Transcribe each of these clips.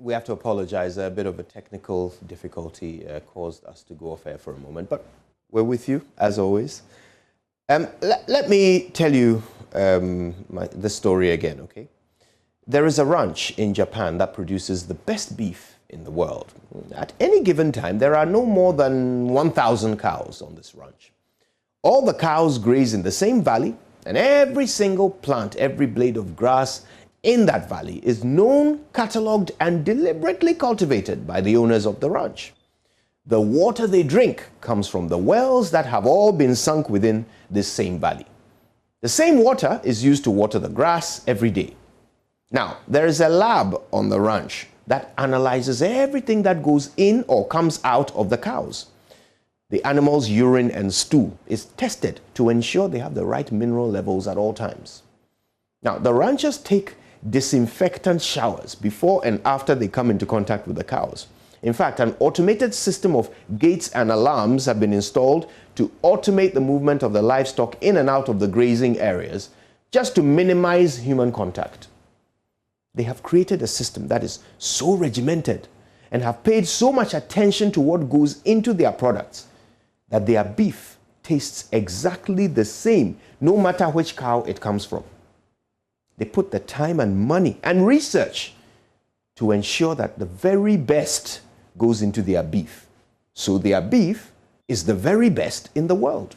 We have to apologize. A bit of a technical difficulty caused us to go off air for a moment, but we're with you, as always. Let me tell you the story again, okay? There is a ranch in Japan that produces the best beef in the world. At any given time, there are no more than 1,000 cows on this ranch. All the cows graze in the same valley, and every single plant, every blade of grass in that valley is known, catalogued, and deliberately cultivated by the owners of the ranch. The water they drink comes from the wells that have all been sunk within this same valley. The same water is used to water the grass every day. Now, there is a lab on the ranch that analyzes everything that goes in or comes out of the cows. The animals' urine and stool is tested to ensure they have the right mineral levels at all times. Now, the ranchers take disinfectant showers before and after they come into contact with the cows. In fact, an automated system of gates and alarms have been installed to automate the movement of the livestock in and out of the grazing areas, just to minimize human contact. They have created a system that is so regimented and have paid so much attention to what goes into their products that their beef tastes exactly the same, no matter which cow it comes from. They put the time and money and research to ensure that the very best goes into their beef. So their beef is the very best in the world.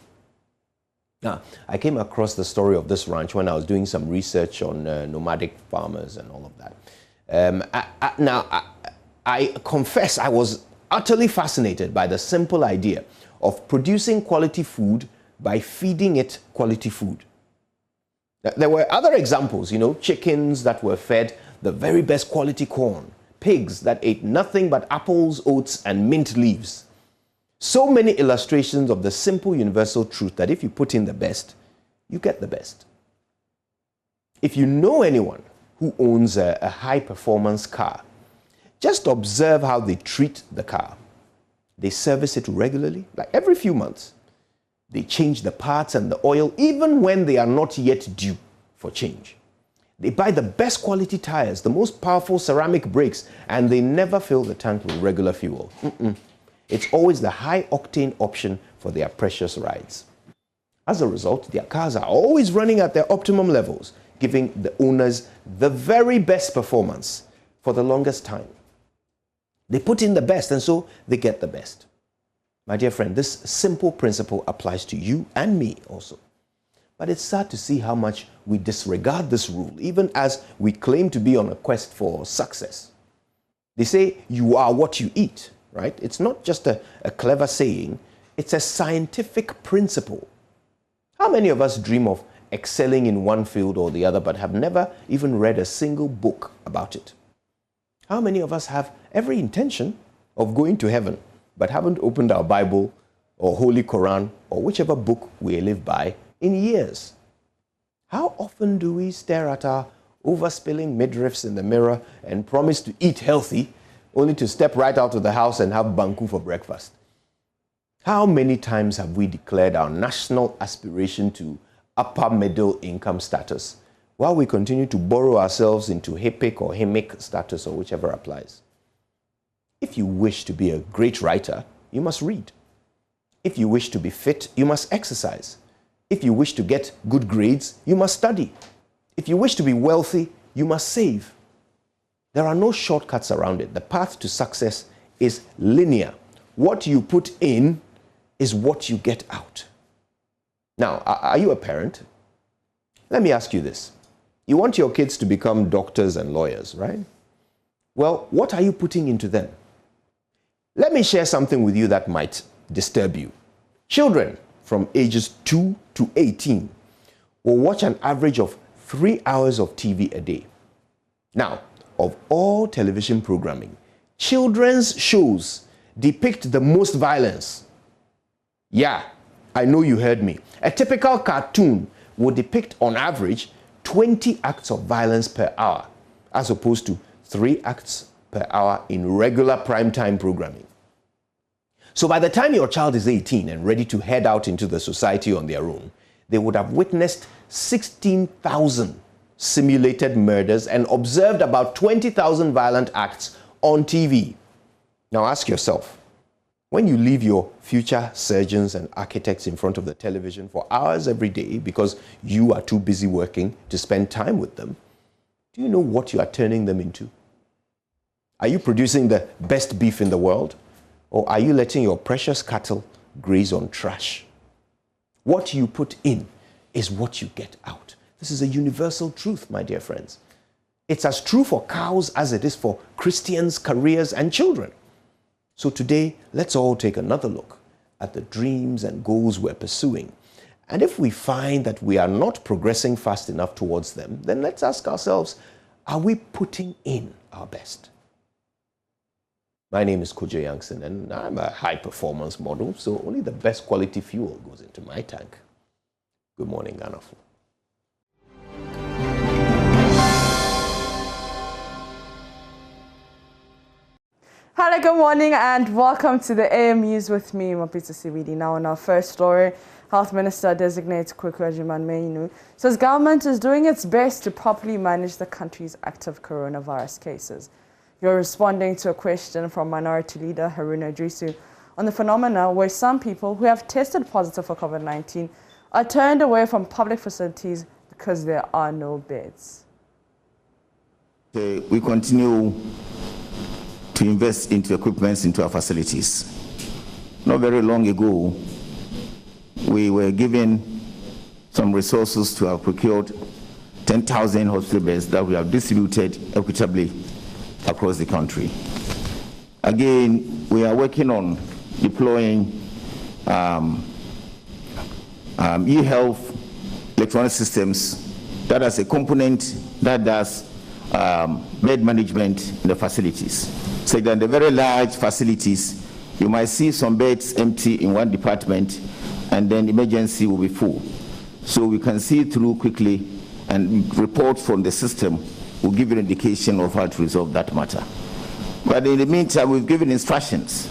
Now, I came across the story of this ranch when I was doing some research on nomadic farmers and all of that. I confess I was utterly fascinated by the simple idea of producing quality food by feeding it quality food. There were other examples, chickens that were fed the very best quality corn, pigs that ate nothing but apples, oats, and mint leaves. So many illustrations of the simple universal truth that if you put in the best, you get the best. If you know anyone who owns a high-performance car, just observe how they treat the car. They service it regularly, like every few months. They change the parts and the oil even when they are not yet due for change. They buy the best quality tires, the most powerful ceramic brakes, and they never fill the tank with regular fuel. It's always the high-octane option for their precious rides. As a result, their cars are always running at their optimum levels, giving the owners the very best performance for the longest time. They put in the best, and so they get the best. My dear friend, this simple principle applies to you and me also. But it's sad to see how much we disregard this rule, even as we claim to be on a quest for success. They say, you are what you eat, right? It's not just a clever saying, it's a scientific principle. How many of us dream of excelling in one field or the other, but have never even read a single book about it? How many of us have every intention of going to heaven, but haven't opened our Bible or Holy Quran or whichever book we live by in years? How often do we stare at our overspilling midriffs in the mirror and promise to eat healthy, only to step right out of the house and have banku for breakfast? How many times have we declared our national aspiration to upper middle income status while we continue to borrow ourselves into HIPIC or HIMIC status or whichever applies? If you wish to be a great writer, you must read. If you wish to be fit, you must exercise. If you wish to get good grades, you must study. If you wish to be wealthy, you must save. There are no shortcuts around it. The path to success is linear. What you put in is what you get out. Now, are you a parent? Let me ask you this. You want your kids to become doctors and lawyers, right? Well, what are you putting into them? Let me share something with you that might disturb you. Children from ages 2 to 18 will watch an average of 3 hours of TV a day. Now, of all television programming, children's shows depict the most violence. Yeah, I know you heard me. A typical cartoon will depict on average 20 acts of violence per hour, as opposed to 3 acts per hour in regular primetime programming. So by the time your child is 18 and ready to head out into the society on their own, they would have witnessed 16,000 simulated murders and observed about 20,000 violent acts on TV. Now ask yourself, when you leave your future surgeons and architects in front of the television for hours every day because you are too busy working to spend time with them, do you know what you are turning them into? Are you producing the best beef in the world? Or are you letting your precious cattle graze on trash? What you put in is what you get out. This is a universal truth, my dear friends. It's as true for cows as it is for Christians, careers, and children. So today, let's all take another look at the dreams and goals we're pursuing. And if we find that we are not progressing fast enough towards them, then let's ask ourselves, are we putting in our best? My name is Kojo Youngson, and I'm a high-performance model, so only the best quality fuel goes into my tank. Good morning, Ghana. Hello, good morning, and welcome to the AM News with me, Mapita Sibidi. Now, on our first story, Health Minister Designate Kweku Agyeman says government is doing its best to properly manage the country's active coronavirus cases. You're responding to a question from Minority Leader Haruna Idrisu on the phenomena where some people who have tested positive for COVID-19 are turned away from public facilities because there are no beds. We continue to invest into equipment into our facilities. Not very long ago, we were given some resources to have procured 10,000 hospital beds that we have distributed equitably across the country. Again, we are working on deploying e-health electronic systems that has a component that does bed management in the facilities. So that in the very large facilities, you might see some beds empty in one department and then emergency will be full. So we can see through quickly and reports from the system will give you an indication of how to resolve that matter. But in the meantime, we've given instructions.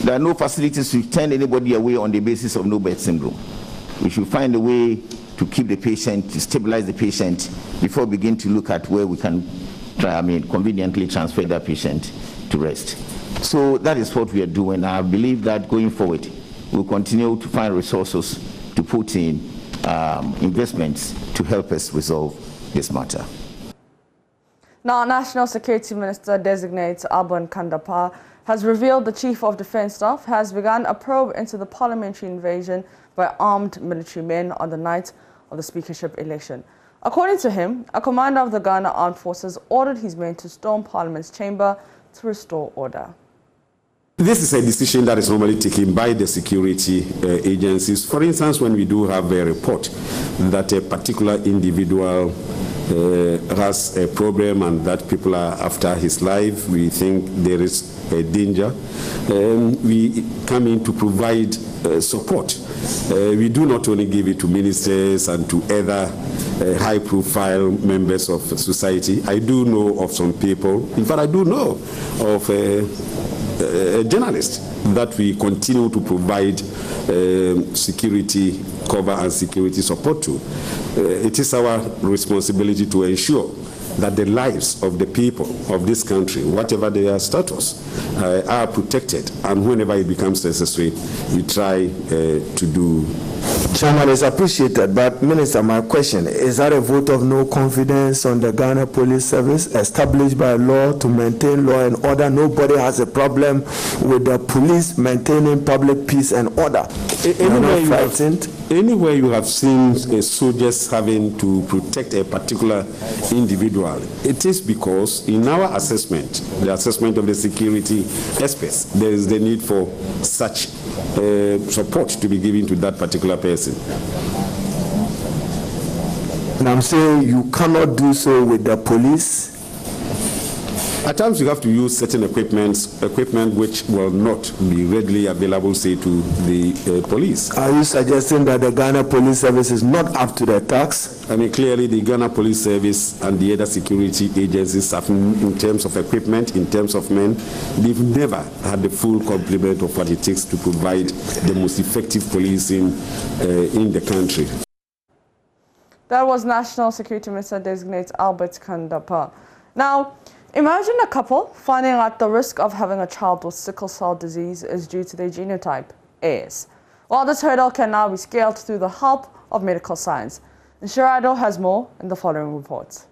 There are no facilities to turn anybody away on the basis of no bed syndrome. We should find a way to keep the patient, to stabilize the patient before we begin to look at where we can conveniently transfer that patient to rest. So that is what we are doing. I believe that going forward, we'll continue to find resources to put in investments to help us resolve this matter. Now, National Security Minister Designate Albon Kandapa has revealed the Chief of Defence Staff has begun a probe into the parliamentary invasion by armed military men on the night of the speakership election. According to him, a commander of the Ghana Armed Forces ordered his men to storm Parliament's chamber to restore order. This is a decision that is normally taken by the security agencies. For instance, when we do have a report that a particular individual has a problem and that people are after his life, we think there is a danger, we come in to provide support. We do not only give it to ministers and to other high-profile members of society. I do know of some people, in fact I do know of a journalist that we continue to provide security cover and security support to. It is our responsibility to ensure that the lives of the people of this country, whatever their status, are protected, and whenever it becomes necessary, we try to do. Chairman, is appreciated, but Minister, my question, is that a vote of no confidence on the Ghana Police Service established by law to maintain law and order? Nobody has a problem with the police maintaining public peace and order. Anywhere you have seen soldiers having to protect a particular individual, it is because in our assessment, the assessment of the security experts, there is the need for such support to be given to that particular person. And I'm saying you cannot do so with the police. At times you have to use certain equipment which will not be readily available, say, to the police. Are you suggesting that the Ghana Police Service is not up to the task? I mean, clearly the Ghana Police Service and the other security agencies have, in terms of equipment, in terms of men, they've never had the full complement of what it takes to provide the most effective policing in the country. That was National Security Minister Designate Albert Kandapa. Now, Imagine a couple finding out the risk of having a child with sickle cell disease is due to their genotype, AS. While this hurdle can now be scaled through the help of medical science. Inshirado has more in the following report.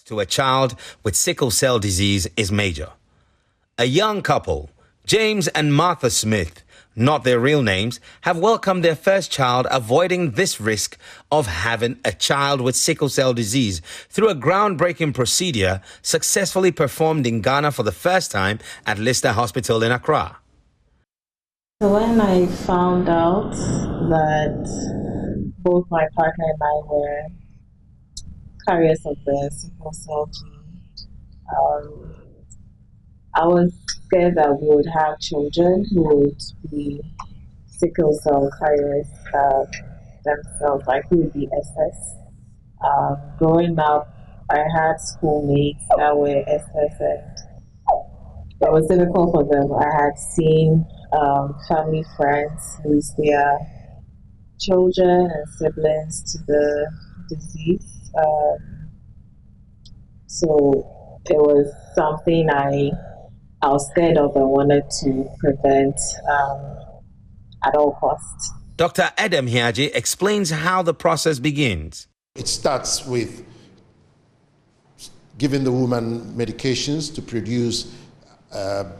To a child with sickle cell disease is major. A young couple, James and Martha Smith, not their real names, have welcomed their first child, avoiding this risk of having a child with sickle cell disease through a groundbreaking procedure successfully performed in Ghana for the first time at Lister Hospital in Accra. So when I found out that both my partner and I were carriers of the sickle cell gene, I was scared that we would have children who would be sickle cell carriers themselves, like who would be SS. Growing up, I had schoolmates that were SS, and it was difficult for them. I had seen family friends lose their children and siblings to the disease. So it was something I was scared of and wanted to prevent at all costs. Dr. Adam Hiaji explains how the process begins. It starts with giving the woman medications to produce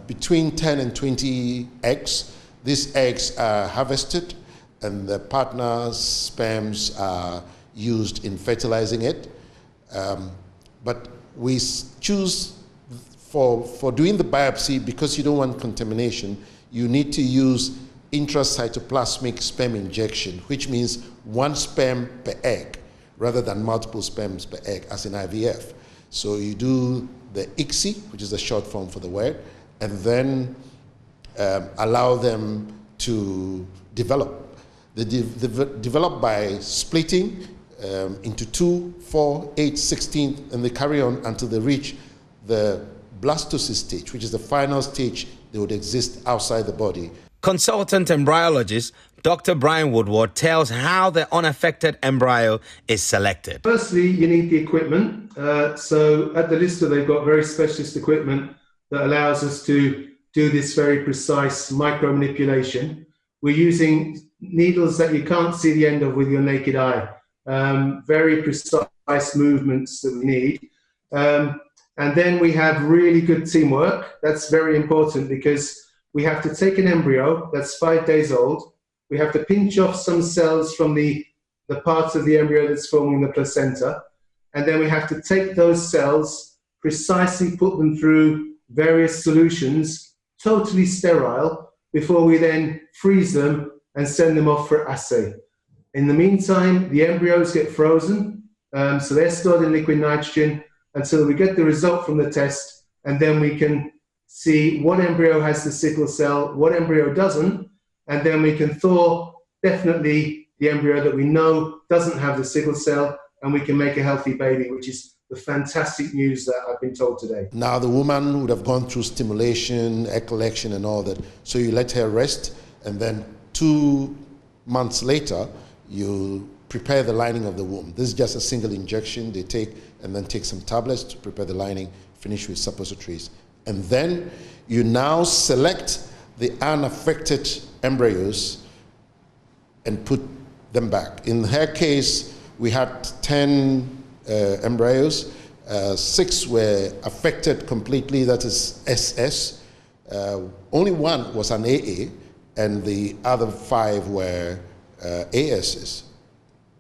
between 10 and 20 eggs. These eggs are harvested and the partner's sperms are used in fertilizing it. But we choose for doing the biopsy, because you don't want contamination, you need to use intracytoplasmic sperm injection, which means one sperm per egg rather than multiple sperms per egg, as in IVF. So you do the ICSI, which is the short form for the word, and then allow them to develop. They develop by splitting into 2, 4, 8, 16, and they carry on until they reach the blastocyst stage, which is the final stage they would exist outside the body. Consultant embryologist Dr. Brian Woodward tells how the unaffected embryo is selected. Firstly, you need the equipment. So at the Lister, they've got very specialist equipment that allows us to do this very precise micro-manipulation. We're using needles that you can't see the end of with your naked eye. Very precise movements that we need. And then we have really good teamwork. That's very important because we have to take an embryo that's 5 days old. We have to pinch off some cells from the parts of the embryo that's forming the placenta. And then we have to take those cells, precisely put them through various solutions, totally sterile, before we then freeze them and send them off for assay. In the meantime, the embryos get frozen, so they're stored in liquid nitrogen until we get the result from the test, and then we can see what embryo has the sickle cell, what embryo doesn't, and then we can thaw definitely the embryo that we know doesn't have the sickle cell, and we can make a healthy baby, which is the fantastic news that I've been told today. Now the woman would have gone through stimulation, egg collection and all that, so you let her rest, and then 2 months later, you prepare the lining of the womb. This is just a single injection they take, and then take some tablets to prepare the lining, finish with suppositories. And then you now select the unaffected embryos and put them back. In her case, we had 10 embryos. 6 were affected completely, that is SS. Only 1 was an AA, and the other 5 were ASs.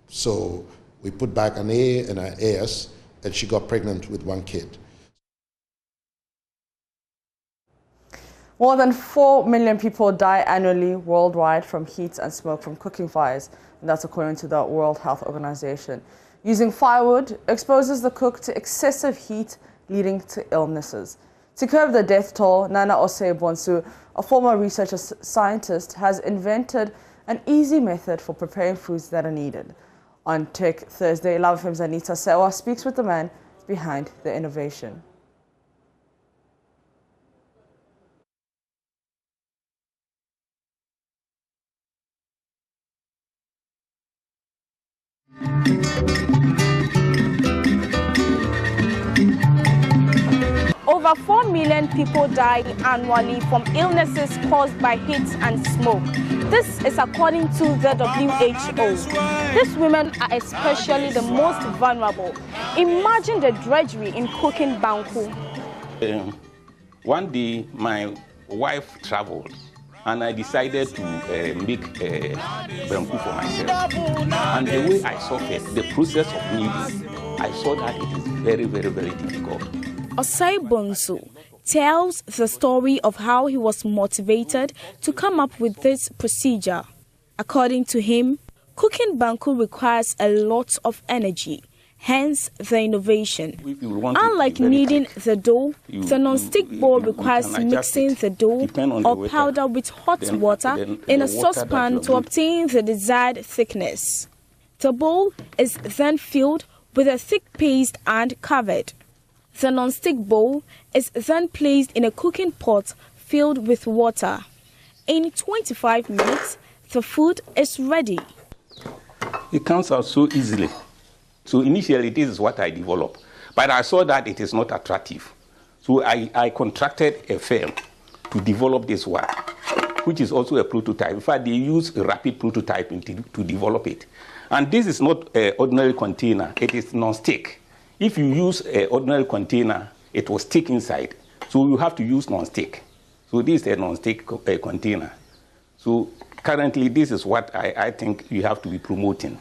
So we put back an A and an AS, and she got pregnant with 1 kid. More than 4 million people die annually worldwide from heat and smoke from cooking fires, and that's according to the World Health Organization. Using firewood exposes the cook to excessive heat, leading to illnesses. To curb the death toll, Nana Osei Bonsu, a former researcher scientist, has invented an easy method for preparing foods that are needed. On Tech Thursday, Love FM's Anita Sewa speaks with the man behind the innovation. Over 4 million people die annually from illnesses caused by heat and smoke. This is according to the WHO. These women are especially the most vulnerable. Imagine the drudgery in cooking banku. One day, my wife traveled, and I decided to make banku for myself. And the way I saw it, the process of kneading, I saw that it is very, very, very difficult. Osai Bonsu tells the story of how he was motivated to come up with this procedure. According to him, cooking banku requires a lot of energy, hence the innovation. Unlike kneading the dough, the non-stick bowl requires mixing the dough or powder with hot water in a saucepan to obtain the desired thickness. The bowl is then filled with a thick paste and covered. The non-stick bowl is then placed in a cooking pot filled with water. In 25 minutes, the food is ready. It comes out so easily. So initially, this is what I developed. But I saw that it is not attractive. So I contracted a firm to develop this one, which is also a prototype. In fact, they use a rapid prototyping to develop it. And this is not an ordinary container. It is non-stick. If you use an ordinary container, it will stick inside. So you have to use non-stick. So this is a non-stick container. So currently, this is what I think you have to be promoting,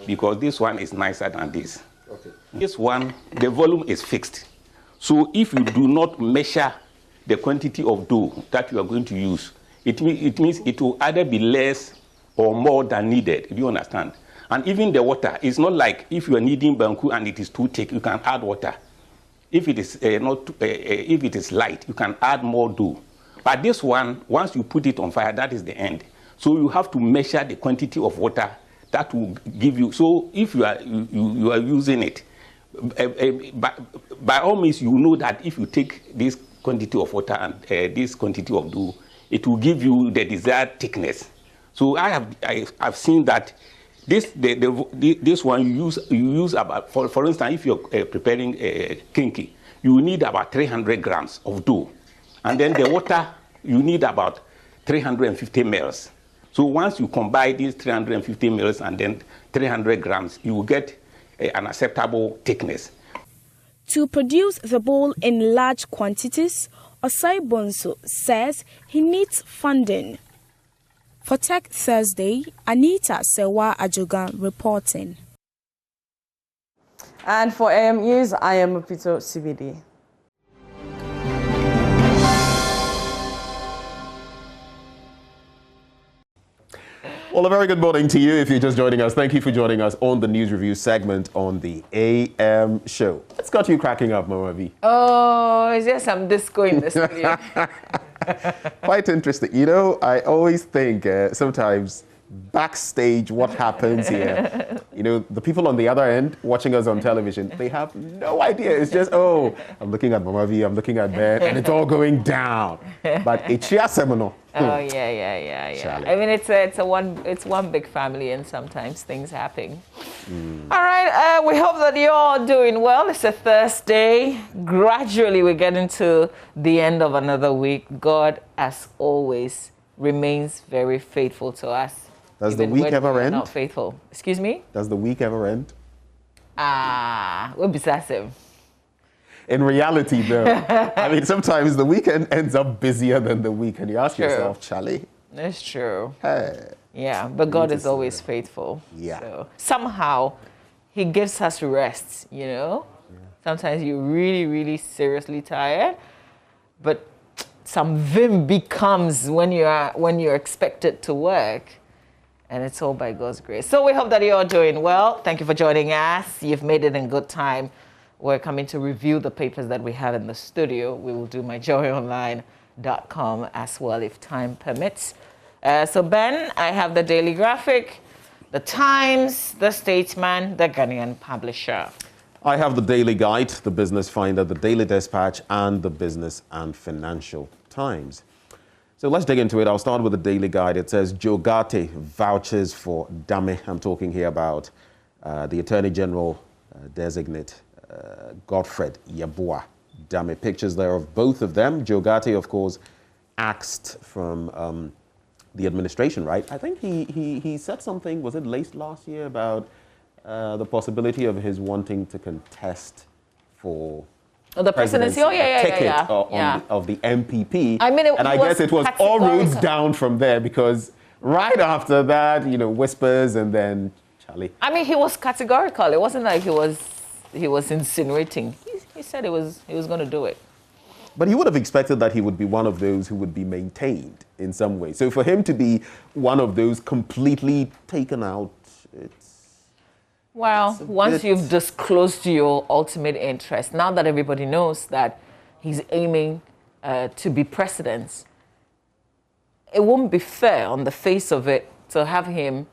because this one is nicer than this. Okay. This one, the volume is fixed. So if you do not measure the quantity of dough that you are going to use, it means it will either be less or more than needed, if you understand. And even the water, it's not like if you are kneading banku and it is too thick, you can add water. If it is if it is light, you can add more dough. But this one, once you put it on fire, that is the end. So you have to measure the quantity of water that will give you. So if you are using it, by all means, you know that if you take this quantity of water and this quantity of dough, it will give you the desired thickness. So I've seen that. This one you use about, for instance, if you're preparing a kinky, you need about 300 grams of dough. And then the water, you need about 350 ml. So once you combine these 350 ml and then 300 grams, you will get an acceptable thickness. To produce the bowl in large quantities, Osai Bonsu says he needs funding. For Tech Thursday, Anita Sewa Ajogan reporting. And for AM News, I am Mapito CBD. Well, a very good morning to you if you're just joining us. Thank you for joining us on the News Review segment on the AM show. What's got you cracking up, Mama V? Oh, is there some disco in the studio? Quite interesting. You know, I always think sometimes backstage what happens here. You know, the people on the other end watching us on television, they have no idea. It's just, oh, I'm looking at Mama V, I'm looking at Ben, and it's all going down. But it's a seminal. Oh yeah. Charlie. I mean, it's one big family, and sometimes things happen. All right, we hope that you're all doing well. It's a Thursday. Gradually, we're getting to the end of another week. God, as always, remains very faithful to us. Does the week ever end? Not faithful. Excuse me? Does the week ever end? We'll be sassy. In reality, though, I mean, sometimes the weekend ends up busier than the week, and you ask yourself, Charlie. It's true. Hey. Yeah, but God is always faithful. Yeah. So somehow, He gives us rest, you know? Yeah. Sometimes you're really, really seriously tired, but some vim becomes when you're expected to work. And it's all by God's grace. So we hope that you're all doing well. Thank you for joining us. You've made it in good time. We're coming to review the papers that we have in the studio. We will do myjoyonline.com as well if time permits. So Ben, I have the Daily Graphic, the Times, the Statesman, the Ghanaian Publisher. I have the Daily Guide, the Business Finder, the Daily Dispatch, and the Business and Financial Times. So let's dig into it. I'll start with the Daily Guide. It says, Joe Gate vouches for Dame. I'm talking here about the Attorney General designate, Godfred Yeboah Dame. Pictures there of both of them. Joe Gatti, of course, axed from the administration, right? I think he said something, was it late last year, about the possibility of his wanting to contest for the presidency. Oh, yeah. Of the MPP. I mean, I guess it was all roads down from there, because right after that, you know, whispers, and then Charlie. I mean, he was categorical. It wasn't like he was insinuating. He said he was going to do it. But he would have expected that he would be one of those who would be maintained in some way. So for him to be one of those completely taken out, well, once you've disclosed your ultimate interest, now that everybody knows that he's aiming to be president, it won't be fair on the face of it to have him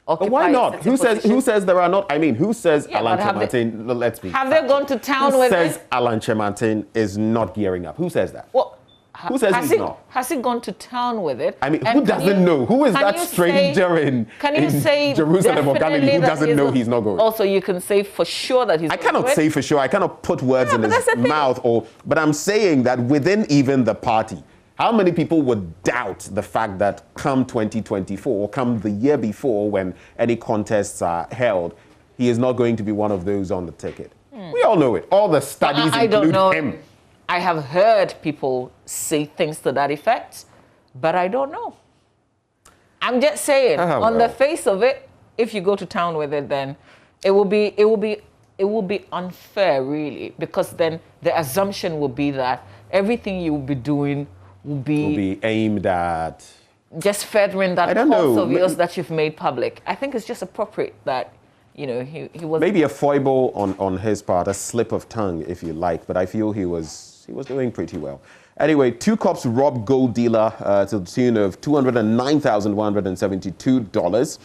occupy. But why not? Who says there are not? I mean, who says Alan Chemartin? Let's be. Have they gone to town with it? Who says Alan Chemartin is not gearing up? Who says that? Well, who says he's not? Has he gone to town with it? I mean, who doesn't know? Who is that stranger in Jerusalem or Galilee who doesn't know he's not going? Also, you can say for sure that he's I cannot say for sure. I cannot put words in his mouth. But I'm saying that within even the party, how many people would doubt the fact that come 2024 or come the year before, when any contests are held, he is not going to be one of those on the ticket? We all know it. All the studies include him. I have heard people say things to that effect, but I don't know. I'm just saying, on the face of it, if you go to town with it, then it will be unfair, really, because then the assumption will be that everything you will be doing will be aimed at just furthering that cause of yours that you've made public. I think it's just appropriate that, you know, he was maybe a foible on his part, a slip of tongue, if you like, but I feel he was doing pretty well. Anyway, 2 cops robbed gold dealer to the tune of $209,172.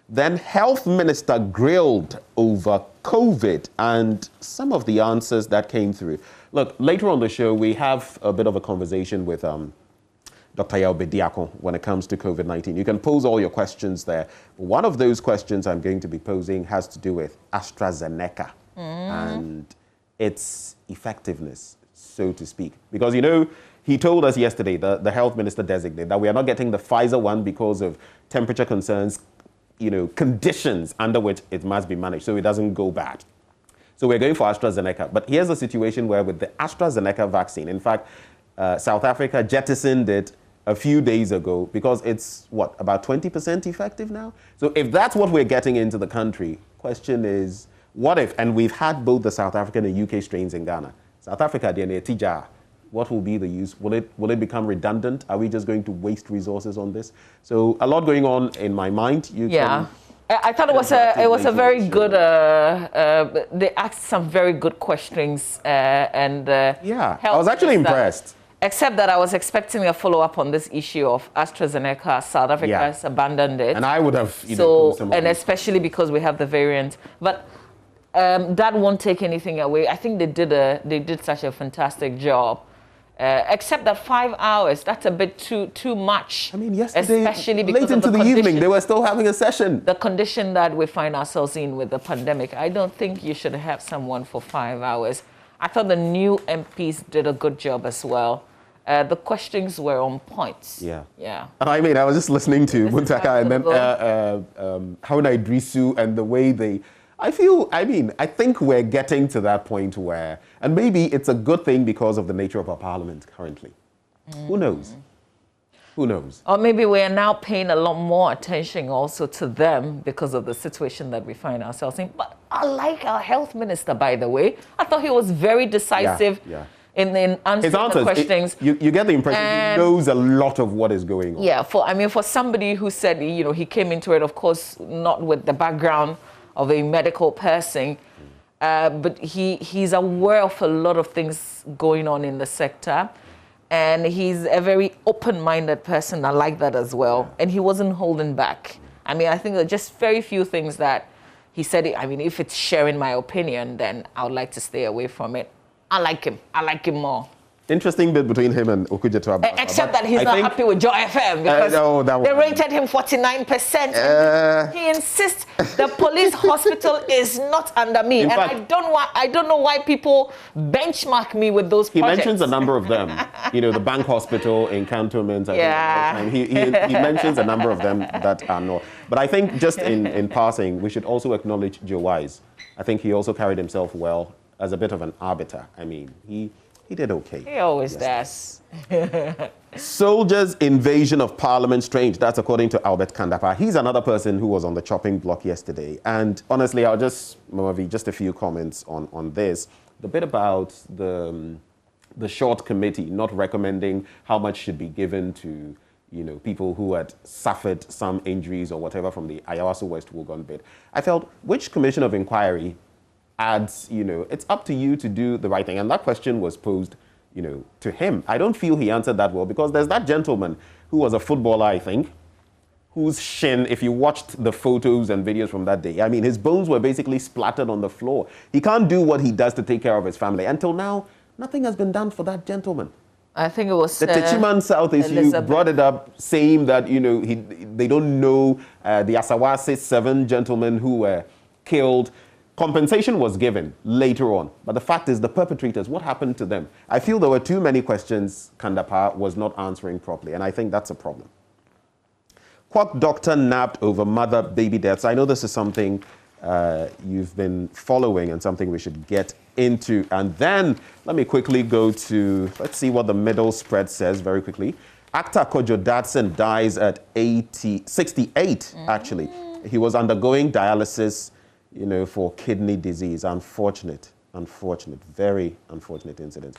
Then health minister grilled over COVID and some of the answers that came through. Look, later on the show, we have a bit of a conversation with Dr. Yao Bediako when it comes to COVID-19. You can pose all your questions there. One of those questions I'm going to be posing has to do with AstraZeneca and its effectiveness, so to speak. Because, you know, he told us yesterday, the health minister designate, that we are not getting the Pfizer one because of temperature concerns, you know, conditions under which it must be managed so it doesn't go bad. So we're going for AstraZeneca. But here's the situation where with the AstraZeneca vaccine, in fact, South Africa jettisoned it a few days ago because it's, what, about 20% effective now? So if that's what we're getting into the country, question is, what if, and we've had both the South African and UK strains in Ghana. South Africa, what will be the use? Will it become redundant? Are we just going to waste resources on this? So a lot going on in my mind. I thought it was a very good. They asked some very good questions, I was actually impressed. Except that I was expecting a follow-up on this issue of AstraZeneca. South Africa has abandoned it, and I would have. And especially because we have the variant, but that won't take anything away. I think they did such a fantastic job. Except that 5 hours, that's a bit too much. I mean, yesterday, especially because late into the evening, they were still having a session. The condition that we find ourselves in with the pandemic, I don't think you should have someone for 5 hours. I thought the new MPs did a good job as well. The questions were on point. Yeah. I mean, I was just listening to Muntaka and then Haruna Idrisu and the way they... I think we're getting to that point where, and maybe it's a good thing because of the nature of our parliament currently. Who knows? Who knows? Or maybe we are now paying a lot more attention also to them because of the situation that we find ourselves in. But I like our health minister, by the way. I thought he was very decisive in answering the questions. You get the impression he knows a lot of what is going on. Yeah, for somebody who said, you know, he came into it, of course, not with the background of a medical person, but he's aware of a lot of things going on in the sector, and he's a very open-minded person. I like that as well, and he wasn't holding back. I mean, I think there are just very few things that he said. I mean, if it's sharing my opinion, then I would like to stay away from it. I like him more. interesting bit between him and Okudzeto Abrasa. Except that he's not happy with Joy FM because they rated him 49%. And he insists the police hospital is not under me. And fact, I don't know why people benchmark me with those projects. He mentions a number of them. You know, the bank hospital in cantonments. He mentions a number of them that are not. But I think just in passing, we should also acknowledge Joe Wise. I think he also carried himself well as a bit of an arbiter. I mean, he did okay. He always does. Soldiers' invasion of Parliament strange. That's according to Albert Kandapa. He's another person who was on the chopping block yesterday. And honestly, I'll just a few comments on this. The bit about the short committee not recommending how much should be given to, you know, people who had suffered some injuries or whatever from the Ayawaso West Wuogon bit. I felt, which commission of inquiry adds, you know, it's up to you to do the right thing. And that question was posed, you know, to him. I don't feel he answered that well because there's that gentleman who was a footballer, I think, whose shin, if you watched the photos and videos from that day, I mean, his bones were basically splattered on the floor. He can't do what he does to take care of his family. Until now, nothing has been done for that gentleman. I think it was the Techiman South issue brought it up, saying that, you know, they don't know the Asawase 7 gentlemen who were killed. Compensation was given later on, but the fact is the perpetrators, what happened to them? I feel there were too many questions Kandapa was not answering properly, and I think that's a problem. Quack doctor nabbed over mother-baby deaths. I know this is something you've been following and something we should get into. And then let me quickly go to, let's see what the middle spread says very quickly. Actor Kojo Dadson dies at 68, actually. He was undergoing dialysis, you know, for kidney disease. Unfortunate, very unfortunate incident.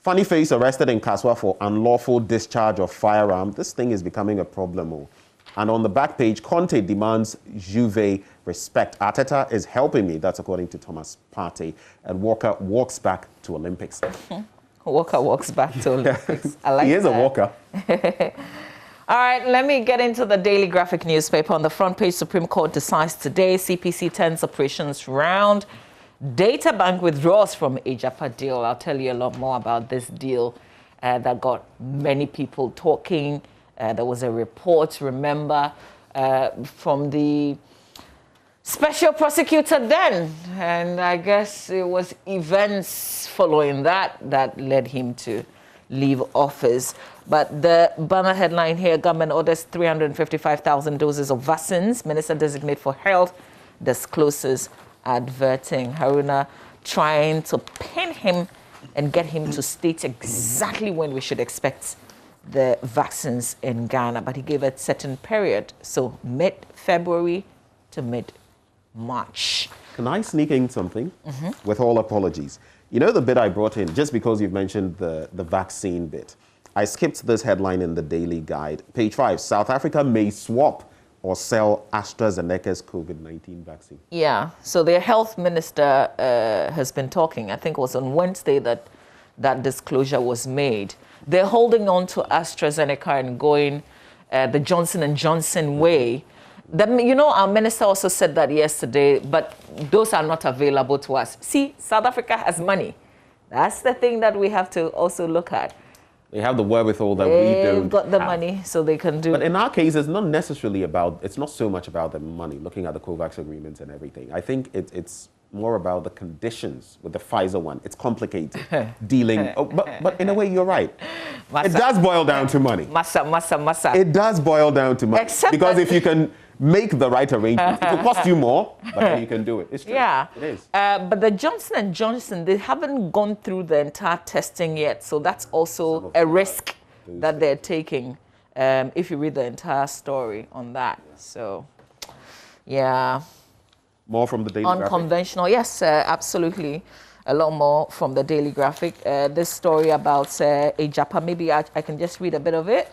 Funny Face arrested in Kaswa for unlawful discharge of firearm. This thing is becoming a problem. And on the back page, Conte demands Juve respect. Arteta is helping me. That's according to Thomas Partey. And Walker walks back to Olympics. Walker walks back to Olympics. I like that. He is a walker. All right, let me get into the Daily Graphic newspaper. On the front page, Supreme Court decides today, CPC turns operations round. Data bank withdraws from Ejapa deal. I'll tell you a lot more about this deal that got many people talking. There was a report, remember, from the special prosecutor then. And I guess it was events following that led him to leave office. But the banner headline here, government orders 355,000 doses of vaccines. Minister designate for health discloses, adverting. Haruna trying to pin him and get him to state exactly when we should expect the vaccines in Ghana. But he gave a certain period. So mid-February to mid-March. Can I sneak in something? With all apologies. You know the bit I brought in, just because you've mentioned the vaccine bit. I skipped this headline in the Daily Guide. Page 5, South Africa may swap or sell AstraZeneca's COVID-19 vaccine. Yeah, so their health minister has been talking. I think it was on Wednesday that disclosure was made. They're holding on to AstraZeneca and going the Johnson & Johnson way. You know, our minister also said that yesterday, but those are not available to us. See, South Africa has money. That's the thing that we have to also look at. They have the wherewithal that we don't. They've got the money, so they can do. But in our case, it's not necessarily about, it's not so much about the money, looking at the COVAX agreements and everything. I think it's more about the conditions with the Pfizer one. It's complicated dealing. But in a way, you're right. It does boil down to money. Massa. It does boil down to money. Because if you can make the right arrangement, it will cost you more, but then you can do it. It's true. Yeah. It is. But the Johnson & Johnson, they haven't gone through the entire testing yet. So that's also a risk that they're taking if you read the entire story on that. So, yeah. More from the Daily Graphic? Unconventional, yes, absolutely. A lot more from the Daily Graphic. This story about Ejapa, maybe I can just read a bit of it.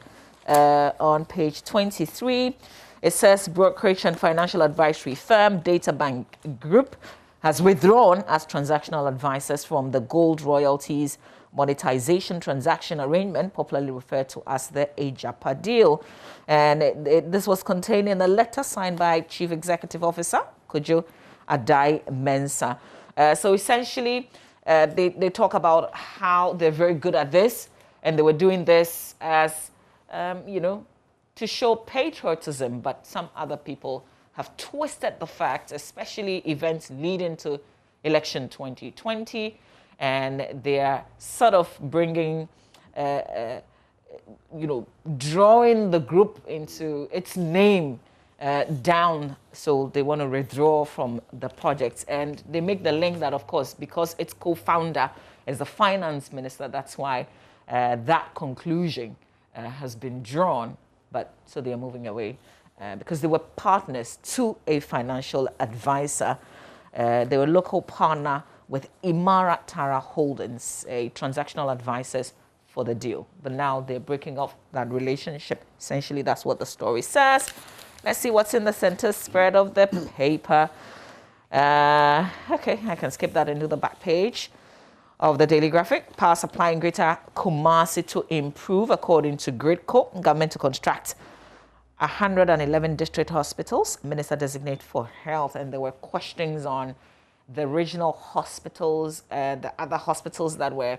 On page 23, it says brokerage and financial advisory firm Data Bank Group has withdrawn as transactional advisors from the gold royalties monetization transaction arrangement, popularly referred to as the Ejapa deal. And this was contained in a letter signed by Chief Executive Officer Kojo Adai Mensah. So essentially, they talk about how they're very good at this, and they were doing this as, you know, to show patriotism, but some other people have twisted the facts, especially events leading to election 2020, and they are sort of bringing, you know, drawing the group into its name down, so they want to withdraw from the project. And they make the link that, of course, because its co-founder is the finance minister, that's why that conclusion has been drawn. But so they are moving away because they were partners to a financial advisor. They were local partner with Imara Tara Holdings, a transactional advisors for the deal. But now they're breaking off that relationship. Essentially, that's what the story says. Let's see what's in the center spread of the paper. Okay, I can skip that into the back page of the Daily Graphic. Power supply in Greater Kumasi to improve, according to Gridco. Government to construct 111 district hospitals. Minister designate for health, and there were questions on the regional hospitals and the other hospitals that were,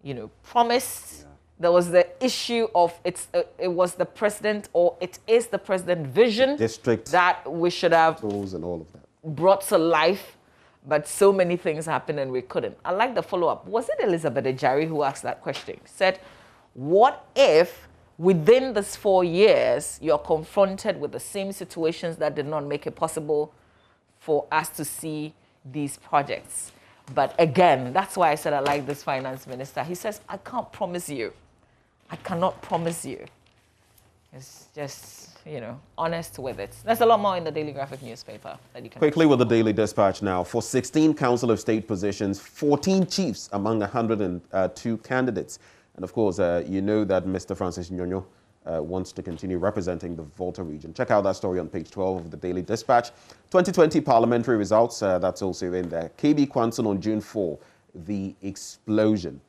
you know, promised. Yeah. There was the issue of it was the president, or it is the president vision district that we should have and all of that brought to life, but so many things happened and we couldn't. I like the follow-up. Was it Elizabeth Ejari who asked that question? Said, what if within this 4 years you're confronted with the same situations that did not make it possible for us to see these projects? But again, that's why I said I like this finance minister. He says, I can't promise you. I cannot promise you. It's just, you know, honest with it. There's a lot more in the Daily Graphic newspaper that you can... Quickly with the Daily Dispatch now. For 16 Council of State positions, 14 chiefs among 102 candidates. And of course, you know that Mr. Francis Nyonyo wants to continue representing the Volta region. Check out that story on page 12 of the Daily Dispatch. 2020 parliamentary results, that's also in there. KB Kwanson on June 4, the explosion.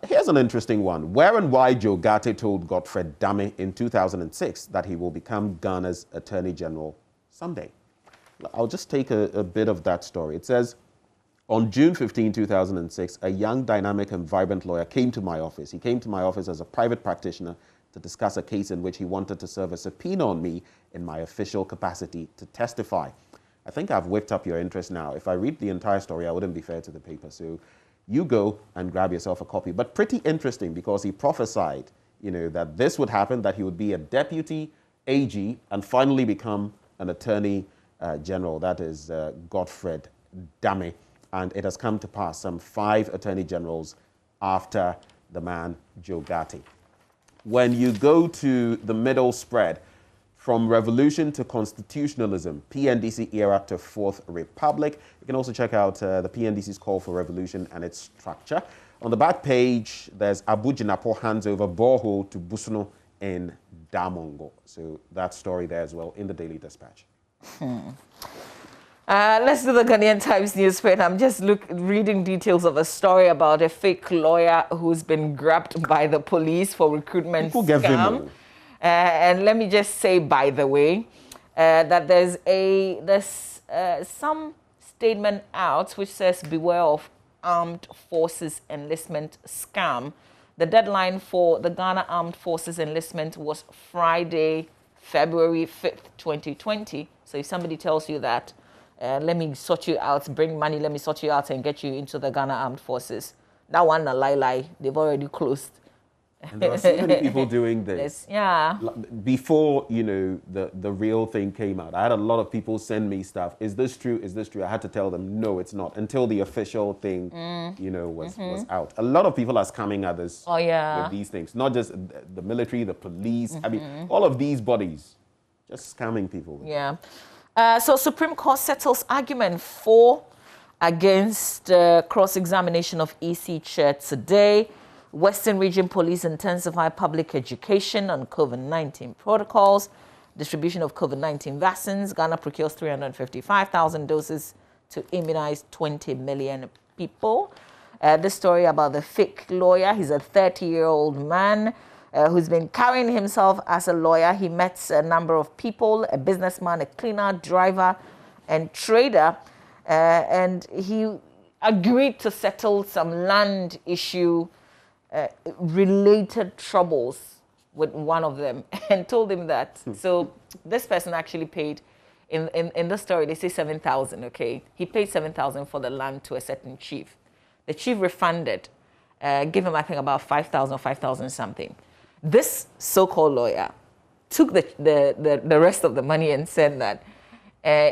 Here's an interesting one. Where and why Joe Gate told Godfred Dame in 2006 that he will become Ghana's Attorney General someday. I'll just take a bit of that story. It says, on June 15, 2006, a young, dynamic and vibrant lawyer came to my office. He came to my office as a private practitioner to discuss a case in which he wanted to serve a subpoena on me in my official capacity to testify. I think I've whipped up your interest now. If I read the entire story, I wouldn't be fair to the paper. So you go and grab yourself a copy. But pretty interesting, because he prophesied, you know, that this would happen, that he would be a deputy AG and finally become an attorney general. That is Godfred Dame. And it has come to pass, some 5 attorney generals after the man Joe Gate. When you go to the middle spread, from revolution to constitutionalism, PNDC era to Fourth Republic. You can also check out the PNDC's call for revolution and its structure. On the back page, there's Abu Jinapo hands over borehole to Busuno in Damongo. So that story there as well in the Daily Dispatch. Let's do the Ghanaian Times newspaper. I'm just reading details of a story about a fake lawyer who's been grabbed by the police for recruitment scam. And let me just say, by the way, that there's some statement out which says beware of armed forces enlistment scam. The deadline for the Ghana Armed Forces enlistment was Friday, February 5th, 2020. So if somebody tells you that, let me sort you out, bring money, let me sort you out and get you into the Ghana Armed Forces, that one, a lie, they've already closed. And there are so many people doing this. Yeah. Before, you know, the real thing came out, I had a lot of people send me stuff. Is this true? Is this true? I had to tell them, no, it's not, until the official thing, you know, was out. A lot of people are scamming others with these things. Not just the military, the police. I mean, all of these bodies just scamming people. Yeah. So Supreme Court settles argument 4 against cross-examination of EC chair today. Western Region Police intensify public education on COVID-19 protocols, distribution of COVID-19 vaccines. Ghana procures 355,000 doses to immunize 20 million people. This story about the fake lawyer. He's a 30-year-old man who's been carrying himself as a lawyer. He met a number of people, a businessman, a cleaner, driver, and trader. And he agreed to settle some land issue related troubles with one of them and told him that. So this person actually paid, in the story, they say 7,000, okay? He paid 7,000 for the land to a certain chief. The chief refunded, gave him, I think, about 5,000 or 5,000 something. This so-called lawyer took the rest of the money and said that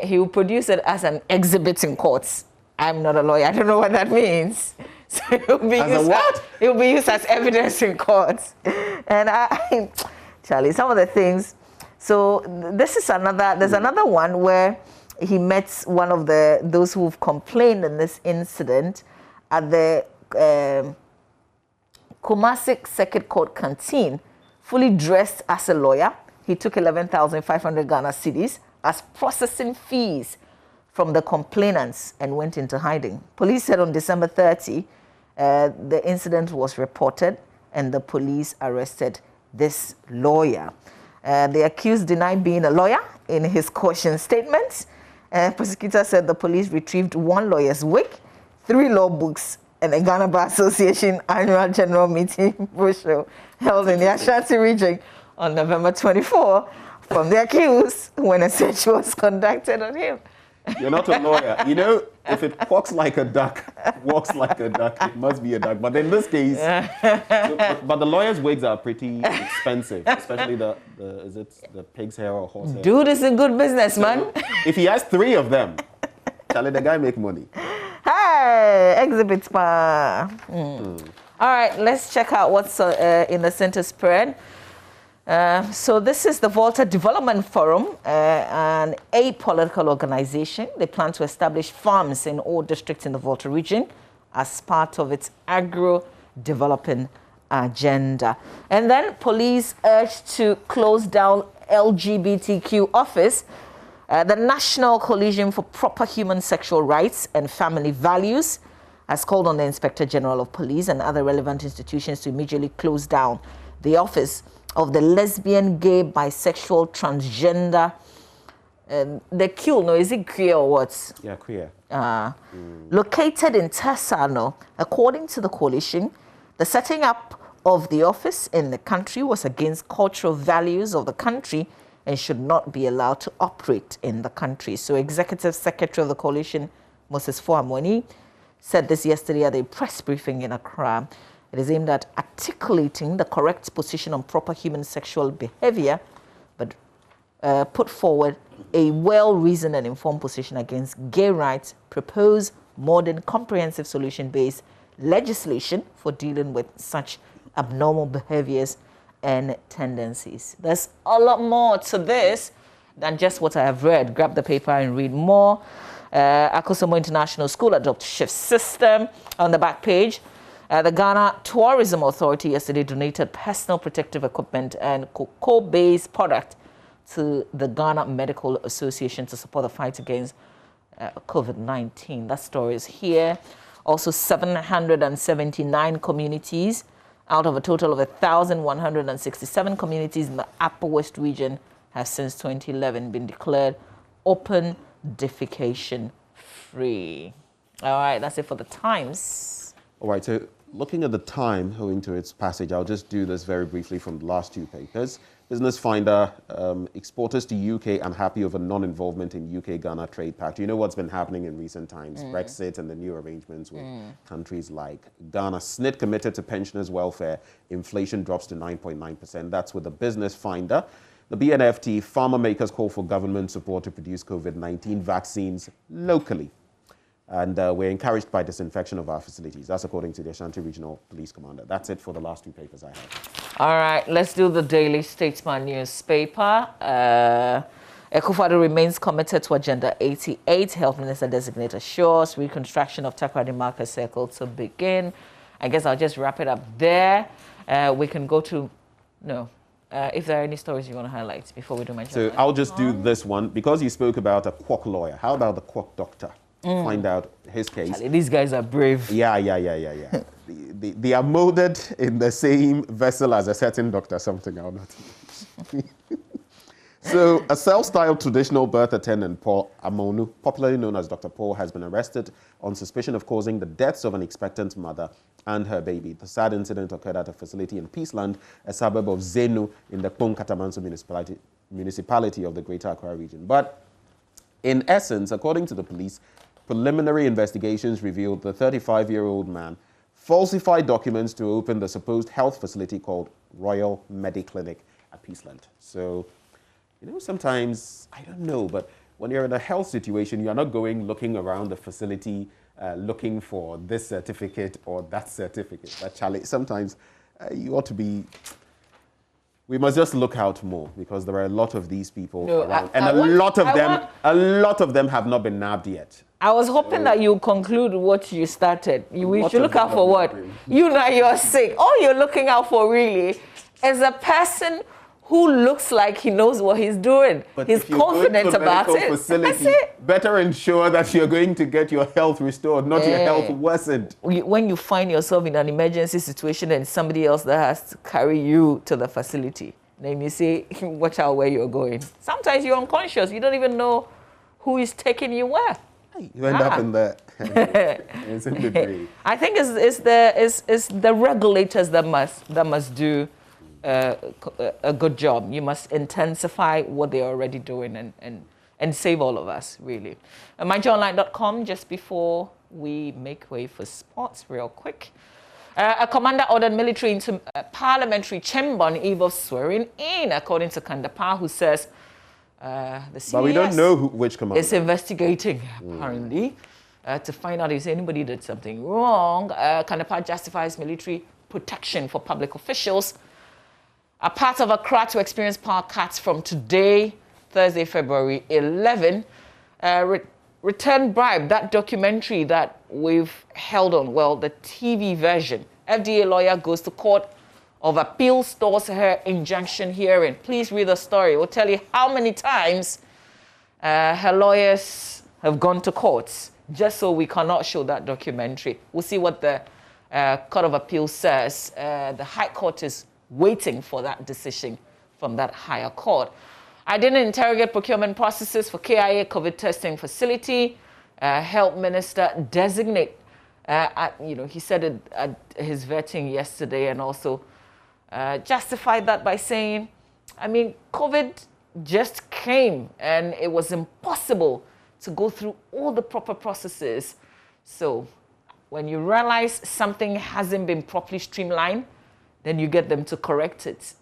he will produce it as an exhibit in courts. I'm not a lawyer. I don't know what that means. So it will be used as evidence in courts. And Charlie, some of the things. So this is there's another one where he met one of those who've complained in this incident at the Kumasi Circuit Court canteen, fully dressed as a lawyer. He took 11,500 Ghana cedis as processing fees from the complainants and went into hiding. Police said on December 30, the incident was reported and the police arrested this lawyer. The accused denied being a lawyer in his caution statement. Prosecutor said the police retrieved one lawyer's wig, 3 law books, and a Ghana Bar Association annual general meeting brochure held in the Ashanti region on November 24 from the accused when a search was conducted on him. You're not a lawyer. You know, if it walks like a duck, it must be a duck. But in this case, but the lawyer's wigs are pretty expensive, especially the pig's hair or horse hair. Dude is a good business, man. If he has 3 of them, tell the guy make money. Hey, exhibit spa. All right, let's check out what's in the center spread. So this is the Volta Development Forum, an apolitical organization. They plan to establish farms in all districts in the Volta region as part of its agro-developing agenda. And then police urged to close down LGBTQ office. The National Coalition for Proper Human Sexual Rights and Family Values has called on the Inspector General of Police and other relevant institutions to immediately close down the office of the lesbian, gay, bisexual, transgender, the Q, no, is it queer or what? Yeah, queer. Located in Tesano. According to the coalition, the setting up of the office in the country was against cultural values of the country and should not be allowed to operate in the country. So Executive Secretary of the coalition, Moses Fuamoni, said this yesterday at a press briefing in Accra. It is aimed at articulating the correct position on proper human sexual behavior, but put forward a well-reasoned and informed position against gay rights, propose modern, comprehensive solution-based legislation for dealing with such abnormal behaviors and tendencies. There's a lot more to this than just what I have read. Grab the paper and read more. Akosombo International School adopts shift system on the back page. The Ghana Tourism Authority yesterday donated personal protective equipment and cocoa-based product to the Ghana Medical Association to support the fight against COVID-19. That story is here. Also, 779 communities out of a total of 1,167 communities in the Upper West region have since 2011 been declared open defecation free. All right, that's it for the Times. All right, so looking at the time, owing to its passage, I'll just do this very briefly from the last 2 papers. Business Finder, exporters to UK unhappy over non-involvement in UK-Ghana trade pact. You know what's been happening in recent times, Brexit and the new arrangements with countries like Ghana. SNIT committed to pensioners' welfare. Inflation drops to 9.9%. That's with the Business Finder. The BNFT, farmer makers call for government support to produce COVID-19 vaccines locally. And we're encouraged by disinfection of our facilities. That's according to the Ashanti Regional Police Commander. That's it for the last 2 papers I have. All right, let's do the Daily Statesman newspaper. Ekufado remains committed to Agenda 88. Health Minister Designate assures reconstruction of Takoradi Market Circle to begin. I guess I'll just wrap it up there. We can go to, if there are any stories you want to highlight before we do my So I'll just do this one. Because you spoke about a quack lawyer, how about the quack doctor? Find out his case. Charlie, these guys are brave. Yeah. They are molded in the same vessel as a certain doctor, something I'll not. So, a self-styled traditional birth attendant, Paul Amonu, popularly known as Dr. Paul, has been arrested on suspicion of causing the deaths of an expectant mother and her baby. The sad incident occurred at a facility in Peaceland, a suburb of Zenu in the Kpong Katamanso municipality of the Greater Accra region. But in essence, according to the police, preliminary investigations revealed the 35-year-old man falsified documents to open the supposed health facility called Royal Mediclinic at Peaceland. So, you know, sometimes, I don't know, but when you're in a health situation, you're not going looking around the facility looking for this certificate or that certificate. That challenge. Sometimes you ought to be. We must just look out more because there are a lot of these people around, and a lot of them have not been nabbed yet. I was hoping that you conclude what you started. We should look out for what? You know you're sick. All you're looking out for really is a person who looks like he knows what he's doing. But he's confident about it. Facility, better ensure that you're going to get your health restored, not your health worsened. When you find yourself in an emergency situation and somebody else that has to carry you to the facility, then you say, watch out where you're going. Sometimes you're unconscious. You don't even know who is taking you where. You end up in the... It's in the brain. I think it's the regulators that must do a good job. You must intensify what they're already doing and save all of us, really. MyJournline.com, just before we make way for sports real quick. A commander ordered military into parliamentary chamber on eve of swearing in, according to Kandapa, who says the CS but we don't know which commander is investigating, apparently, to find out if anybody did something wrong. Kandapa justifies military protection for public officials. A part of Accra to experience power cuts from today, Thursday, February 11. Return Bribe, that documentary that we've held on, well, the TV version. FDA lawyer goes to court of appeal, stores her injunction hearing. Please read the story. We'll tell you how many times her lawyers have gone to courts just so we cannot show that documentary. We'll see what the Court of Appeal says. The High Court is waiting for that decision from that higher court. I didn't interrogate procurement processes for KIA COVID testing facility. Health Minister designate, he said it at his vetting yesterday and also justified that by saying, COVID just came and it was impossible to go through all the proper processes. So when you realize something hasn't been properly streamlined, then you get them to correct it.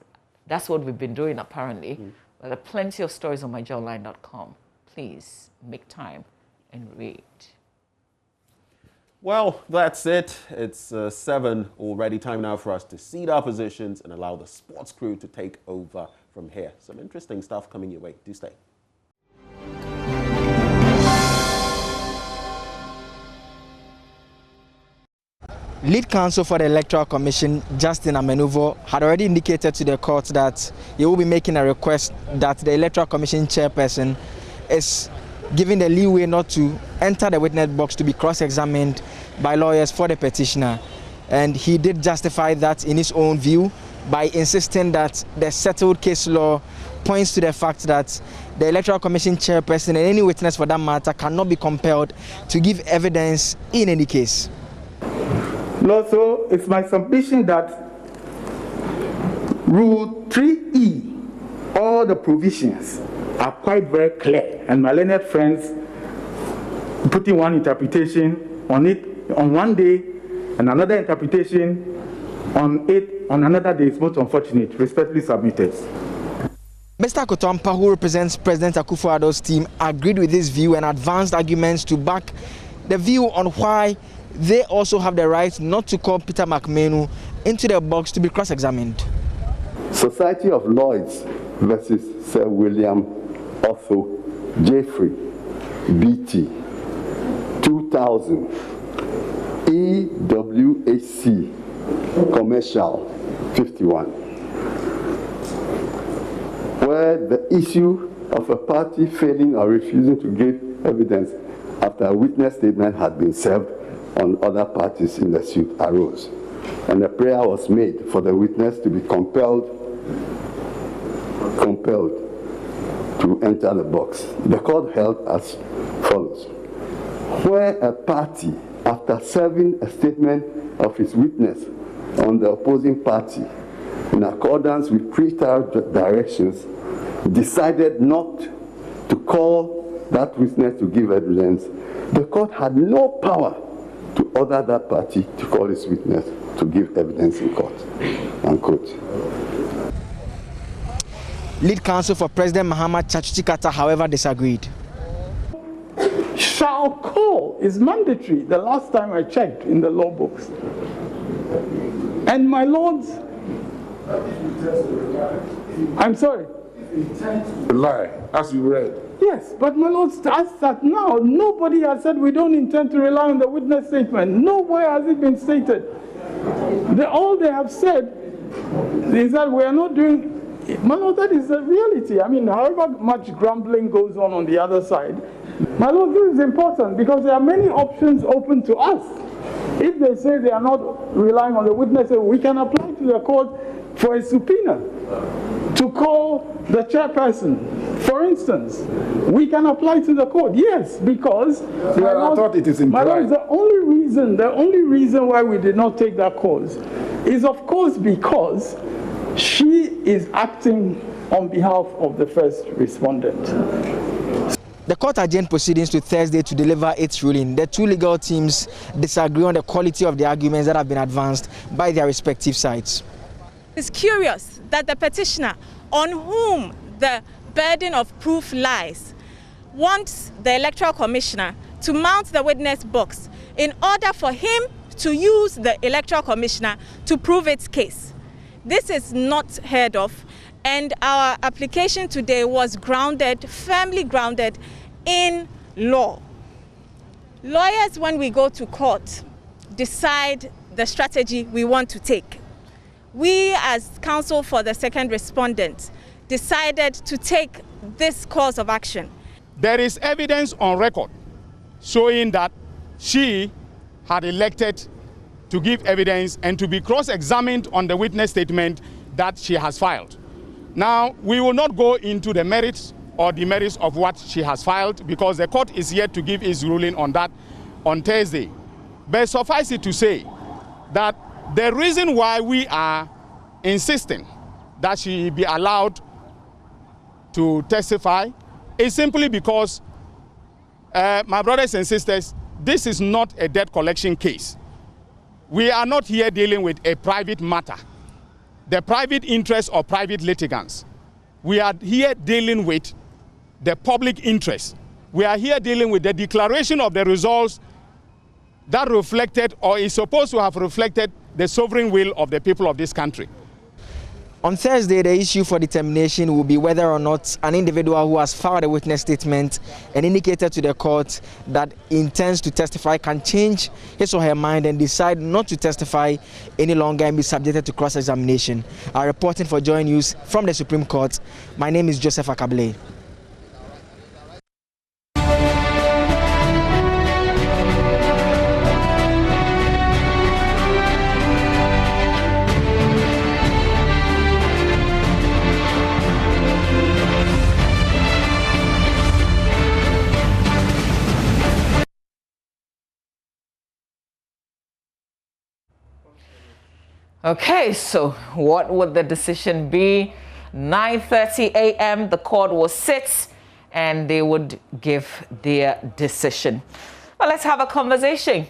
That's what we've been doing, apparently. But there are plenty of stories on myjournline.com. Please make time and read. Well, that's it. It's 7 already. Time now for us to cede our positions and allow the sports crew to take over from here. Some interesting stuff coming your way. Do stay. Lead counsel for the Electoral Commission, Justin Amenuvo, had already indicated to the court that he will be making a request that the Electoral Commission chairperson is given the leeway not to enter the witness box to be cross-examined by lawyers for the petitioner. And he did justify that in his own view by insisting that the settled case law points to the fact that the Electoral Commission chairperson and any witness for that matter cannot be compelled to give evidence in any case. No, so it's my submission that Rule 3E, all the provisions are quite very clear, and my learned friends putting one interpretation on it on one day and another interpretation on it on another day is most unfortunate. Respectfully submitted. Mr. Kotompa, who represents President Akufo-Addo's team, agreed with this view and advanced arguments to back the view on why they also have the right not to call Peter McMenu into the box to be cross-examined. Society of Lloyds versus Sir William Otho Jeffrey BT 2000 EWHC Commercial 51, where the issue of a party failing or refusing to give evidence after a witness statement had been served on other parties in the suit arose, and a prayer was made for the witness to be compelled to enter the box. The court held as follows. Where a party, after serving a statement of his witness on the opposing party in accordance with pre-trial directions, decided not to call that witness to give evidence, the court had no power to order that party to call his witness to give evidence in court. Unquote. Lead counsel for President Muhammad Chachuchikata, however, disagreed. Shall call is mandatory, the last time I checked in the law books. And my lords, I'm sorry. Lie, as you read. Yes, but my lords, as that now, nobody has said we don't intend to rely on the witness statement. Nowhere has it been stated. All they have said is that we are not doing. My lord, that is the reality. I mean, however much grumbling goes on the other side, my lord, this is important because there are many options open to us. If they say they are not relying on the witness, we can apply to the court for a subpoena to call the chairperson. For instance, we can apply to the court. Yes, because I thought it is implied. My lord, the only reason why we did not take that cause is, of course, because she is acting on behalf of the first respondent. The court adjourned proceedings to Thursday to deliver its ruling. The two legal teams disagree on the quality of the arguments that have been advanced by their respective sides. It's curious that the petitioner, on whom the burden of proof lies, wants the Electoral Commissioner to mount the witness box in order for him to use the Electoral Commissioner to prove its case. This is not heard of, and our application today was grounded, firmly grounded in law. Lawyers, when we go to court, decide the strategy we want to take. We, as counsel for the second respondent, decided to take this course of action. There is evidence on record showing that she had elected to give evidence and to be cross-examined on the witness statement that she has filed. Now, we will not go into the merits or demerits of what she has filed because the court is yet to give its ruling on that on Thursday. But suffice it to say that the reason why we are insisting that she be allowed to testify is simply because, my brothers and sisters, this is not a debt collection case. We are not here dealing with a private matter, the private interests of private litigants. We are here dealing with the public interest. We are here dealing with the declaration of the results that reflected or is supposed to have reflected the sovereign will of the people of this country. On Thursday, the issue for determination will be whether or not an individual who has filed a witness statement and indicated to the court that he intends to testify can change his or her mind and decide not to testify any longer and be subjected to cross-examination. Reporting for Joy News from the Supreme Court, my name is Joseph Akable. Okay, so what would the decision be? 9:30 a.m. the court will sit and they would give their decision. Well, let's have a conversation.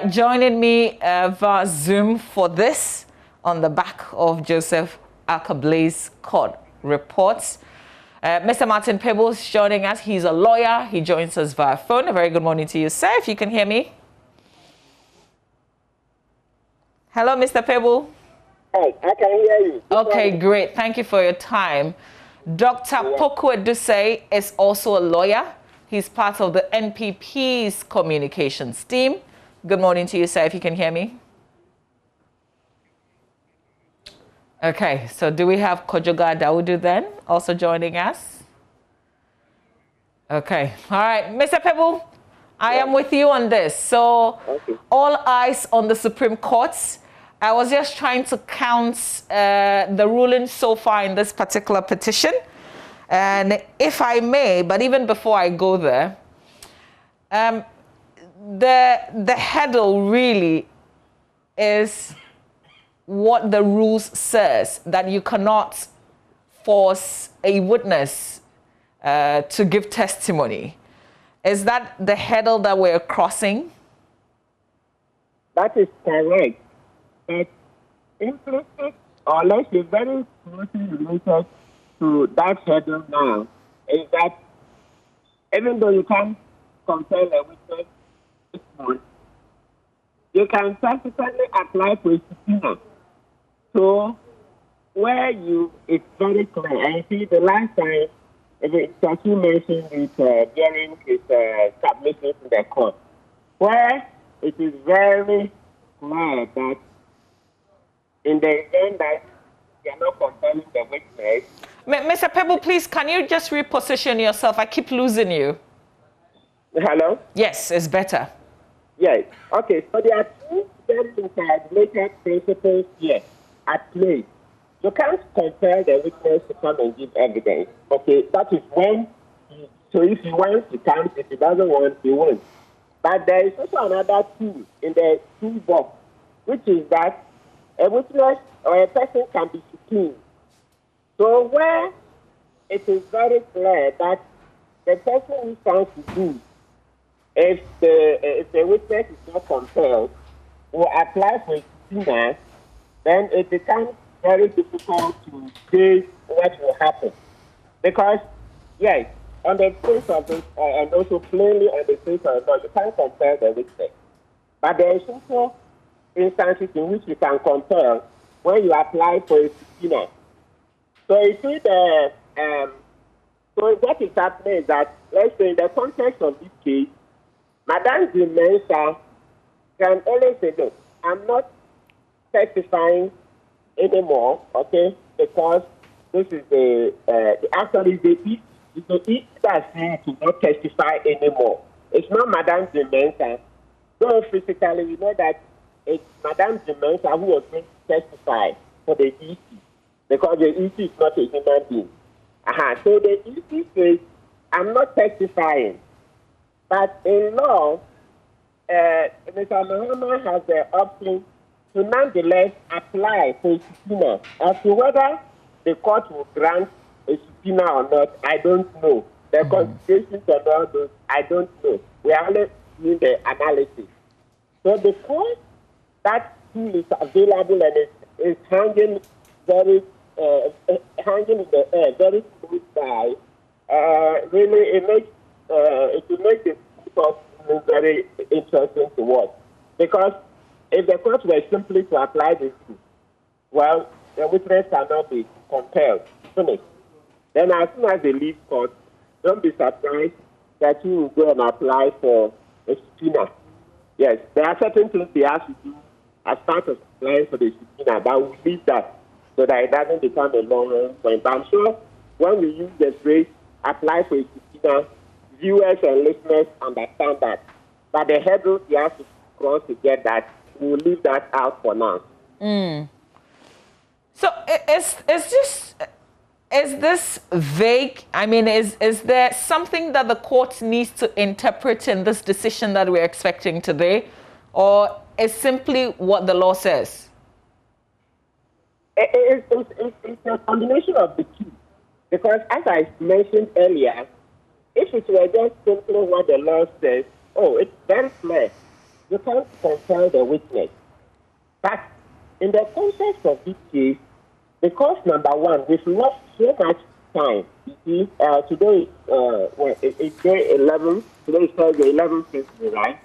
Joining me via Zoom for this on the back of Joseph Akable's court reports. Mr. Martin Pebbles joining us. He's a lawyer. He joins us via phone. A very good morning to you, sir, if you can hear me. Hello, Mr. Pebble. Hi, I can hear you. Okay, great. Thank you for your time. Dr. Poku Edusei is also a lawyer. He's part of the NPP's communications team. Good morning to you, sir, if you can hear me. Okay, so do we have Kojoga Daudu then also joining us? Okay, all right. Mr. Pebble, I am with you on this. So all eyes on the Supreme Court. I was just trying to count the rulings so far in this particular petition. And if I may, but even before I go there, the hurdle really is what the rules says, that you cannot force a witness to give testimony. Is that the hurdle that we're crossing? That is correct. But implicit, or let's say very closely related to that hurdle now, is that even though you can't compel a witness, you can subsequently apply for a subpoena. So, where it's very clear, and see the last time, Tashi mentioned it during his submission to the court, where it is very clear that in the event that you are not compelling the witness. Mr. Pebble, please, can you just reposition yourself? I keep losing you. Hello? Yes, it's better. Yes. Okay, so there are two very interrelated principles here at play. You can't compel the witness to come and give evidence. Okay, that is when, so if he wants, he comes. If he doesn't want, he won't. But there is also another tool in the toolbox, which is that a witness or a person can be subpoenaed. So where it is very clear that the person who stands to do, if the witness is not compelled, will apply for a subpoena, then it becomes very difficult to say what will happen. Because, yes, on the face of it, and also plainly on the face of it, you can't compel the witness. But there is also instances in which you can compel when you apply for a subpoena. So you see so what is happening is that, let's say in the context of this case, Madame de Mensa can only say, look, I'm not testifying anymore, okay, because this is actually the issue that's saying to not testify anymore. It's not Madame de Mensa. So physically, we know that it's Madame de Mensa who was going to testify for the issue, because the issue is not a human being. So the issue says, I'm not testifying. But in law, Mr. Muhammad has the option to nonetheless apply for a subpoena. As to whether the court will grant a subpoena or not, I don't know. The constitutions and all those, I don't know. We are only doing the analysis. So the court, that tool is available and is hanging very hanging in the air, very close by. Really, it will make the process very interesting to watch. Because if the court were simply to apply this rule, well, the witness cannot be compelled. Finish. Then as soon as they leave court, don't be surprised that you will go and apply for a subpoena. Yes, there are certain things they have to do as part of applying for the subpoena, but we'll leave that so that it doesn't become a long point. But I'm sure when we use the phrase apply for a subpoena, viewers and listeners understand that. But the hurdles you have to cross to get that, we'll leave that out for now. So is this vague? I mean, is there something that the court needs to interpret in this decision that we're expecting today? Or is simply what the law says? It's a combination of the two. Because as I mentioned earlier, if it were just simply what the law says, it's very clear. You can't compel the witness. But in the context of this case, because number one, we've lost so much time. You see, today it's day 11. Today is Thursday, 11:50, right?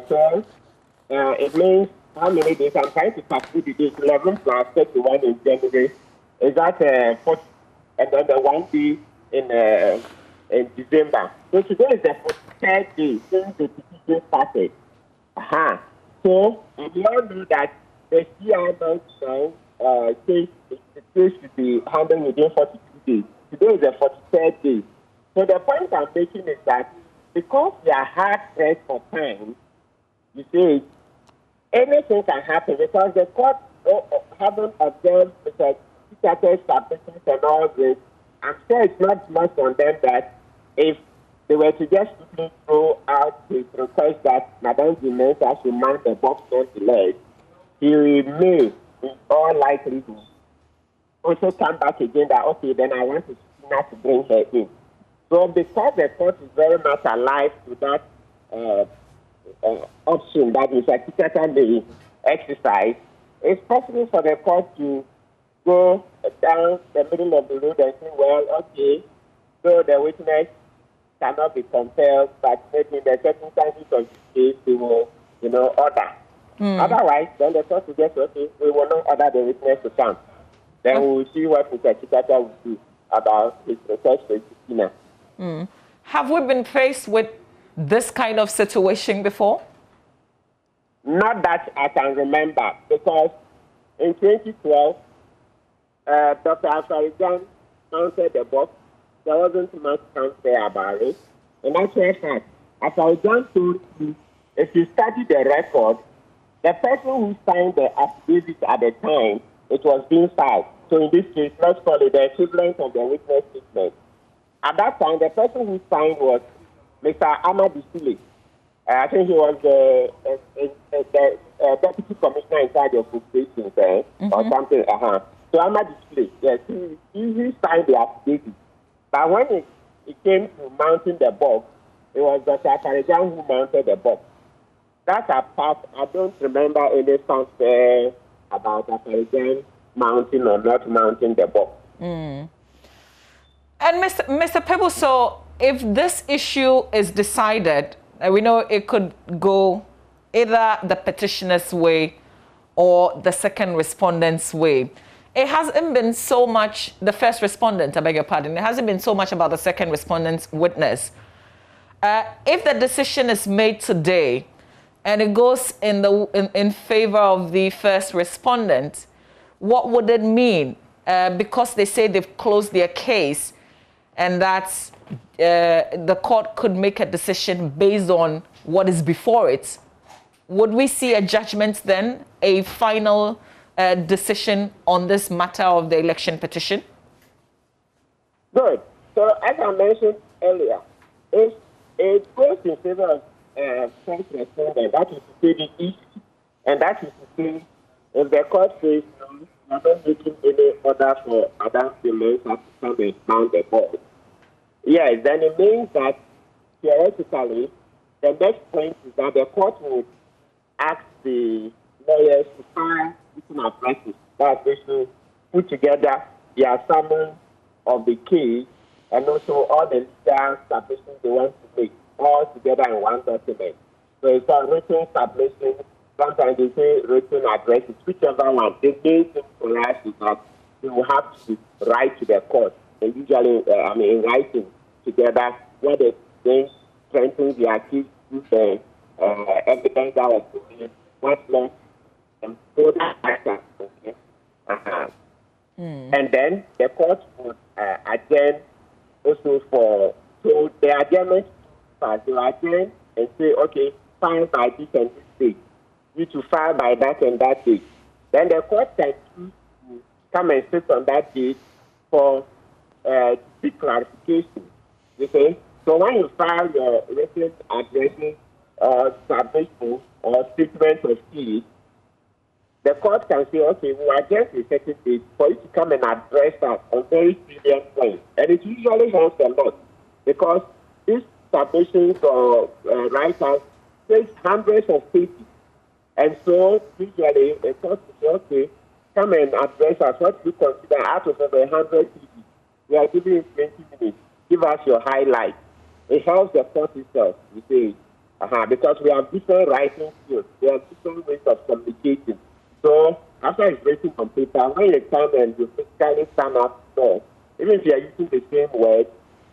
So it means how many days? I'm trying to calculate the days. 11 plus 31 in January. Is that 40? And then the 1 day in December. So today is the 43rd day since the petition started. So we all know that the CI says the case should be handled within 42 days. Today is the 43rd day. So the point I'm making is that because we are hard pressed for time, you see, anything can happen because the court haven't observed the Curative submissions and all this, I'm sure it's not much on them that if they were to just simply throw out his request that Madame Mensah should mount the box nonetheless, he may, in all likelihood, also come back again that, okay, then I want to not to bring her in. So because the court is very much alive to that option that is a Curative may exercise, it's possible for the court to go down the middle of the road and say, well, okay, so the witness cannot be compelled, but maybe in the circumstances of this case, they will, order. Otherwise, then the court will just, okay, we will not order the witness to come. Then we will see what Mr. Chikata will do about his request for subpoena. Have we been faced with this kind of situation before? Not that I can remember, because in 2012, Dr. Afarijan mounted the box. There wasn't much there about it. In actual fact, Afarijan told me, if you study the record, the person who signed the affidavit at the time, it was being filed. So in this case, let's call it the equivalent of the witness statement. At that time, the person who signed was Mr. Amadou Sule. I think he was the deputy commissioner in charge of probation or something. So Amadou Sule, yes, he signed the affidavit. But when it came to mounting the box, it was Dr. Afarijan who mounted the box. That's a part. I don't remember any fanfare about Afarijan mounting or not mounting the box. And Mr. Pebble, so if this issue is decided, we know it could go either the petitioner's way or the second respondent's way. It hasn't been so much the first respondent, I beg your pardon. It hasn't been so much about the second respondent's witness. If the decision is made today and it goes in favor of the first respondent, what would it mean? Because they say they've closed their case and that the court could make a decision based on what is before it. Would we see a judgment then, a final decision on this matter of the election petition? Good. So as I mentioned earlier, if it goes in favor of first respondent, that is to say the issue, and that is to say if the court says no, we are not making any order for Madame Mensah to come and mount the board. Yes, then it means that theoretically, the next point is that the court would ask the lawyers to file written addresses. That they should put together their summary of the case and also all the legal submissions they want to make all together in one document. So it's a written submission. Sometimes they say written addresses, whichever one. The main thing for us is that they will have to write to the court. And usually, in writing together, where they then strengthen their case with the evidence that was provided, what's left, and so that. And then the court would adjourn also for, so the adjournment, they will adjourn and say, okay, file by this and this date. You to file by that and that date. Then the court can choose to come and sit on that date for seek clarification. You see? So when you file your written addresses or submission or statement of case, the court can say, okay, we are just a certain date for you to come and address us on very serious points. And it usually helps a lot because these submissions or writers take hundreds of pages. And so usually the court will say, okay, come and address us. What you consider out of over 100 pages? We are giving you 20 minutes. Give us your highlights. It helps the court itself, you see, because we have different writing skills. We have different ways of communicating. So after it's written on paper, when you come and you physically stand up there, even if you are using the same word,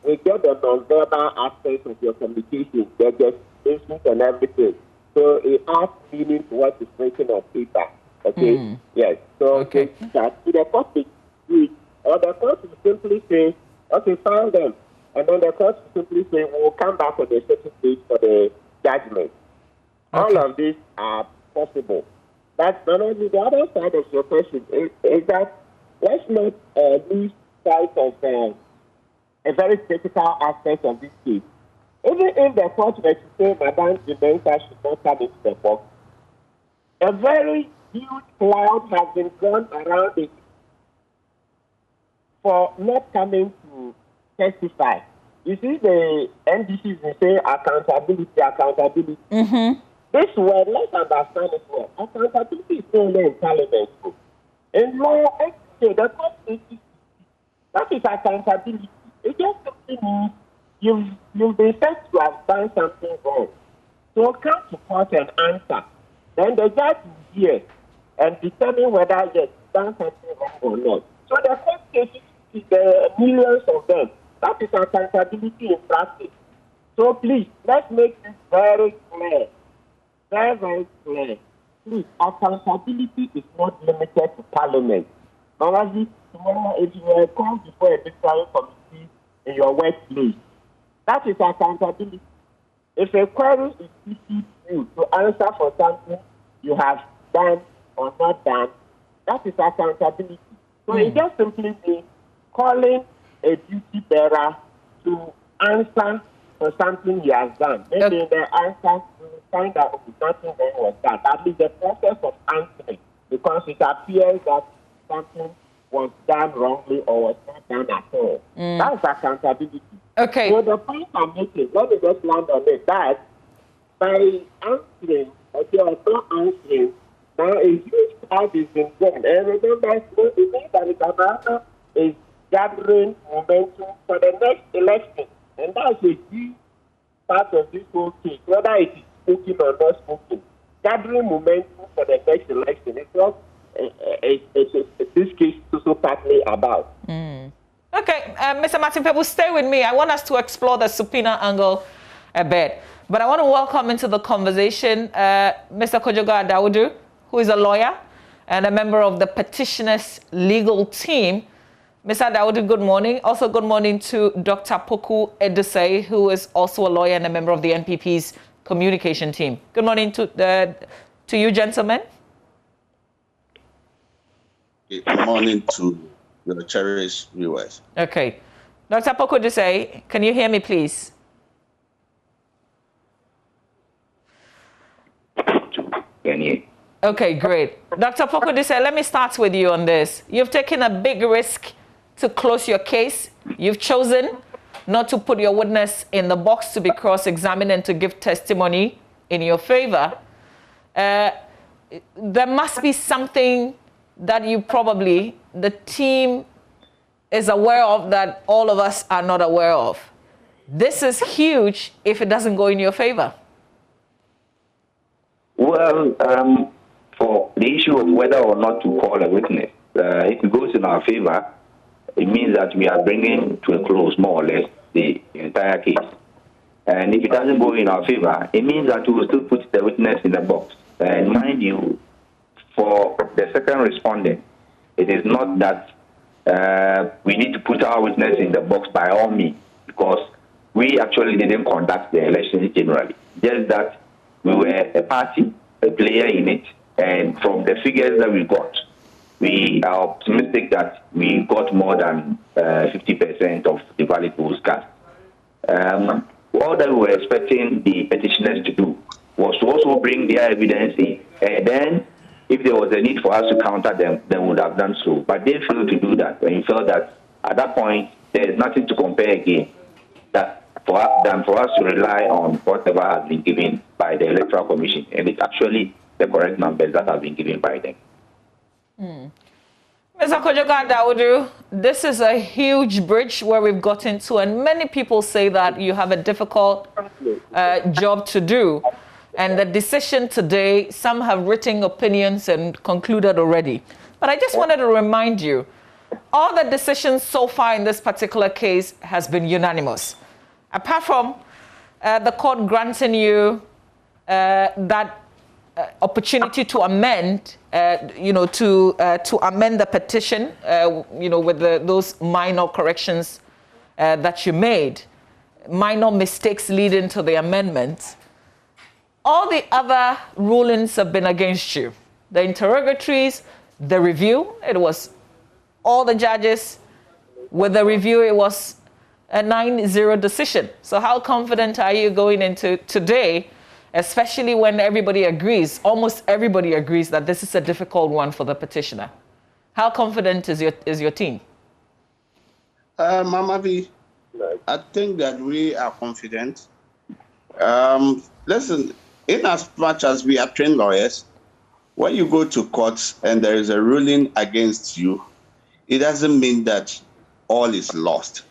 we get the non-verbal aspects of your communication, the gestures and everything. So it adds meaning to what is written on paper. Okay? Yes. So that the court will do it, or the court will simply say, okay, file them. And then the court will simply say, we'll come back on the certain date for the judgment. All of these are possible. But not only the other side of your question is that let's not lose sight of a very critical aspect of this case. Even if the court were to say Madame Dementia should not come into the box, a very huge cloud has been drawn around it for not coming to testify. You see, the NDCs will say accountability. Mm-hmm. This word, let's understand it well. Accountability is only in Parliament. In law, the court says that is accountability. It just simply means you've been said to have done something wrong. So come to court and answer. Then the judge will hear and determine whether yes, you've done something wrong or not. So the court cases, there are millions of them. That is accountability in practice. So please, let's make this very clear. Very, very clear. Please, accountability is not limited to Parliament. Normally, tomorrow, if you were called before a disciplinary committee in your workplace, that is accountability. If a query is issued to you to answer for something you have done or not done, that is accountability. So it just simply means calling a duty bearer to answer for something he has done. Maybe in the answer, you will find out nothing wrong was done. That is the process of answering, because it appears that something was done wrongly or was not done at all. That's accountability. Okay. So the point I'm making, let me just land on it, that by answering, or not answering, now a huge crowd is involved. And remember, it means that the government is gathering momentum for the next election. And that's a huge part of this whole case, whether it is spoken or not spoken. Gathering momentum for the next election. It's not this case is also partly about. Okay, Mr. Martin Pebu, stay with me. I want us to explore the subpoena angle a bit. But I want to welcome into the conversation Mr. Kojoga Adawudu, who is a lawyer and a member of the petitioner's legal team. Mr. Adawudu, good morning. Also, good morning to Dr. Poku Edusei, who is also a lawyer and a member of the NPP's communication team. Good morning to you, gentlemen. Good morning to your cherished viewers. Okay. Dr. Poku Edusei, can you hear me, please? Okay, great. Dr. Poku Edusei, let me start with you on this. You've taken a big risk to close your case. You've chosen not to put your witness in the box to be cross-examined and to give testimony in your favor. There must be something that you probably, the team is aware of that all of us are not aware of. This is huge if it doesn't go in your favor. Well, for the issue of whether or not to call a witness, if it goes in our favor, it means that we are bringing to a close, more or less, the entire case. And if it doesn't go in our favor, it means that we will still put the witness in the box. And mind you, for the second respondent, it is not that we need to put our witness in the box by all means, because we actually didn't conduct the elections generally. Just that we were a party, a player in it, and from the figures that we got, we are optimistic that we got more than 50% of the valid votes cast. All that we were expecting the petitioners to do was to also bring their evidence in. And then, if there was a need for us to counter them, they would have done so. But they failed to do that. And we felt that at that point, there is nothing to compare again than for us to rely on whatever has been given by the Electoral Commission. And it's actually the correct numbers that have been given by them. Mr. Kojoga Adawudu, this is a huge bridge where we've gotten to, and many people say that you have a difficult job to do. And the decision today, some have written opinions and concluded already. But I just wanted to remind you, all the decisions so far in this particular case has been unanimous. Apart from the court granting you that opportunity to amend, to amend the petition, with those minor corrections that you made, minor mistakes leading to the amendment. All the other rulings have been against you. The interrogatories, the review, it was all the judges, with the review, it was a 9-0 decision. So how confident are you going into today, especially when everybody agrees, almost everybody agrees that this is a difficult one for the petitioner? How confident is your team? Mama V, I think that we are confident. Listen, in as much as we are trained lawyers, when you go to court and there is a ruling against you, it doesn't mean that all is lost.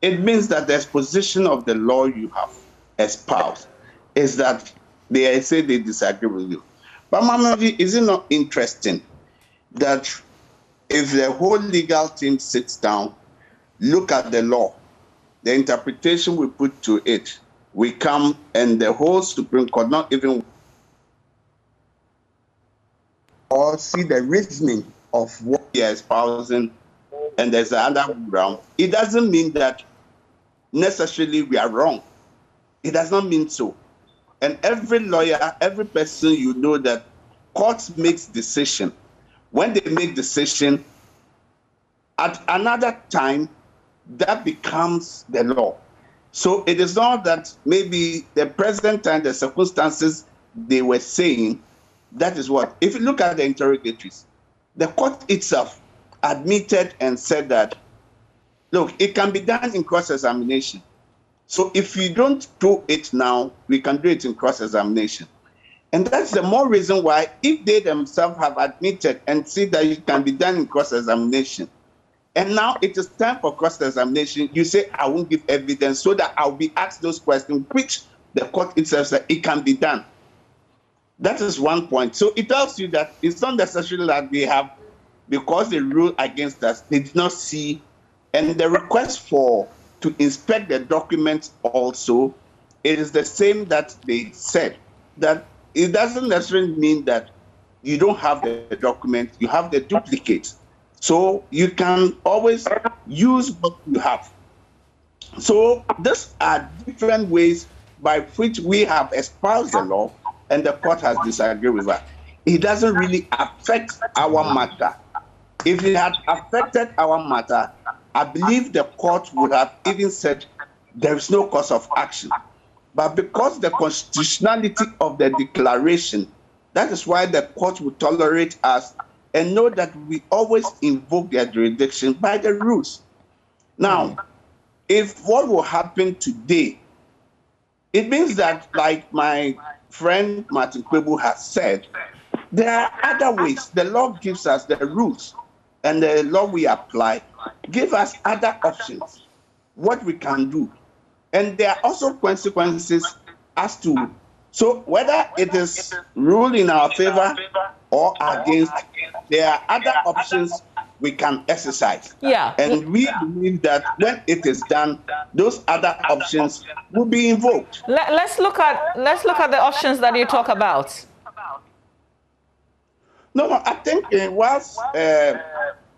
It means that the exposition of the law you have espoused is that they say they disagree with you. But Mama V, is it not interesting that if the whole legal team sits down, look at the law, the interpretation we put to it, we come and the whole Supreme Court not even or see the reasoning of what we are espousing, and there's another ground, it doesn't mean that necessarily we are wrong. It does not mean so. And every lawyer, every person, you know that courts makes decision. When they make decision, at another time, that becomes the law. So it is not that maybe the present time, the circumstances they were saying, that is what. If you look at the interrogatories, the court itself admitted and said that, look, it can be done in cross-examination. So if you don't do it now, we can do it in cross-examination. And that's the more reason why, if they themselves have admitted and see that it can be done in cross-examination, and now it is time for cross-examination, you say, I won't give evidence so that I'll be asked those questions, which the court itself said it can be done. That is one point. So it tells you that it's not necessarily that they have, because they ruled against us, they did not see, and the request to inspect the document also, it is the same that they said, that it doesn't necessarily mean that you don't have the document, you have the duplicate. So you can always use what you have. So these are different ways by which we have espoused the law and the court has disagreed with that. It doesn't really affect our matter. If it had affected our matter, I believe the court would have even said there is no cause of action. But because the constitutionality of the declaration, that is why the court would tolerate us and know that we always invoke their jurisdiction by the rules. Now, if what will happen today, it means that, like my friend Martin Kwebu has said, there are other ways. The law gives us the rules, and the law we apply give us other options, what we can do. And there are also consequences as to, so whether it is ruled in our favor or against, there are other options we can exercise. Yeah. And we believe that when it is done, those other options will be invoked. Let's look at the options that you talk about. No, I think whilst the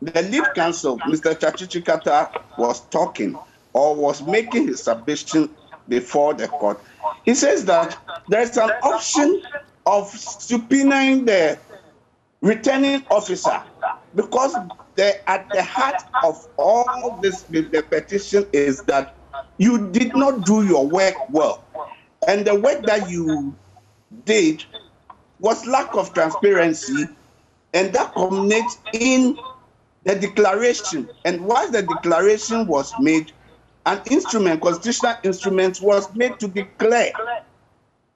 lead counsel, Mr. Chachichikata, was talking or was making his submission before the court, he says that there's an option of subpoenaing the returning officer, because at the heart of all this, the petition is that you did not do your work well. And the work that you did was lack of transparency, and that culminates in the declaration. And once the declaration was made, an instrument, constitutional instrument, was made to declare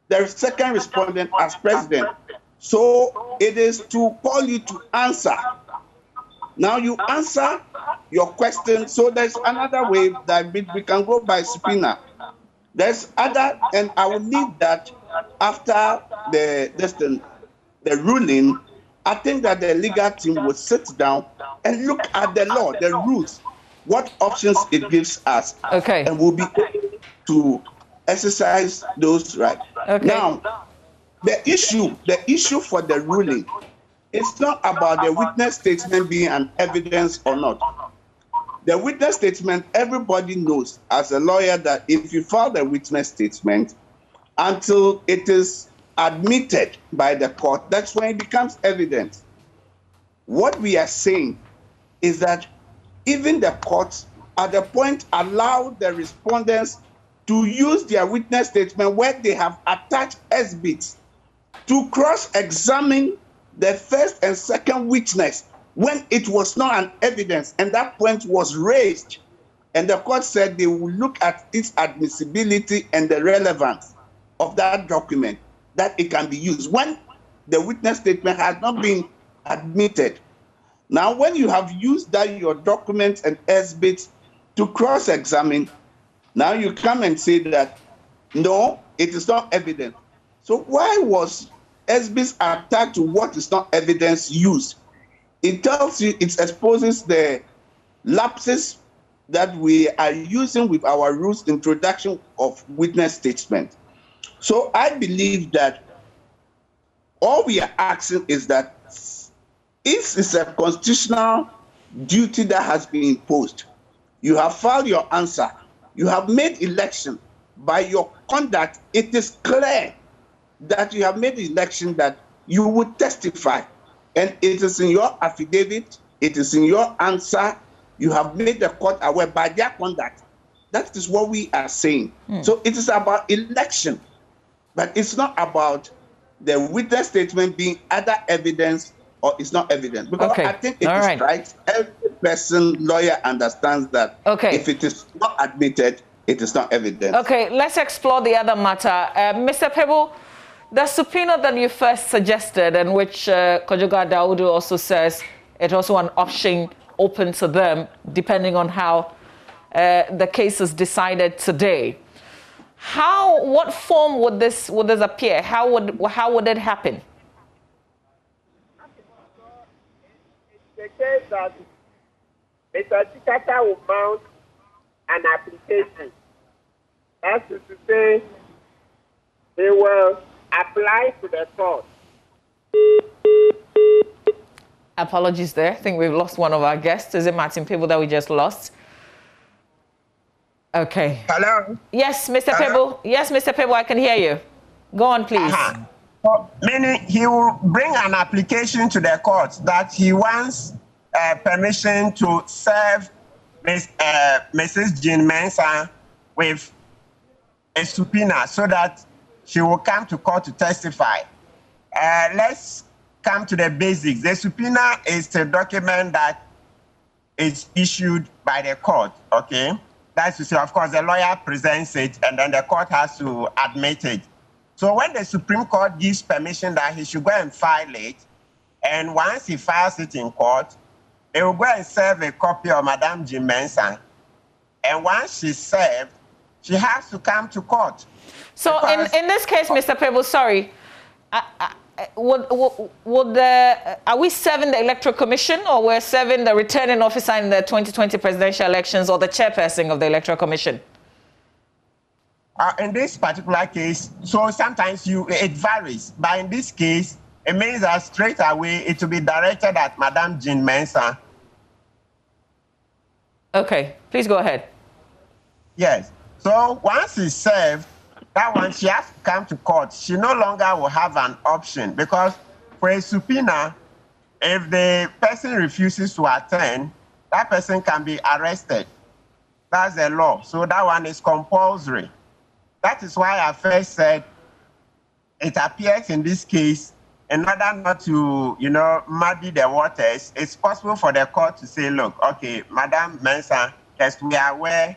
the second respondent as president. So it is to call you to answer. Now you answer your question. So there's another way that we can go by subpoena. There's other, and I will need that after the ruling. I think that the legal team will sit down and look at the law, the rules, what options it gives us, and we'll be able to exercise those rights. Now, the issue for the ruling, it's not about the witness statement being an evidence or not. The witness statement, everybody knows as a lawyer that if you file the witness statement, until it is admitted by the court, that's when it becomes evidence. What we are saying is that even the courts at the point allow the respondents to use their witness statement where they have attached exhibits to cross-examine the first and second witness when it was not an evidence, and that point was raised. And the court said they will look at its admissibility and the relevance of that document, that it can be used when the witness statement has not been admitted. Now, when you have used that your documents and exhibits to cross-examine, now you come and say that, no, it is not evidence. So why was exhibits attached to what is not evidence used? It tells you, it exposes the lapses that we are using with our rules introduction of witness statement. So I believe that all we are asking is that if it's a constitutional duty that has been imposed, you have filed your answer, you have made election, by your conduct, it is clear that you have made the election that you would testify. And it is in your affidavit, it is in your answer, you have made the court aware by their conduct. That is what we are saying. So it is about election, but it's not about the witness statement being other evidence or it's not evidence. Because I think it is right. Every person, lawyer understands that if it is not admitted, it is not evidence. Okay, let's explore the other matter. Mr. Pebble, the subpoena that you first suggested, and which Kojoga Daudu also says it's also an option open to them, depending on how the case is decided today. What form would this appear? How would it happen? It's the case that Mr. Chikata will mount an application. That is to say, they will apply to the court. Apologies there. I think we've lost one of our guests. Is it Martin Pebble that we just lost? Okay. Hello? Yes, Mr. Pebble. Yes, Mr. Pebble, I can hear you. Go on, please. So, meaning he will bring an application to the court that he wants permission to serve Mrs. Jean Mensah with a subpoena so that she will come to court to testify. Let's come to the basics. The subpoena is a document that is issued by the court, okay? That's to say, of course, the lawyer presents it and then the court has to admit it. So when the Supreme Court gives permission that he should go and file it, and once he files it in court, they will go and serve a copy of Madame Jean Mensah. And once she's served, she has to come to court. So in this case, Mr. Pebble, sorry, are we serving the Electoral Commission, or we're serving the returning officer in the 2020 presidential elections, or the chairperson of the Electoral Commission? In this particular case, so sometimes it varies. But in this case, it means that straight away it will be directed at Madame Jean Mensah. Okay, please go ahead. Yes. So once it's served, that one, she has to come to court. She no longer will have an option, because for a subpoena, if the person refuses to attend, that person can be arrested. That's the law. So that one is compulsory. That is why I first said it appears in this case, in order not to, muddy the waters, it's possible for the court to say, look, okay, Madame Mensah, yes, we are aware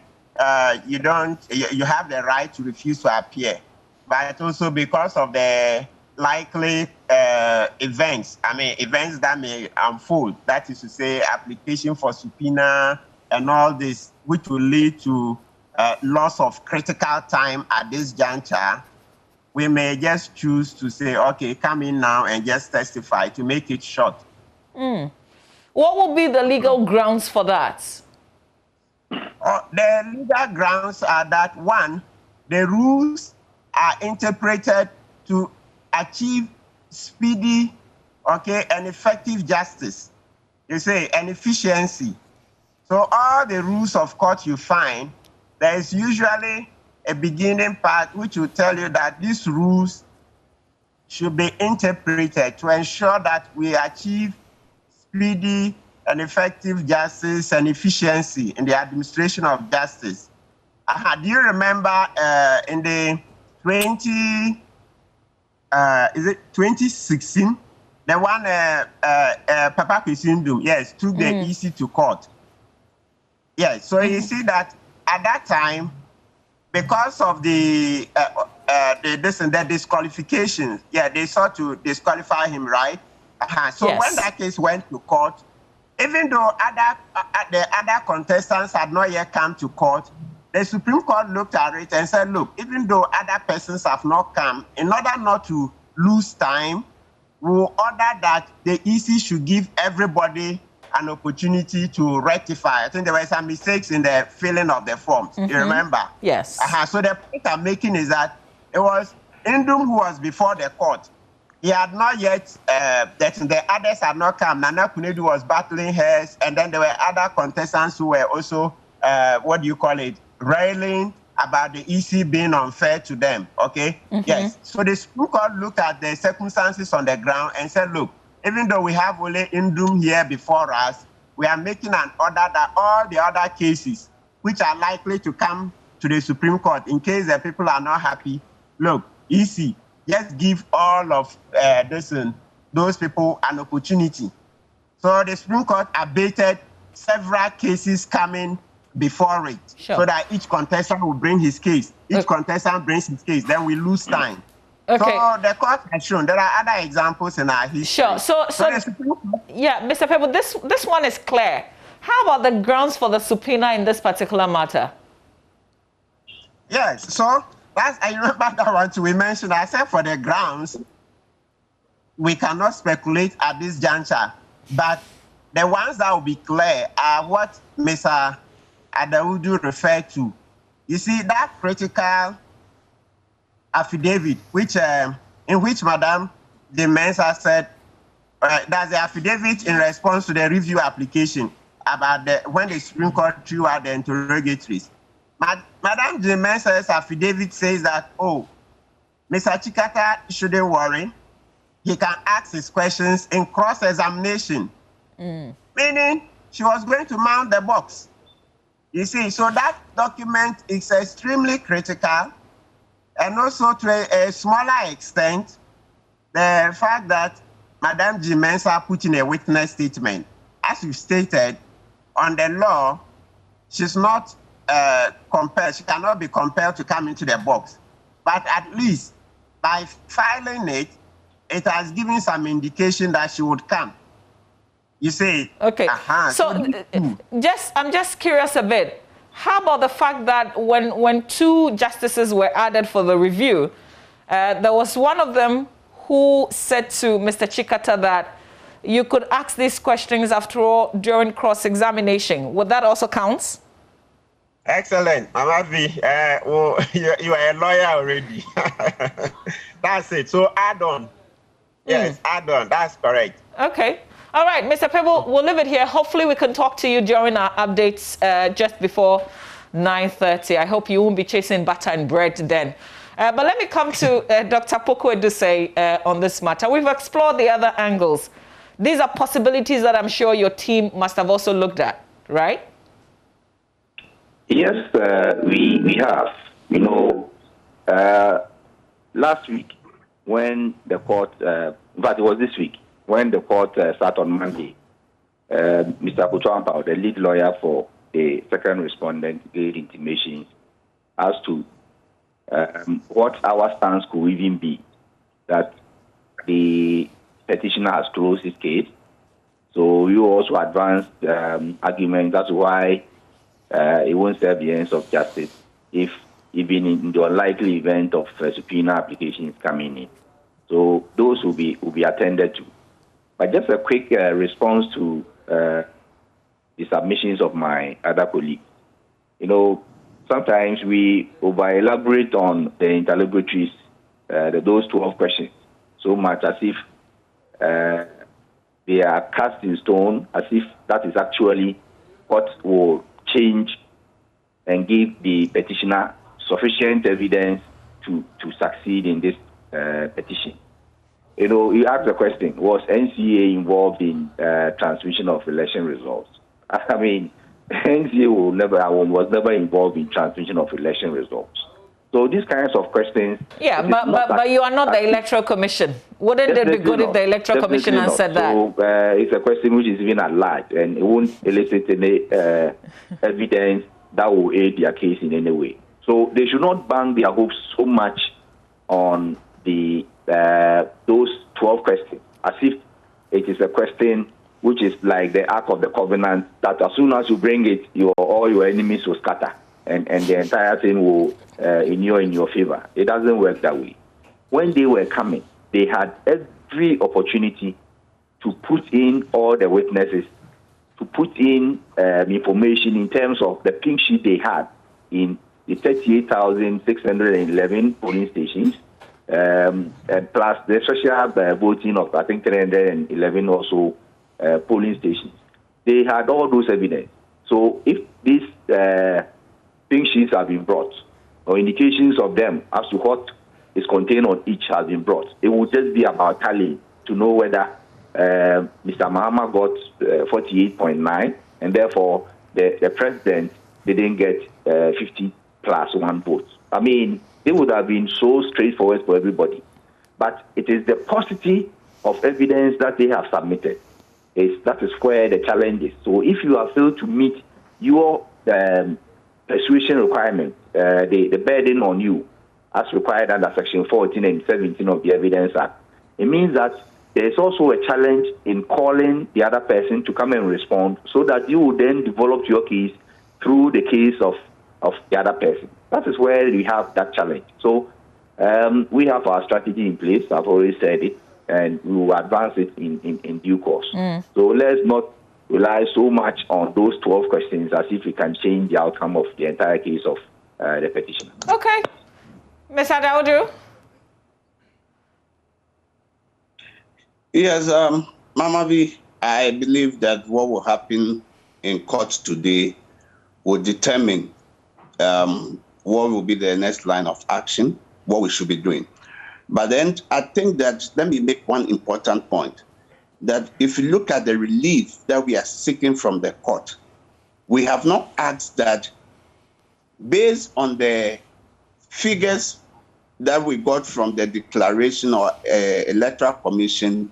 you have the right to refuse to appear, but also because of the likely events that may unfold, that is to say, application for subpoena and all this, which will lead to loss of critical time at this juncture, we may just choose to say, okay, come in now and just testify to make it short. What would be the legal grounds for that? The legal grounds are that, one, the rules are interpreted to achieve speedy, and effective justice. You say, and efficiency. So all the rules of court you find, there is usually a beginning part which will tell you that these rules should be interpreted to ensure that we achieve speedy and effective justice and efficiency in the administration of justice. Do you remember in the 2016, the one Papa Kisindum, yes, took the EC to court. Yes, so you see that at that time, because of the disqualifications, they sought to disqualify him, right? So when that case went to court, even though the other contestants had not yet come to court, the Supreme Court looked at it and said, look, even though other persons have not come, in order not to lose time, we will order that the EC should give everybody an opportunity to rectify. I think there were some mistakes in the filling of the forms. You remember? Yes. So the point I'm making is that it was Indum who was before the court. He had not yet, the others had not come. Nana Kunedu was battling hers, and then there were other contestants who were also, railing about the EC being unfair to them, okay? Yes. So the Supreme Court looked at the circumstances on the ground and said, look, even though we have only Indum here before us, we are making an order that all the other cases which are likely to come to the Supreme Court in case the people are not happy, look, EC, just give all of those people an opportunity. So the Supreme Court abated several cases coming before it, so that each contestant will bring his case. Each contestant brings his case, then we lose time. Okay. So the court has shown there are other examples in our history. Sure. So yeah, Mr. Pebble, this one is clear. How about the grounds for the subpoena in this particular matter? Yes. So I remember that one too. We mentioned, I said for the grounds, we cannot speculate at this juncture, but the ones that will be clear are what Mr. Adaudu referred to. You see, that critical affidavit, in which Madame de Mensa said, that's the affidavit in response to the review application about when the Supreme Court threw out the interrogatories. Madame de Mensa's affidavit says that, Mr. Chikata shouldn't worry. He can ask his questions in cross-examination. Meaning, she was going to mount the box. You see, so that document is extremely critical. And also to a smaller extent, the fact that Madame G. Mensah put in a witness statement. As you stated, on the law, she's not compelled, she cannot be compelled to come into the box. But at least by filing it, it has given some indication that she would come. You see? Okay. I'm just curious a bit. How about the fact that when two justices were added for the review, there was one of them who said to Mr. Chikata that you could ask these questions after all during cross-examination. Would that also count? Excellent. Mama V, you are a lawyer already. That's it. So add on. Yes, add on. That's correct. Okay. All right, Mr. Pebble, we'll leave it here. Hopefully we can talk to you during our updates just before 9:30. I hope you won't be chasing butter and bread then. But let me come to Dr. Poku Edusei on this matter. We've explored the other angles. These are possibilities that I'm sure your team must have also looked at, right? Yes, we have. You know, last week when the court, in fact, it was this week, when the court sat on Monday, Mr. Kutuampa, the lead lawyer for the second respondent, gave intimations as to what our stance could even be, that the petitioner has closed his case. So you also advanced argument. That's why it won't serve the ends of justice if even in the unlikely event of subpoena applications coming in. So those will be attended to. But just a quick response to the submissions of my other colleagues. You know, sometimes we over-elaborate on the interrogatories, those 12 questions, so much as if they are cast in stone, as if that is actually what will change and give the petitioner sufficient evidence to succeed in this petition. you asked the question, was NCA involved in transmission of election results? I mean, NCA was never involved in transmission of election results. So these kinds of questions... Yeah, but you are not the Electoral Commission. Wouldn't it be good if the Electoral Commission answered that? So it's a question which is even at large, and it won't elicit any evidence that will aid their case in any way. So they should not bang their hopes so much on those 12 questions, as if it is a question which is like the Ark of the Covenant, that as soon as you bring it, all your enemies will scatter, and the entire thing will inure in your favor. It doesn't work that way. When they were coming, they had every opportunity to put in all the witnesses, to put in information in terms of the pink sheet they had in the 38,611 polling stations, and plus the social voting of, I think, 311 or so polling stations. They had all those evidence. So if these pink sheets have been brought, or indications of them as to what is contained on each has been brought, it will just be about tallying to know whether Mr. Mahama got 48.9, and therefore the president didn't get 50 plus 1 vote. I mean, it would have been so straightforward for everybody. But it is the paucity of evidence that they have submitted. That is where the challenge is. So if you have failed to meet your persuasion requirement, the burden on you, as required under Section 14 and 17 of the Evidence Act, it means that there is also a challenge in calling the other person to come and respond, so that you will then develop your case through the case of the other person. That is where we have that challenge. So we have our strategy in place. I've already said it, and we will advance it in due course. So let's not rely so much on those 12 questions as if we can change the outcome of the entire case of the petitioner. Okay. Mr. Daudu? Yes, Mama V, I believe that what will happen in court today will determine what will be the next line of action, what we should be doing. But then I think that, let me make one important point, that if you look at the relief that we are seeking from the court, we have not asked that based on the figures that we got from the declaration or electoral commission,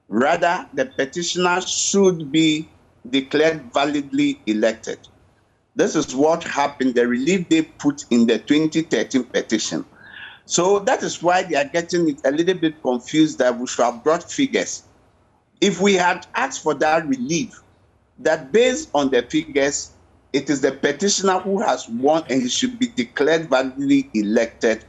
rather the petitioner should be declared validly elected. This is what happened, the relief they put in the 2013 petition. So that is why they are getting it a little bit confused that we should have brought figures. If we had asked for that relief, that based on the figures, it is the petitioner who has won and he should be declared validly elected,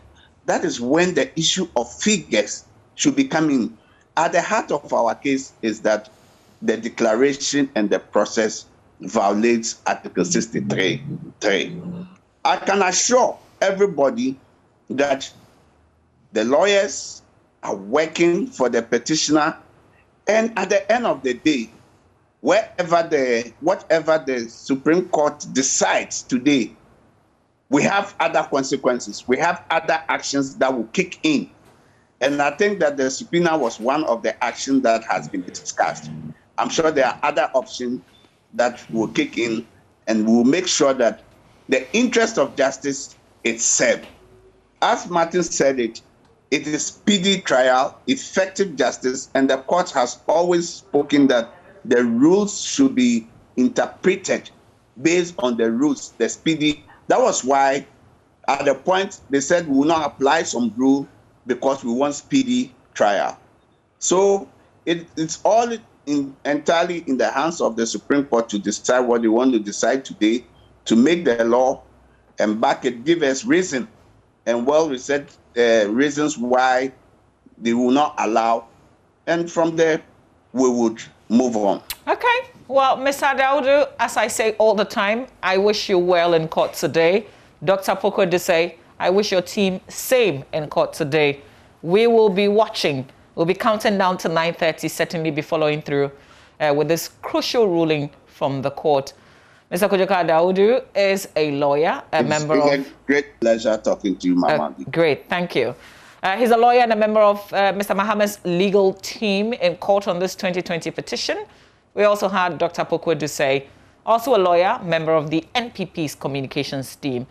that is when the issue of figures should be coming. At the heart of our case is that the declaration and the process violates Article 63.3. I can assure everybody that the lawyers are working for the petitioner, and at the end of the day, whatever the Supreme Court decides today, we have other consequences. We have other actions that will kick in. And I think that the subpoena was one of the actions that has been discussed. I'm sure there are other options that will kick in, and will make sure that the interest of justice is served. As Martin said it is speedy trial, effective justice, and the court has always spoken that the rules should be interpreted based on the rules, the speedy. That was why at the point they said we will not apply some rule because we want speedy trial. So it's all entirely in the hands of the Supreme Court to decide what they want to decide today, to make the law and back it, give us reason and well-researched reasons why they will not allow, and from there we would move on. Okay. Well, Mr. Daudu, as I say all the time, I wish you well in court today. Dr. Poko Desai, I wish your team same in court today. We will be watching. We'll be counting down to 9:30, certainly be following through with this crucial ruling from the court. Mr. Kojoka Daudu is a lawyer, a member of... It's been a great pleasure talking to you, Mama. Great, thank you. He's a lawyer and a member of Mr. Mahamad's legal team in court on this 2020 petition. We also had Dr. Pokwe Dusay, also a lawyer, member of the NPP's communications team.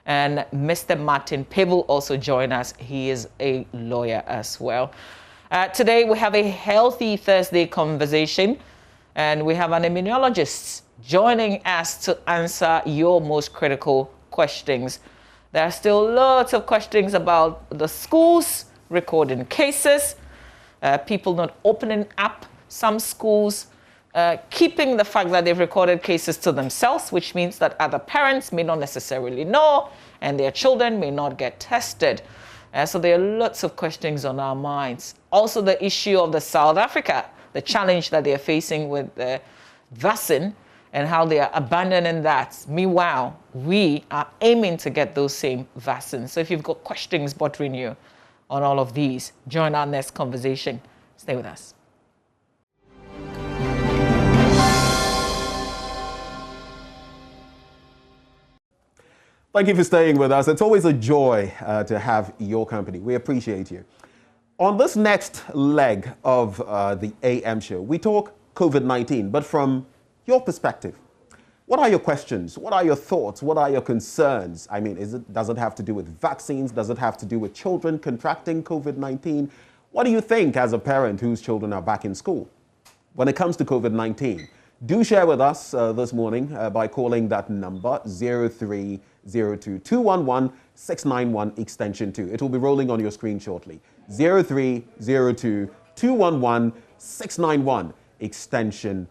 And Mr. Martin Pebble also joined us. He is a lawyer as well. Today, we have a Healthy Thursday conversation, and we have an immunologist joining us to answer your most critical questions. There are still lots of questions about the schools recording cases, people not opening up some schools, keeping the fact that they've recorded cases to themselves, which means that other parents may not necessarily know and their children may not get tested. So there are lots of questions on our minds. Also the issue of the South Africa, the challenge that they're facing with the vaccine and how they are abandoning that. Meanwhile, we are aiming to get those same vaccines. So if you've got questions bothering you on all of these, join our next conversation. Stay with us. Thank you for staying with us. It's always a joy to have your company. We appreciate you. On this next leg of the AM show, we talk COVID-19, but from your perspective. What are your questions? What are your thoughts? What are your concerns? I mean, does it have to do with vaccines? Does it have to do with children contracting COVID-19? What do you think as a parent whose children are back in school? When it comes to COVID-19, do share with us this morning by calling that number 0302-211-691 extension 2. It will be rolling on your screen shortly. 0302-211-691 extension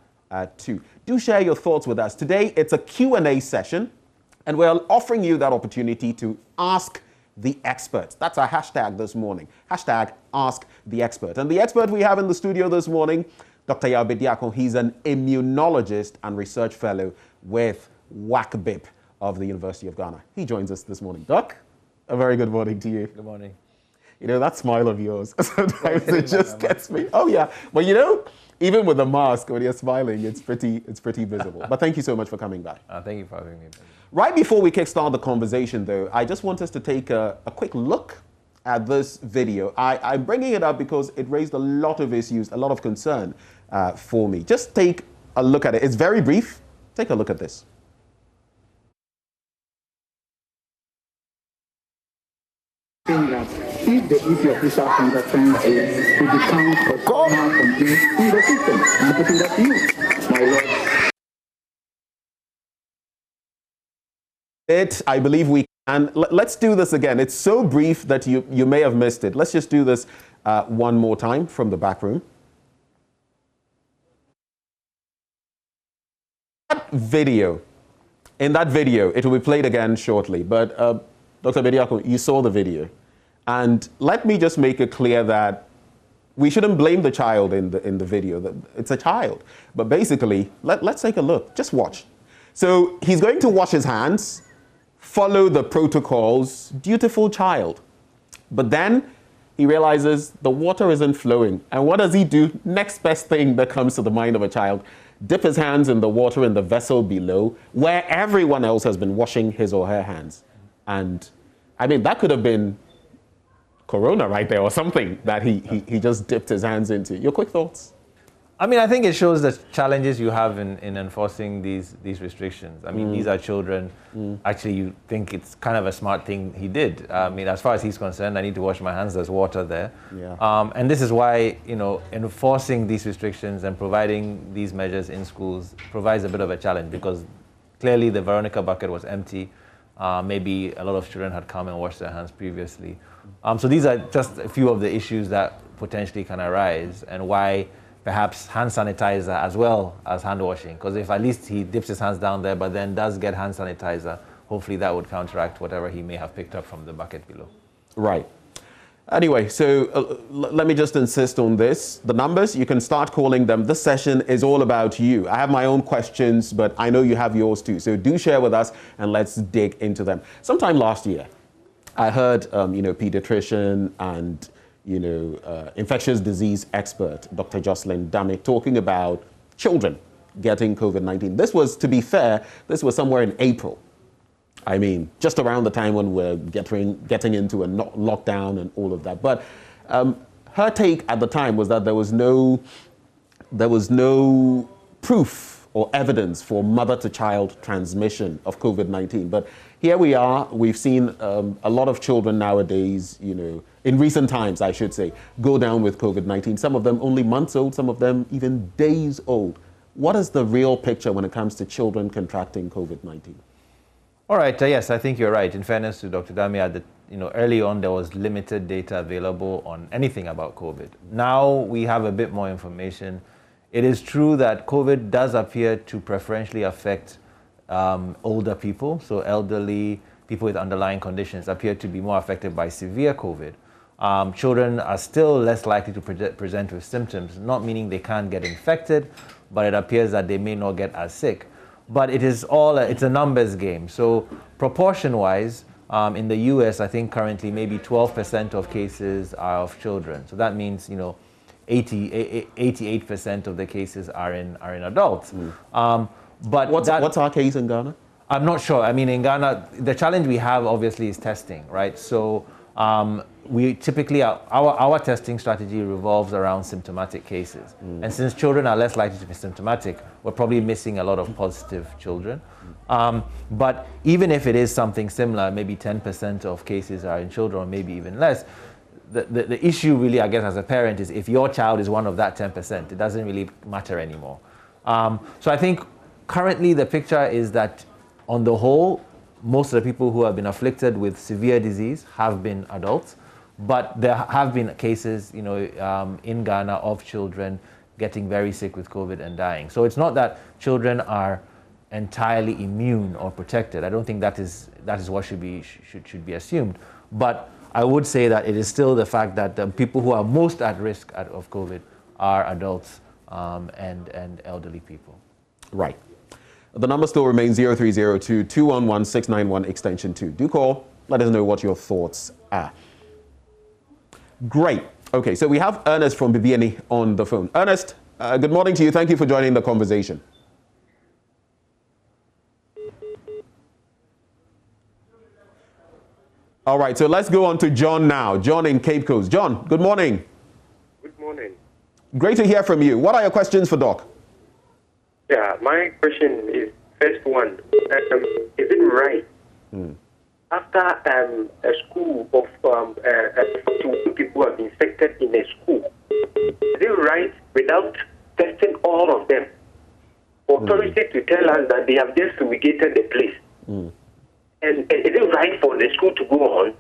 2. Do share your thoughts with us. Today, it's a Q&A session, and we're offering you that opportunity to ask the experts. That's our hashtag this morning. Hashtag Ask the Expert. And the expert we have in the studio this morning, Dr. Yaw Bediako. He's an immunologist and research fellow with WACBIP of the University of Ghana. He joins us this morning. Doc, a very good morning to you. Good morning. You know, that smile of yours, sometimes it just gets me. Oh, yeah. But you know, even with the mask, when you're smiling, it's pretty visible. But thank you so much for coming back. Thank you for having me. Right before we kickstart the conversation, though, I just want us to take a quick look at this video. I'm bringing it up because it raised a lot of issues, a lot of concern for me. Just take a look at it. It's very brief. Take a look at this. That if the EP official contestant is to become a formal complaint in the system, I'm putting that to you, my lord. I believe we can. Let's do this again. It's so brief that you may have missed it. Let's just do this one more time from the back room. In that video, it will be played again shortly, but Dr. Bediako, you saw the video. And let me just make it clear that we shouldn't blame the child in the video. It's a child. But basically, let's take a look. Just watch. So he's going to wash his hands, follow the protocols, dutiful child. But then he realizes the water isn't flowing. And what does he do? Next best thing that comes to the mind of a child, dip his hands in the water in the vessel below, where everyone else has been washing his or her hands. And I mean, that could have been Corona right there or something that he just dipped his hands into. Your quick thoughts? I mean, I think it shows the challenges you have in enforcing these restrictions. I mean, these are children. Actually, you think it's kind of a smart thing he did. I mean, as far as he's concerned, I need to wash my hands. There's water there. Yeah. And this is why, you know, enforcing these restrictions and providing these measures in schools provides a bit of a challenge because clearly the Veronica bucket was empty. Maybe a lot of children had come and washed their hands previously. So these are just a few of the issues that potentially can arise and why perhaps hand sanitizer as well as hand washing. Because if at least he dips his hands down there but then does get hand sanitizer, hopefully that would counteract whatever he may have picked up from the bucket below. Right. Anyway, so let me just insist on this. The numbers, you can start calling them. This session is all about you. I have my own questions, but I know you have yours too. So do share with us and let's dig into them. Sometime last year, I heard, pediatrician and, infectious disease expert, Dr. Jocelyn Damick, talking about children getting COVID-19. This was, to be fair, this was somewhere in April. I mean, just around the time when we're getting into a lockdown and all of that. But her take at the time was that there was no proof or evidence for mother-to-child transmission of COVID-19. But here we are. We've seen a lot of children nowadays, you know, in recent times, I should say, go down with COVID-19. Some of them only months old, some of them even days old. What is the real picture when it comes to children contracting COVID-19? All right. Yes, I think you're right. In fairness to Dr. Damia, early on there was limited data available on anything about COVID. Now we have a bit more information. It is true that COVID does appear to preferentially affect older people. So elderly, people with underlying conditions appear to be more affected by severe COVID. Children are still less likely to present with symptoms, not meaning they can't get infected, but it appears that they may not get as sick. But it is it's a numbers game. So proportion-wise, in the US, I think currently maybe 12% of cases are of children. So that means, 88% of the cases are in adults. But what's our case in Ghana? I'm not sure. I mean, in Ghana, the challenge we have obviously is testing, right? So we typically, our testing strategy revolves around symptomatic cases. And since children are less likely to be symptomatic, we're probably missing a lot of positive children. But even if it is something similar, maybe 10% of cases are in children, or maybe even less, the issue really, I guess, as a parent is if your child is one of that 10%, it doesn't really matter anymore. So I think currently the picture is that on the whole, most of the people who have been afflicted with severe disease have been adults, but there have been cases, in Ghana of children getting very sick with COVID and dying. So it's not that children are entirely immune or protected. I don't think that is what should be assumed. But I would say that it is still the fact that the people who are most at risk of COVID are adults and elderly people. Right. The number still remains 0302-211-691 extension 2. Do call. Let us know what your thoughts are. Great. Okay, so we have Ernest from Bibiani on the phone. Ernest, good morning to you. Thank you for joining the conversation. All right, so let's go on to John now. John in Cape Coast. John, good morning. Good morning. Great to hear from you. What are your questions for Doc? Yeah, my question is, first one, is it right after a school of 41 people have been infected in a school, is it right without testing all of them, authorities to tell us that they have just fumigated the place? And is it right for the school to go on?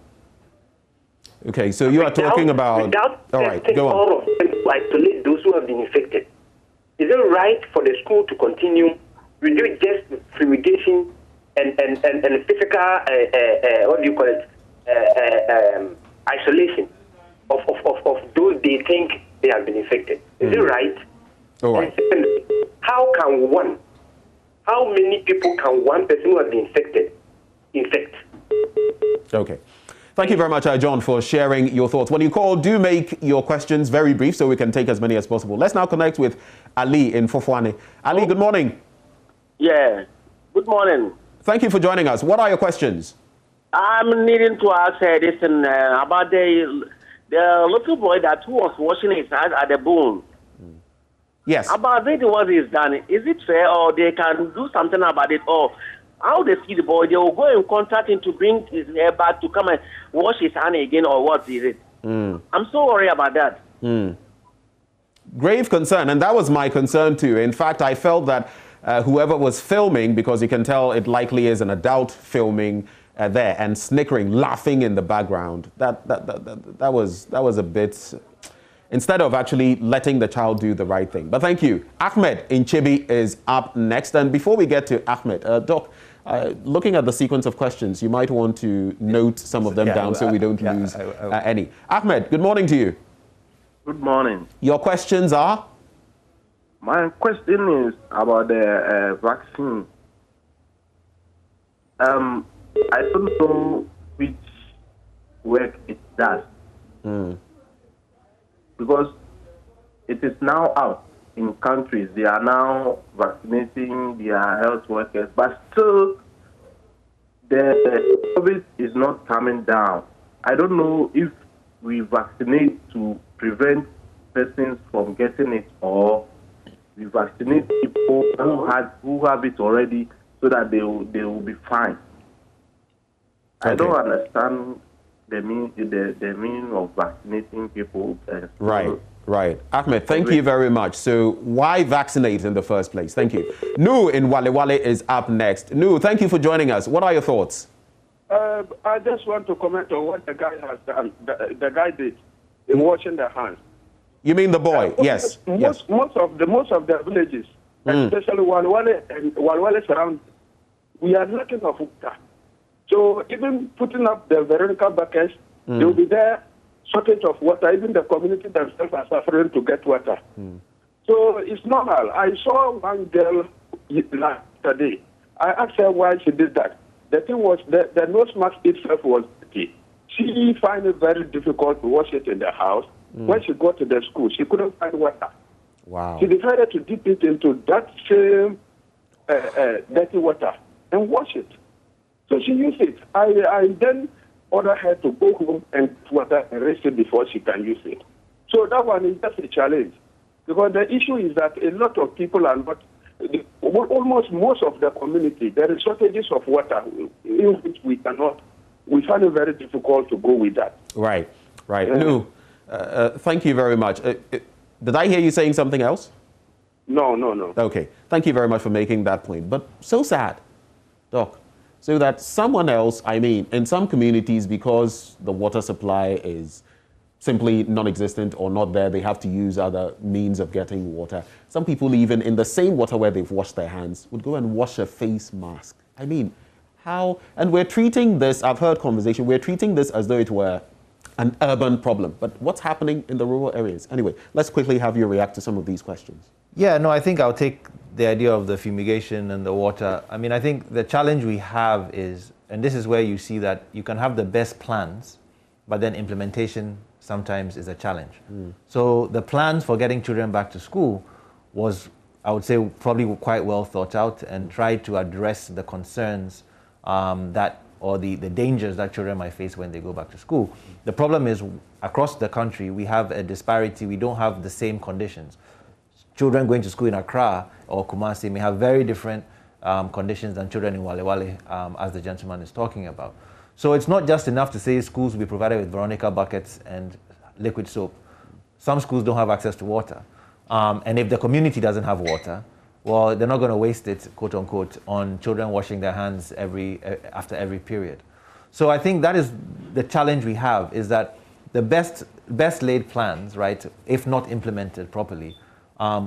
Okay, so you are talking about... Without all right, testing go on. all of them to isolate those who have been infected. Is it right for the school to continue with just fumigation and physical, what do you call it, isolation of those they think they have been infected? Is it right? All right. And secondly, how many people can one person who has been infected infect? Okay. Thank you very much, John, for sharing your thoughts. When you call, do make your questions very brief so we can take as many as possible. Let's now connect with Ali in Fofwane. Ali, good morning. Yeah, good morning. Thank you for joining us. What are your questions? I'm needing to ask this about the little boy who was washing his hands at the bone. Yes. About it, what is done. Is it fair, or they can do something about it, or how they see the boy? They will go and contact him to bring his hair back to come and wash his hand again, or what is it? I'm so worried about that. Grave concern, and that was my concern too. In fact, I felt that whoever was filming, because you can tell it likely is an adult filming there and snickering, laughing in the background, that was a bit, instead of actually letting the child do the right thing. But thank you. Ahmed in Chibi is up next. And before we get to Ahmed, Doc, looking at the sequence of questions, you might want to note some of them down so we don't lose any. Ahmed, good morning to you. Good morning. Your questions are? My question is about the vaccine. I don't know which work it does. Because it is now out in countries. They are now vaccinating their health workers, but still the COVID is not coming down. I don't know if we vaccinate to prevent persons from getting it, or we vaccinate people who have it already so that they will be fine. Okay. I don't understand the meaning of vaccinating people. Right. Ahmed, thank you very much. So why vaccinate in the first place? Thank you. Nu in Wale Wale is up next. Nu, thank you for joining us. What are your thoughts? I just want to comment on what the guy has done. The guy did in washing their hands. You mean the boy? Yes. Most of the villages, especially Walwale and Walwale surround, we are lacking of water. So even putting up the Veronica buckets, they will be there. Shortage of water. Even the community themselves are suffering to get water. So it's normal. I saw one girl last day. I asked her why she did that. The thing was the nose mask itself was dirty. She found it very difficult to wash it in the house. When she got to the school, she couldn't find water. Wow. She decided to dip it into that same dirty water and wash it. So she used it. I then ordered her to go home and put water and rinse it before she can use it. So that one is just a challenge. Because the issue is that a lot of people are not, almost most of the community, there is shortages of water in which we find it very difficult to go with that. Right. Nu, thank you very much. Did I hear you saying something else? No. Okay. Thank you very much for making that point. But so sad, Doc. So that someone else, in some communities, because the water supply is simply non-existent or not there, they have to use other means of getting water. Some people even in the same water where they've washed their hands would go and wash a face mask. How? And we're treating this, I've heard conversation, we're treating this as though it were an urban problem. But what's happening in the rural areas? Anyway, let's quickly have you react to some of these questions. Yeah, no, I think I'll take the idea of the fumigation and the water. I think the challenge we have is, and this is where you see that you can have the best plans, but then implementation sometimes is a challenge. So the plans for getting children back to school was, I would say, probably quite well thought out and tried to address the concerns or the dangers that children might face when they go back to school. The problem is, across the country, we have a disparity. We don't have the same conditions. Children going to school in Accra or Kumasi may have very different conditions than children in Wale Wale, as the gentleman is talking about. So it's not just enough to say schools will be provided with Veronica buckets and liquid soap. Some schools don't have access to water. And if the community doesn't have water, well, they're not going to waste it, quote unquote, on children washing their hands after every period. So I think that is the challenge we have, is that the best laid plans, right, if not implemented properly,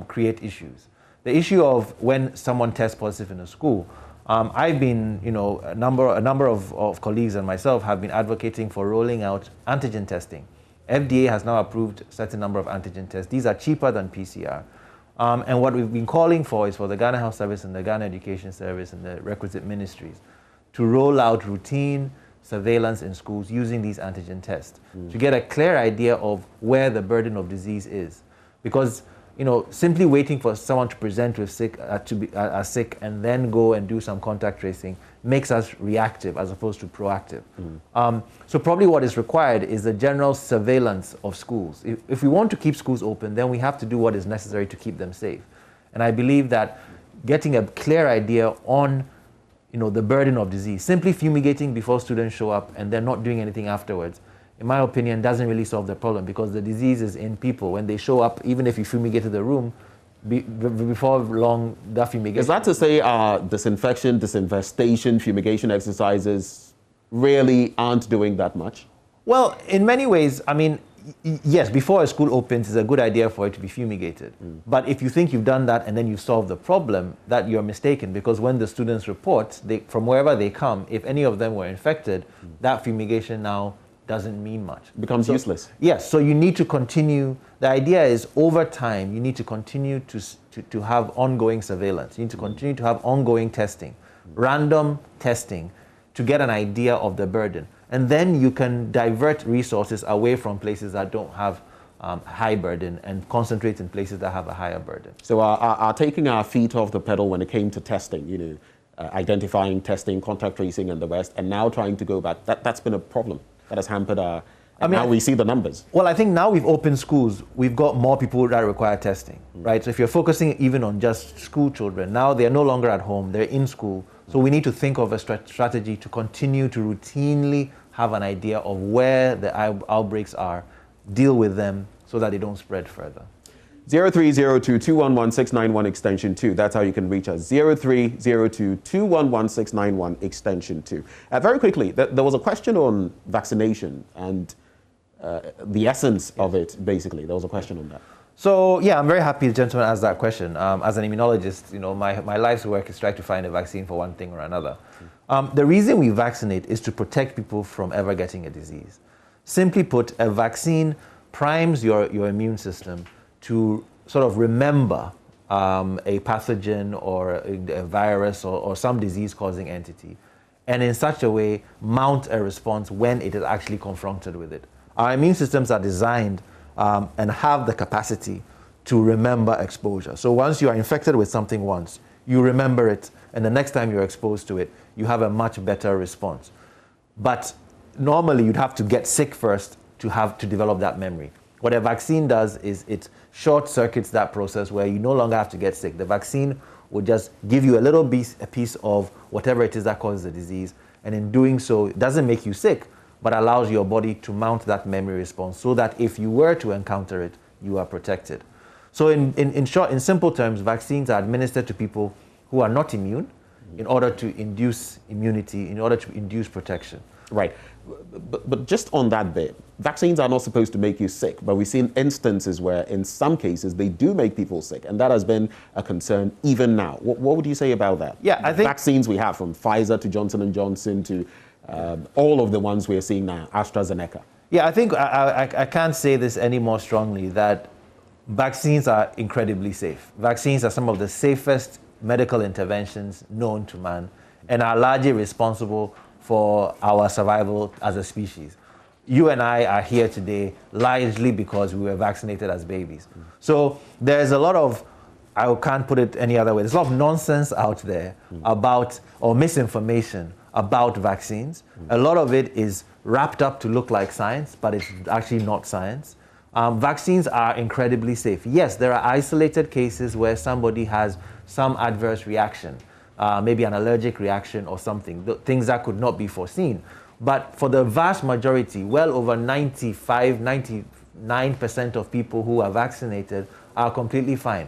create issues. The issue of when someone tests positive in a school, I've been, a number of colleagues and myself have been advocating for rolling out antigen testing. FDA has now approved a certain number of antigen tests. These are cheaper than PCR. And what we've been calling for is for the Ghana Health Service and the Ghana Education Service and the requisite ministries to roll out routine surveillance in schools using these antigen tests to get a clear idea of where the burden of disease is. Because simply waiting for someone to present with sick and then go and do some contact tracing makes us reactive as opposed to proactive. So probably what is required is the general surveillance of schools. If we want to keep schools open, then we have to do what is necessary to keep them safe. And I believe that getting a clear idea on the burden of disease, simply fumigating before students show up and then not doing anything afterwards, in my opinion, doesn't really solve the problem, because the disease is in people. When they show up, even if you fumigated the room, before long, that fumigation... Is that to say disinfection, disinfestation, fumigation exercises really aren't doing that much? Well, in many ways, yes, before a school opens, it's a good idea for it to be fumigated. But if you think you've done that and then you've solved the problem, that you're mistaken, because when the students report, from wherever they come, if any of them were infected, that fumigation now doesn't mean much. Becomes useless. Yes, so you need to continue. The idea is, over time, you need to continue to have ongoing surveillance. You need to continue to have ongoing testing, random testing, to get an idea of the burden. And then you can divert resources away from places that don't have high burden and concentrate in places that have a higher burden. So taking our feet off the pedal when it came to testing, identifying, testing, contact tracing in the West, and now trying to go back. That's been a problem that has hampered our. Now we see the numbers. Well, I think now we've opened schools, we've got more people that require testing, right? So if you're focusing even on just school children, now they're no longer at home, they're in school. So we need to think of a strategy to continue to routinely have an idea of where the outbreaks are, deal with them so that they don't spread further. 0302-211-691 extension 2. That's how you can reach us. 0302-211-691 extension 2. Very quickly, there was a question on vaccination and the essence of it, basically. There was a question on that. So, yeah, I'm very happy the gentleman asked that question. As an immunologist, you know, my life's work is trying to find a vaccine for one thing or another. The reason we vaccinate is to protect people from ever getting a disease. Simply put, a vaccine primes your immune system to sort of remember a pathogen or a virus or some disease-causing entity, and in such a way mount a response when it is actually confronted with it. Our immune systems are designed and have the capacity to remember exposure. So once you are infected with something once, you remember it, and the next time you're exposed to it, you have a much better response. But normally you'd have to get sick first to develop that memory. What a vaccine does is it short circuits that process where you no longer have to get sick. The vaccine will just give you a piece of whatever it is that causes the disease, and in doing so, it doesn't make you sick, but allows your body to mount that memory response so that if you were to encounter it, you are protected. So in short, in simple terms, vaccines are administered to people who are not immune in order to induce immunity, in order to induce protection. Right. But just on that bit, vaccines are not supposed to make you sick, but we've seen instances where in some cases they do make people sick, and that has been a concern even now. What would you say about that? Yeah, I think vaccines we have, from Pfizer to Johnson & Johnson to all of the ones we're seeing now, AstraZeneca. Yeah, I think I can't say this any more strongly, that vaccines are incredibly safe. Vaccines are some of the safest medical interventions known to man and are largely responsible for our survival as a species. You and I are here today largely because we were vaccinated as babies. So there's a lot of, I can't put it any other way, there's a lot of nonsense out there about, or misinformation about vaccines. A lot of it is wrapped up to look like science, but it's actually not science. Vaccines are incredibly safe. Yes, there are isolated cases where somebody has some adverse reaction, maybe an allergic reaction or something, things that could not be foreseen. But for the vast majority, well over 99% of people who are vaccinated are completely fine.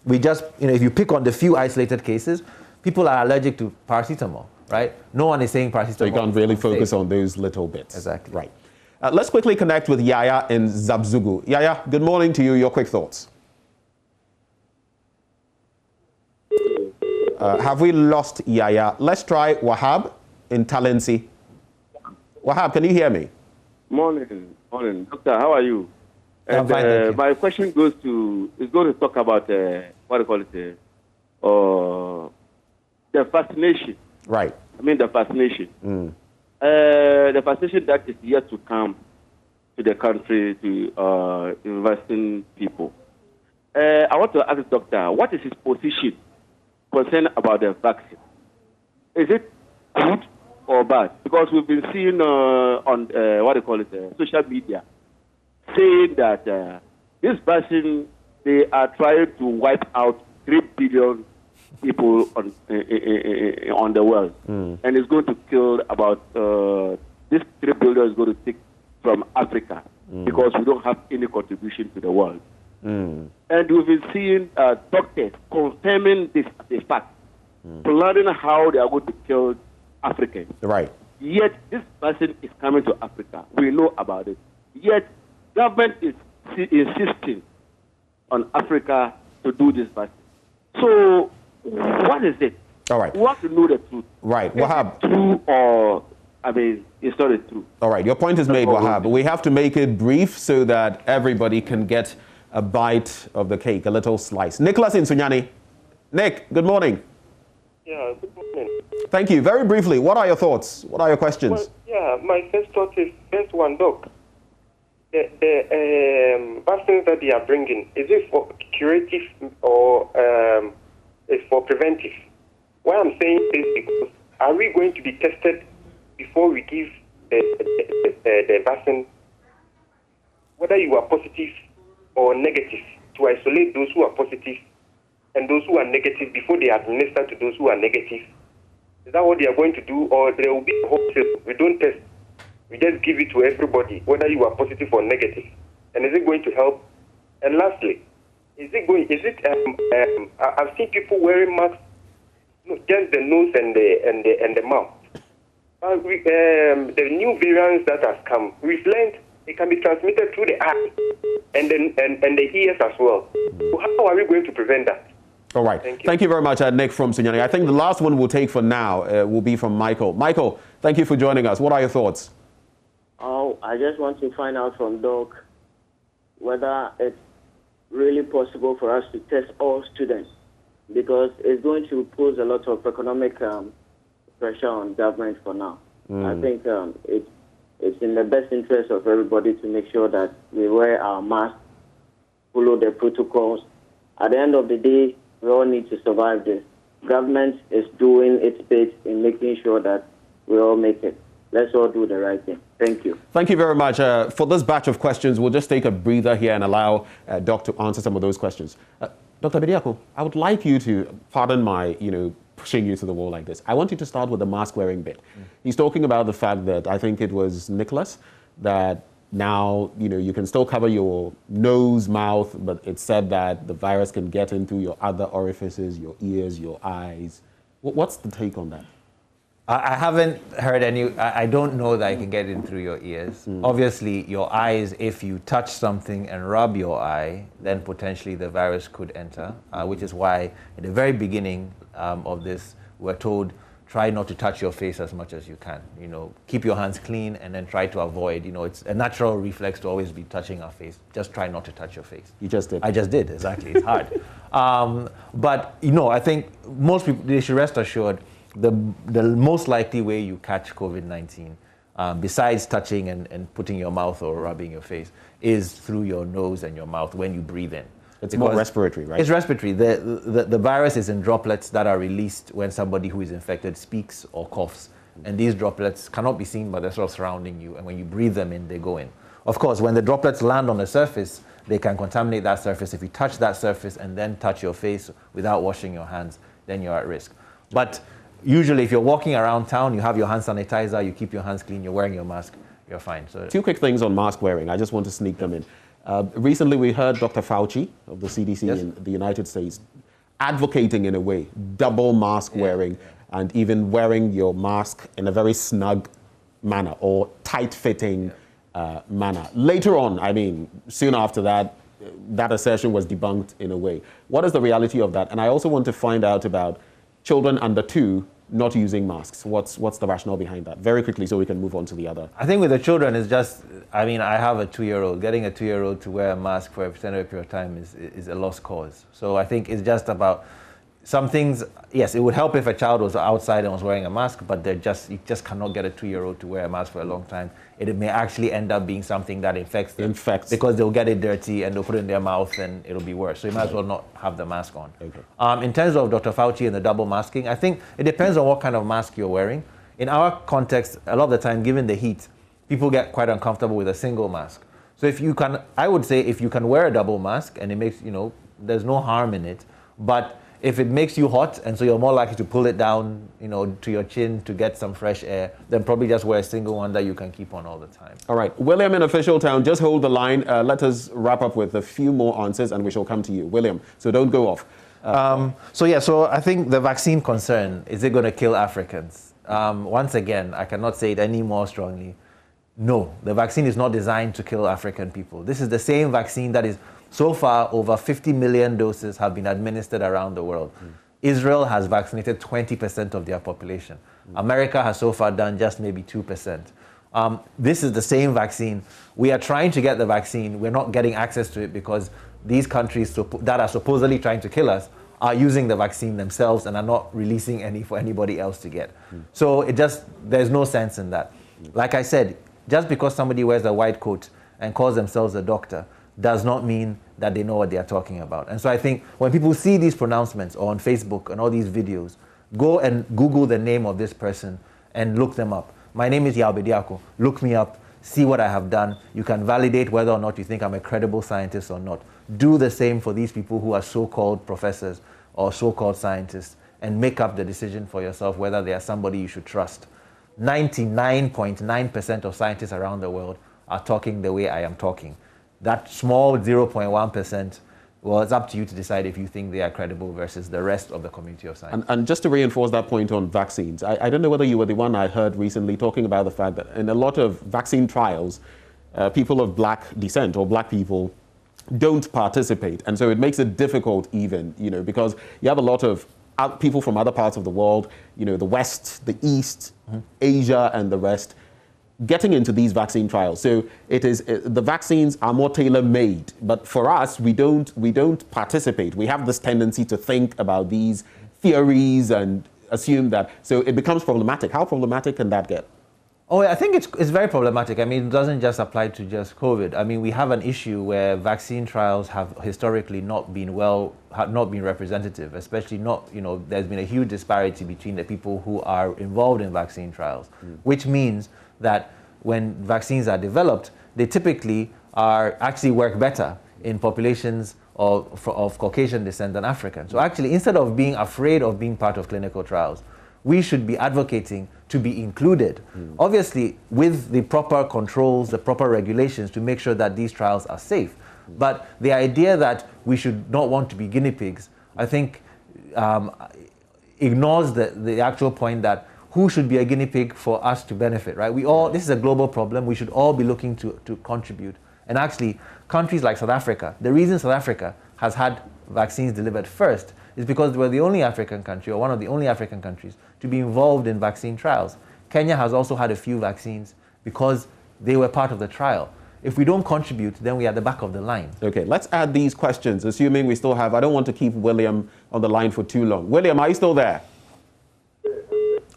We just, if you pick on the few isolated cases, people are allergic to paracetamol, right? No one is saying paracetamol. So you can't really focus on those little bits. Exactly. Right. Let's quickly connect with Yaya in Zabzugu. Yaya, good morning to you. Your quick thoughts. Have we lost Yaya? Let's try Wahab in Talensi. Wahab, can you hear me? Morning. Doctor, how are you? I'm fine, thank you. My question is going to talk about, the vaccination. Right. I mean the vaccination. The vaccination that is yet to come to the country to investing people. I want to ask the doctor, what is his position concerned about the vaccine? Is it good or bad? Because we've been seeing on social media saying that this vaccine, they are trying to wipe out 3 billion people on the world, and it's going to kill about this 3 billion is going to take from Africa because we don't have any contribution to the world. And we've been seeing doctors confirming this as a fact, planning how they are going to kill Africans. Right. Yet this vaccine is coming to Africa. We know about it. Yet government is insisting on Africa to do this vaccine. So what is it? All right. We want to know the truth. Right. Is it true or, it's not true? All right. Your point is made, Wahab. We have to make it brief so that everybody can get a bite of the cake, a little slice. Nicholas in Sunyani. Nick, good morning. Yeah, good morning. Thank you. Very briefly, what are your thoughts? What are your questions? Well, yeah, my first thought is, first one, Doc. The vaccines that they are bringing, is it for curative or is for preventive? Why I'm saying this because are we going to be tested before we give the vaccine, whether you are positive or negative, to isolate those who are positive and those who are negative before they administer to those who are negative? Is that what they are going to do, or there will be a wholesale? We don't test. We just give it to everybody, whether you are positive or negative. And is it going to help? And lastly, I've seen people wearing masks, just the nose and the mouth. The new variants that has come, we've learned it can be transmitted through the eye and the ears as well. So how are we going to prevent that? All right. Thank you very much, Nick from Sunyani. I think the last one we'll take for now will be from Michael. Michael, thank you for joining us. What are your thoughts? Oh, I just want to find out from Doc whether it's really possible for us to test all students, because it's going to pose a lot of economic pressure on government for now. I think it's in the best interest of everybody to make sure that we wear our masks, follow the protocols. At the end of the day, we all need to survive this. Government is doing its bit in making sure that we all make it. Let's all do the right thing. Thank you. Thank you very much. For this batch of questions, we'll just take a breather here and allow Doc to answer some of those questions. Dr. Bediako, I would like you to, pardon my, pushing you to the wall like this. I want you to start with the mask wearing bit. He's talking about the fact that, I think it was Nicholas, that now, you can still cover your nose, mouth, but it's said that the virus can get into your other orifices, your ears, your eyes. What's the take on that? I haven't heard any. I don't know that it can get in through your ears. Obviously, your eyes, if you touch something and rub your eye, then potentially the virus could enter, which is why at the very beginning of this, we're told, try not to touch your face as much as you can. Keep your hands clean and then try to avoid, it's a natural reflex to always be touching our face. Just try not to touch your face. You just did. I just did, exactly. It's hard. But, I think most people, they should rest assured the most likely way you catch COVID-19, besides touching and putting your mouth or rubbing your face, is through your nose and your mouth when you breathe in. It's more respiratory, right? It's respiratory. The virus is in droplets that are released when somebody who is infected speaks or coughs. And these droplets cannot be seen, but they're sort of surrounding you. And when you breathe them in, they go in. Of course, when the droplets land on the surface, they can contaminate that surface. If you touch that surface and then touch your face without washing your hands, then you're at risk. But usually, if you're walking around town, you have your hand sanitizer, you keep your hands clean, you're wearing your mask, you're fine. So, two quick things on mask wearing. I just want to sneak them in. Recently, we heard Dr. Fauci of the CDC in the United States advocating, in a way, double mask wearing and even wearing your mask in a very snug manner or tight-fitting manner. Later on, soon after that, that assertion was debunked in a way. What is the reality of that? And I also want to find out about children under 2 not using masks. What's the rationale behind that? Very quickly, so we can move on to the other. I think with the children, it's just, I have a 2-year-old. Getting a 2-year-old to wear a mask for a extended period of time is a lost cause. So I think it's just about some things. Yes, it would help if a child was outside and was wearing a mask, but you just cannot get a 2-year-old to wear a mask for a long time. It may actually end up being something that infects them. Because they'll get it dirty and they'll put it in their mouth and it'll be worse. So you might as well not have the mask on. Okay. In terms of Dr. Fauci and the double masking, I think it depends on what kind of mask you're wearing. In our context, a lot of the time, given the heat, people get quite uncomfortable with a single mask. So I would say if you can wear a double mask and it makes, there's no harm in it, but if it makes you hot and so you're more likely to pull it down, to your chin to get some fresh air, then probably just wear a single one that you can keep on all the time. All right. William in Official Town, just hold the line. Let us wrap up with a few more answers and we shall come to you. William, so don't go off. So I think the vaccine concern, is it going to kill Africans? Once again, I cannot say it any more strongly. No, the vaccine is not designed to kill African people. This is the same vaccine that is, so far, over 50 million doses have been administered around the world. Israel has vaccinated 20% of their population. America has so far done just maybe 2%. This is the same vaccine. We are trying to get the vaccine. We're not getting access to it because these countries that are supposedly trying to kill us are using the vaccine themselves and are not releasing any for anybody else to get. So there's no sense in that. Like I said, just because somebody wears a white coat and calls themselves a doctor does not mean that they know what they are talking about. And so I think when people see these pronouncements or on Facebook and all these videos, Go and Google the name of this person and look them up. My name is Yabediako. Look me up, see what I have done. You can validate whether or not you think I'm a credible scientist or not. Do the same for these people who are so-called professors or so-called scientists, and make up the decision for yourself whether they are somebody you should trust. 99.9% of scientists around the world are talking the way I am talking. That small 0.1%, well, it's up to you to decide if you think they are credible versus the rest of the community of science. And just to reinforce that point on vaccines, I don't know whether you were the one I heard recently talking about the fact that in a lot of vaccine trials, people of black descent or black people don't participate. And so it makes it difficult even, you know, because you have a lot of people from other parts of the world, you know, the West, the East, Asia, and the rest, getting into these vaccine trials. So it is the vaccines are more tailor-made, but for us, we don't participate. We have this tendency to think about these theories and assume that. So it becomes problematic. How problematic can that get? Oh, I think it's very problematic. I mean, it doesn't just apply to just COVID. I mean, we have an issue where vaccine trials have historically not been representative, especially not, you know, there's been a huge disparity between the people who are involved in vaccine trials, which means that when vaccines are developed, they typically actually work better in populations of Caucasian descent than African. So actually, instead of being afraid of being part of clinical trials, we should be advocating to be included, obviously with the proper controls, the proper regulations to make sure that these trials are safe. But the idea that we should not want to be guinea pigs, I think ignores the actual point that who should be a guinea pig for us to benefit, right? This is a global problem. We should all be looking to contribute. And actually, countries like South Africa, the reason South Africa has had vaccines delivered first is because we're the only African country, or one of the only African countries, to be involved in vaccine trials. Kenya has also had a few vaccines because they were part of the trial. If we don't contribute, then we are at the back of the line. Okay, let's add these questions, assuming we still have, I don't want to keep William on the line for too long. William, are you still there?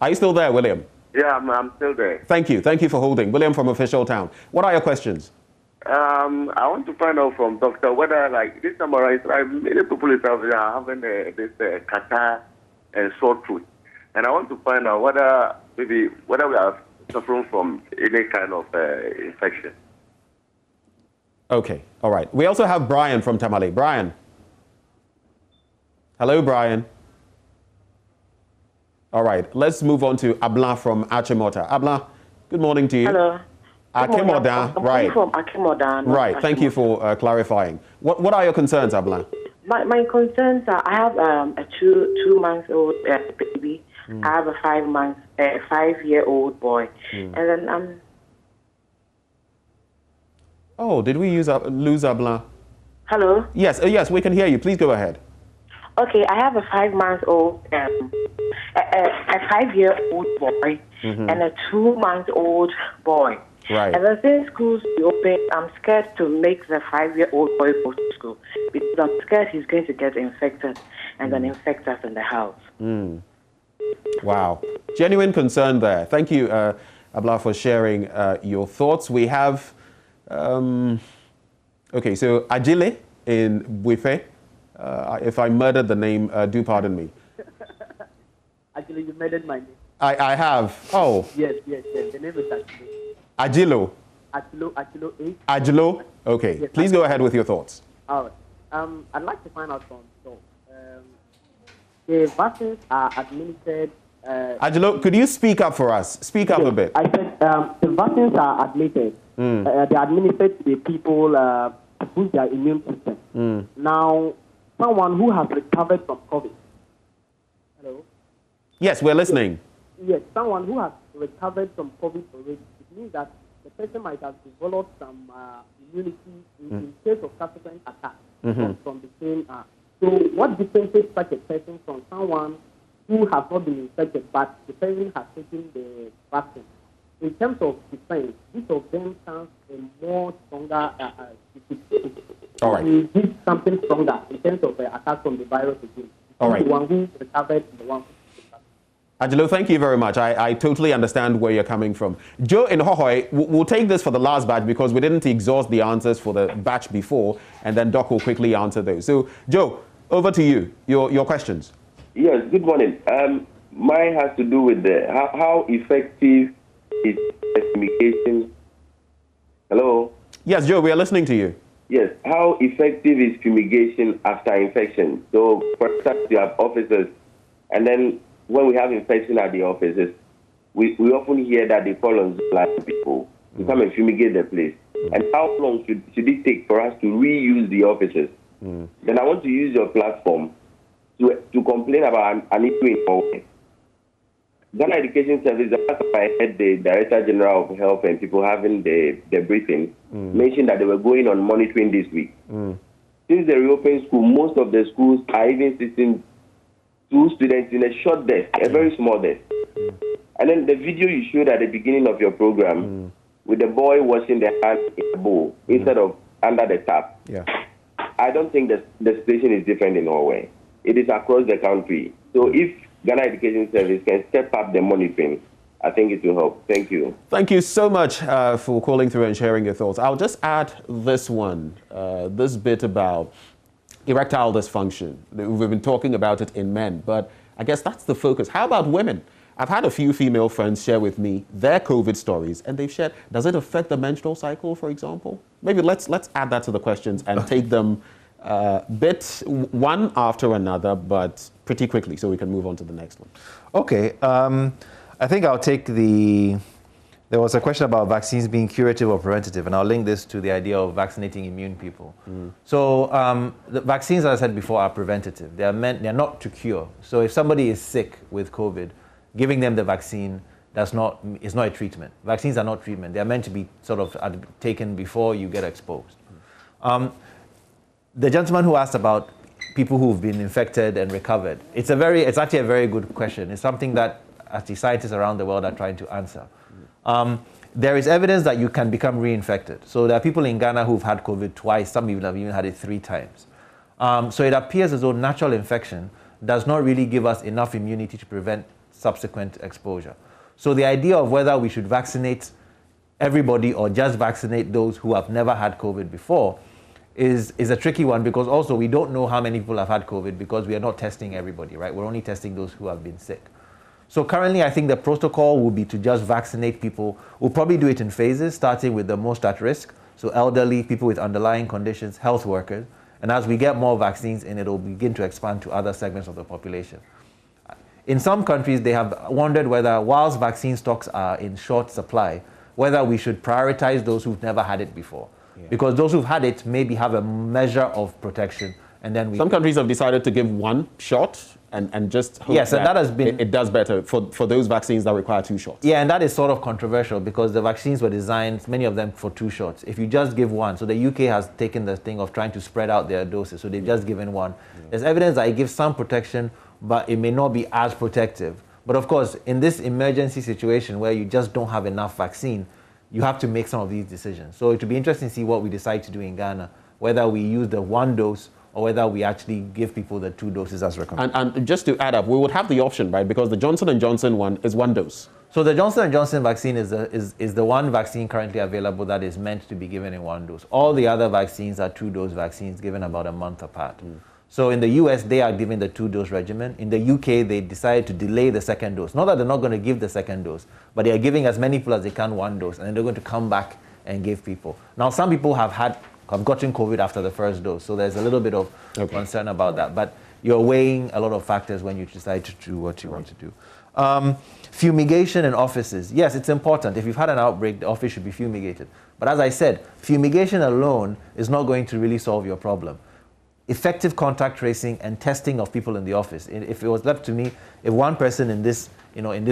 Are you still there, William? Yeah, I'm still there. Thank you. Thank you for holding. William from Official Town. What are your questions? I want to find out from Doctor whether, like, this summer, many people are having this catarrh and sore throat. And I want to find out whether we are suffering from any kind of infection. Okay, all right. We also have Brian from Tamale. Brian. Hello, Brian. All right, let's move on to Abla from Achimota. Abla, good morning to you. Hello. Achimota, right. From Achimota. Right, thank you for clarifying. What are your concerns, Abla? My concerns are I have a two-month-old baby. I have a 5-year-old boy. And then Oh, did we lose Abla? Hello? Yes, yes, we can hear you. Please go ahead. Okay, I have a 5-month-old, a 5-year-old boy and a 2-month-old boy. Right. And then since schools reopen, I'm scared to make the 5-year-old boy go to school because I'm scared he's going to get infected and then infect us in the house. Wow. Genuine concern there. Thank you, Abla, for sharing your thoughts. We have, okay, so Ajile in Buife. If I murdered the name, do pardon me. Actually, you murdered my name. I have. Oh. Yes. The name is Ajilo. Ajilo 8. Ajilo? Okay. Yes, Please go ahead with your thoughts. All right. I'd like to find out from the vaccines are administered. Ajilo, could you speak up for us? Speak up a bit. I said the vaccines are administered. They are administered to the people to boost their immune system. Now, someone who has recovered from COVID. Hello? Yes, we're listening. Yes, someone who has recovered from COVID already. It means that the person might have developed some immunity in case of subsequent attack from the same. So what differentiates such a person from someone who has not been infected, but the person has taken the vaccine? In terms of defense, each of them sounds a more stronger. All right. We did something stronger in terms of the attack from the virus again. All right. The one who recovered, the one who. Ajilo, thank you very much. I totally understand where you're coming from. Joe in Hohoi, we'll take this for the last batch because we didn't exhaust the answers for the batch before, and then Doc will quickly answer those. So, Joe, over to you. Your questions. Yes, good morning. mine has to do with how effective is fumigation. Hello? Yes, Joe, we are listening to you. Yes. How effective is fumigation after infection? So, for instance, you have officers, and then when we have infection at the offices, we often hear that they call on Zoom people to come and fumigate the place. And how long should it take for us to reuse the offices? Then I want to use your platform to complain about an issue in Norway. Ghana Education Service, I heard the Director General of Health and people having the briefing, mentioned that they were going on monitoring this week. Since they reopened school, most of the schools are even sitting 2 students in a short desk, a very small desk. And then the video you showed at the beginning of your program, with the boy washing their hands in a bowl instead of under the tap. Yeah. I don't think the situation is different in Norway. It is across the country. So if Ghana Education Service can step up the monitoring, I think it will help. Thank you. Thank you so much for calling through and sharing your thoughts. I'll just add this one, this bit about erectile dysfunction. We've been talking about it in men, but I guess that's the focus. How about women? I've had a few female friends share with me their COVID stories, and they've shared, does it affect the menstrual cycle, for example? Maybe let's add that to the questions and take them bit one after another, but pretty quickly so we can move on to the next one. Okay. I think I'll take there was a question about vaccines being curative or preventative, and I'll link this to the idea of vaccinating immune people. So the vaccines, as I said before, are preventative. They're not to cure. So if somebody is sick with COVID, giving them the vaccine is not a treatment. Vaccines are not treatment. They are meant to be sort of taken before you get exposed. The gentleman who asked about people who've been infected and recovered, it's actually a very good question. It's something that actually scientists around the world are trying to answer. There is evidence that you can become reinfected. So there are people in Ghana who've had COVID twice. Some people have even had it 3 times. So it appears as though natural infection does not really give us enough immunity to prevent subsequent exposure. So the idea of whether we should vaccinate everybody or just vaccinate those who have never had COVID before is a tricky one, because also we don't know how many people have had COVID because we are not testing everybody, right? We're only testing those who have been sick. So currently, I think the protocol will be to just vaccinate people. We'll probably do it in phases, starting with the most at risk, so elderly, people with underlying conditions, health workers. And as we get more vaccines in, it'll begin to expand to other segments of the population. In some countries, they have wondered whether, whilst vaccine stocks are in short supply, whether we should prioritize those who've never had it before. Because those who've had it maybe have a measure of protection. And then some countries have decided to give 1 shot and just hope and that has been it does better for those vaccines that require 2 shots. Yeah, and that is sort of controversial because the vaccines were designed, many of them, for 2 shots. If you just give 1, so the UK has taken the thing of trying to spread out their doses, so they've just given 1. There's evidence that it gives some protection, but it may not be as protective. But of course, in this emergency situation where you just don't have enough vaccine, you have to make some of these decisions. So it will be interesting to see what we decide to do in Ghana, whether we use the 1 dose or whether we actually give people the 2 doses as recommended. And just to add up, we would have the option, right? Because the Johnson & Johnson one is 1 dose. So the Johnson & Johnson vaccine is the one vaccine currently available that is meant to be given in 1 dose. All the other vaccines are 2-dose vaccines given about a month apart. So in the US, they are giving the 2-dose regimen. In the UK, they decided to delay the 2nd dose. Not that they're not going to give the 2nd dose, but they are giving as many people as they can 1 dose, and then they're going to come back and give people. Now, some people have gotten COVID after the 1st dose, so there's a little bit of concern about that. But you're weighing a lot of factors when you decide to do what you want to do. Fumigation in offices. Yes, it's important. If you've had an outbreak, the office should be fumigated. But as I said, fumigation alone is not going to really solve your problem. Effective contact tracing and testing of people in the office. If it was left to me, if 1 person in this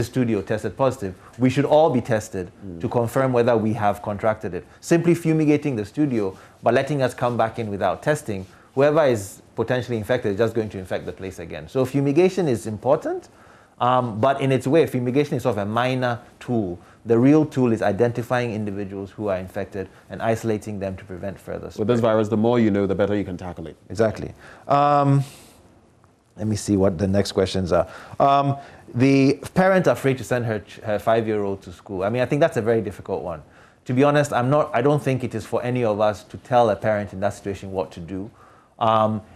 studio tested positive, we should all be tested to confirm whether we have contracted it. Simply fumigating the studio, but letting us come back in without testing, whoever is potentially infected is just going to infect the place again. So fumigation is important, but in its way, fumigation is sort of a minor tool. The real tool is identifying individuals who are infected and isolating them to prevent further spread. With this virus, the more you know, the better you can tackle it. Exactly. Let me see what the next questions are. The parent afraid to send her 5-year-old to school. I mean, I think that's a very difficult one. To be honest, I don't think it is for any of us to tell a parent in that situation what to do.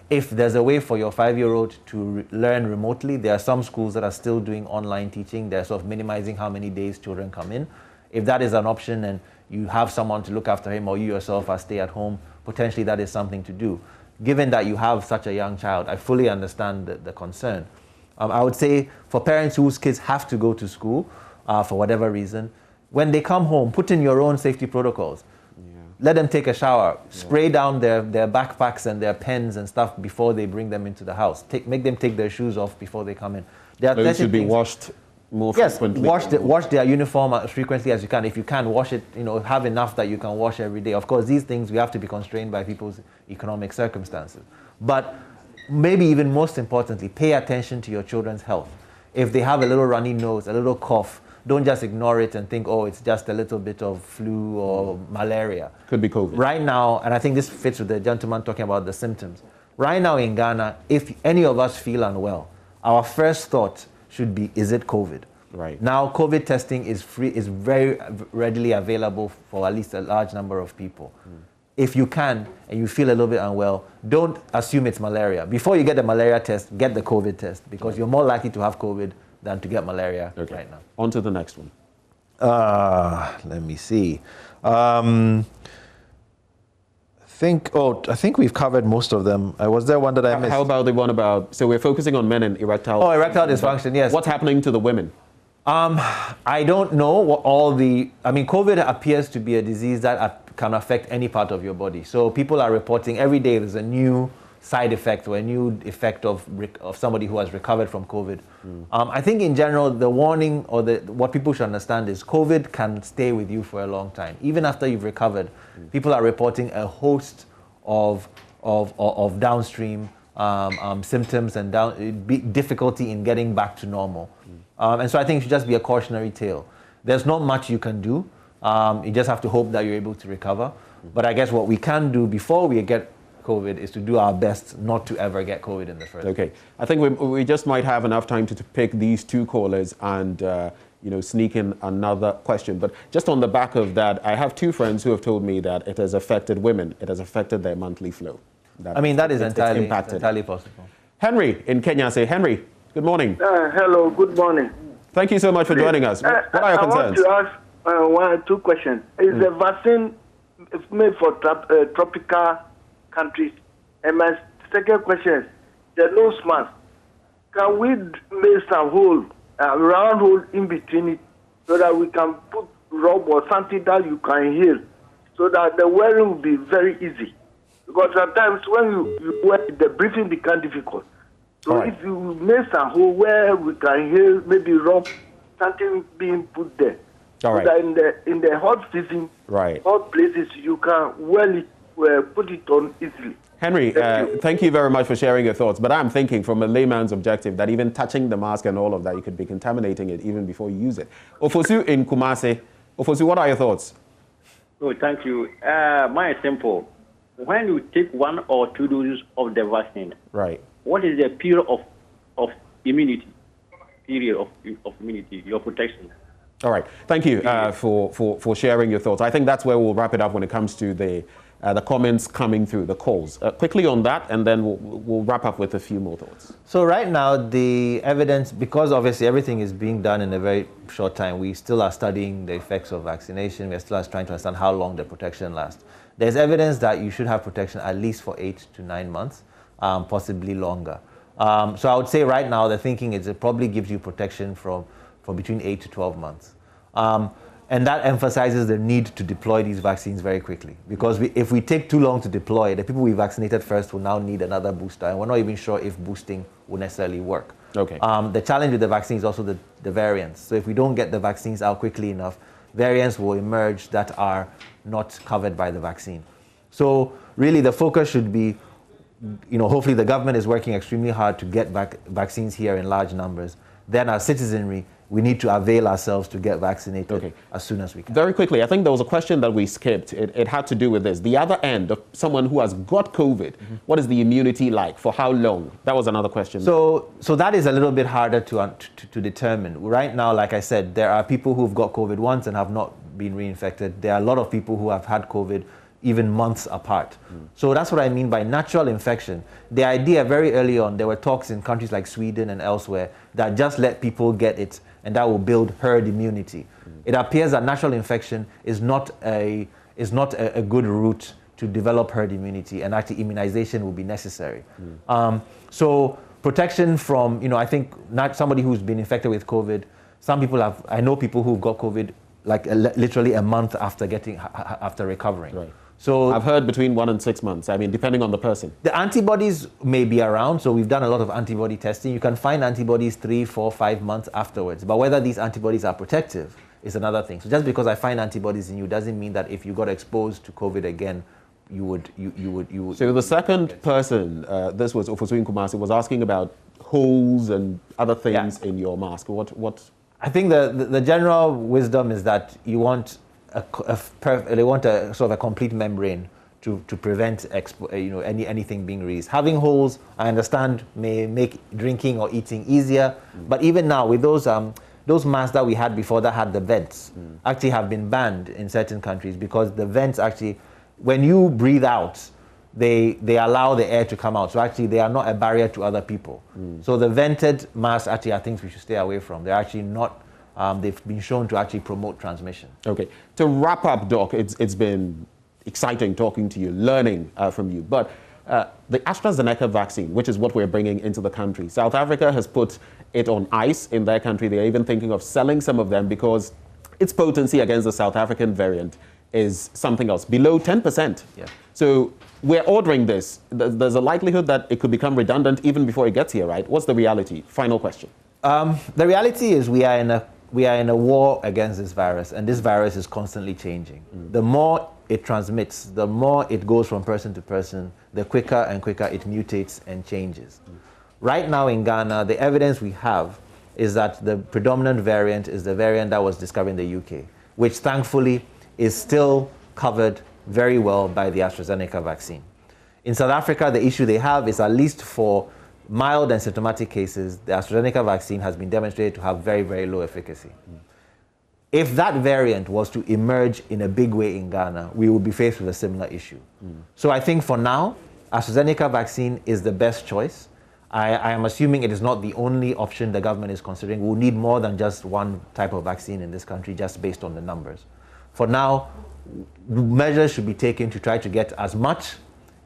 If there's a way for your 5-year-old to learn remotely, there are some schools that are still doing online teaching. They're sort of minimizing how many days children come in. If that is an option and you have someone to look after him or you yourself are stay at home, potentially that is something to do. Given that you have such a young child, I fully understand the concern. I would say for parents whose kids have to go to school for whatever reason, when they come home, put in your own safety protocols. Let them take a shower, spray down their backpacks and their pens and stuff before they bring them into the house. Make them take their shoes off before they come in. They should be washed more frequently. Wash their uniform as frequently as you can. If you can, wash it, have enough that you can wash every day. Of course, these things we have to be constrained by people's economic circumstances. But maybe even most importantly, pay attention to your children's health. If they have a little runny nose, a little cough, don't just ignore it and think, oh, it's just a little bit of flu or malaria. Could be COVID. Right now, and I think this fits with the gentleman talking about the symptoms. Right now in Ghana, if any of us feel unwell, our first thought should be, is it COVID? Right. Now, COVID testing is free, is very readily available for at least a large number of people. If you can, and you feel a little bit unwell, don't assume it's malaria. Before you get the malaria test, get the COVID test, because you're more likely to have COVID than to get malaria right now. On to the next one. Let me see. I think we've covered most of them. Was there one that I missed? How about the one about, so we're focusing on men and erectile. Oh, erectile dysfunction, yes. What's happening to the women? I don't know what COVID appears to be a disease that can affect any part of your body. So people are reporting every day there's a new side effect or a new effect of somebody who has recovered from COVID. I think in general, the warning or what people should understand is COVID can stay with you for a long time. Even after you've recovered, people are reporting a host of downstream symptoms and difficulty in getting back to normal. And so I think it should just be a cautionary tale. There's not much you can do. You just have to hope that you're able to recover. But I guess what we can do before we get COVID is to do our best not to ever get COVID in the first place. Okay. I think we just might have enough time to pick these two callers and sneak in another question. But just on the back of that, I have two friends who have told me that it has affected women. It has affected their monthly flow. That is entirely possible. Henry in Kenya, Henry, good morning. Hello, good morning. Thank you so much for joining us. What are your concerns? I want to ask 2 questions. Is the vaccine made for tropical countries? And my second question is, the nose mask, can we make some hole, a round hole in between it, so that we can put rub or something that you can inhale, so that the wearing will be very easy? Because sometimes when you wear it, the breathing becomes difficult. So if you make some hole where we can inhale, maybe rub, something being put there. All right. So that in the hot season, hot places, you can put it on easily. Henry, thank you very much for sharing your thoughts. But I'm thinking from a layman's objective that even touching the mask and all of that, you could be contaminating it even before you use it. Ofosu in Kumasi. Ofosu, what are your thoughts? Oh, thank you. Mine is simple. When you take 1 or 2 doses of the vaccine, what is the period of immunity? Period of immunity, your protection? All right. Thank you for sharing your thoughts. I think that's where we'll wrap it up when it comes to the comments coming through, the calls. Quickly on that, and then we'll wrap up with a few more thoughts. So right now, the evidence, because obviously everything is being done in a very short time, we still are studying the effects of vaccination. We're still trying to understand how long the protection lasts. There's evidence that you should have protection at least for 8 to 9 months, possibly longer. So I would say right now, the thinking is it probably gives you protection from between 8 to 12 months. And that emphasizes the need to deploy these vaccines very quickly. Because if we take too long to deploy, the people we vaccinated first will now need another booster. And we're not even sure if boosting will necessarily work. Okay. The challenge with the vaccine is also the variants. So if we don't get the vaccines out quickly enough, variants will emerge that are not covered by the vaccine. So really the focus should be, hopefully the government is working extremely hard to get vaccines here in large numbers. Then our citizenry, we need to avail ourselves to get vaccinated as soon as we can. Very quickly, I think there was a question that we skipped. It had to do with this. The other end of someone who has got COVID, what is the immunity like? For how long? That was another question. So that is a little bit harder to determine. Right now, like I said, there are people who've got COVID once and have not been reinfected. There are a lot of people who have had COVID, even months apart. So that's what I mean by natural infection. The idea very early on, there were talks in countries like Sweden and elsewhere that just let people get it and that will build herd immunity. It appears that natural infection is not a good route to develop herd immunity, and actually immunization will be necessary. So protection from, I think not somebody who's been infected with COVID, some people have, I know people who've got COVID like literally a month after recovering. Right. So I've heard between 1 and 6 months. I mean, depending on the person. The antibodies may be around, so we've done a lot of antibody testing. You can find antibodies 3, 4, 5 months afterwards. But whether these antibodies are protective is another thing. So just because I find antibodies in you doesn't mean that if you got exposed to COVID again, you would. So the second person, this was Ofosuin Kumasi, was asking about holes and other things in your mask. What? I think the general wisdom is that you want they want a sort of a complete membrane to prevent anything being released. Having holes, I understand, may make drinking or eating easier, but even now with those masks that we had before that had the vents actually have been banned in certain countries because the vents actually, when you breathe out, they allow the air to come out. So actually they are not a barrier to other people. So the vented masks actually are things we should stay away from. They're actually not, they've been shown to actually promote transmission. Okay, to wrap up, Doc, it's been exciting talking to you, learning from you. But the AstraZeneca vaccine, which is what we're bringing into the country, South Africa has put it on ice in their country. They're even thinking of selling some of them because its potency against the South African variant is something else, below 10%. Yeah. So we're ordering this. There's a likelihood that it could become redundant even before it gets here, right? What's the reality? Final question. The reality is we are in a war against this virus, and this virus is constantly changing. The more it transmits, the more it goes from person to person, the quicker and quicker it mutates and changes. Right now in Ghana, the evidence we have is that the predominant variant is the variant that was discovered in the UK, which thankfully is still covered very well by the AstraZeneca vaccine. In South Africa, the issue they have is, at least for mild and symptomatic cases, the AstraZeneca vaccine has been demonstrated to have very, very low efficacy. If that variant was to emerge in a big way in Ghana, we would be faced with a similar issue. So I think for now, AstraZeneca vaccine is the best choice. I am assuming it is not the only option the government is considering. We'll need more than just one type of vaccine in this country, just based on the numbers. For now, measures should be taken to try to get as much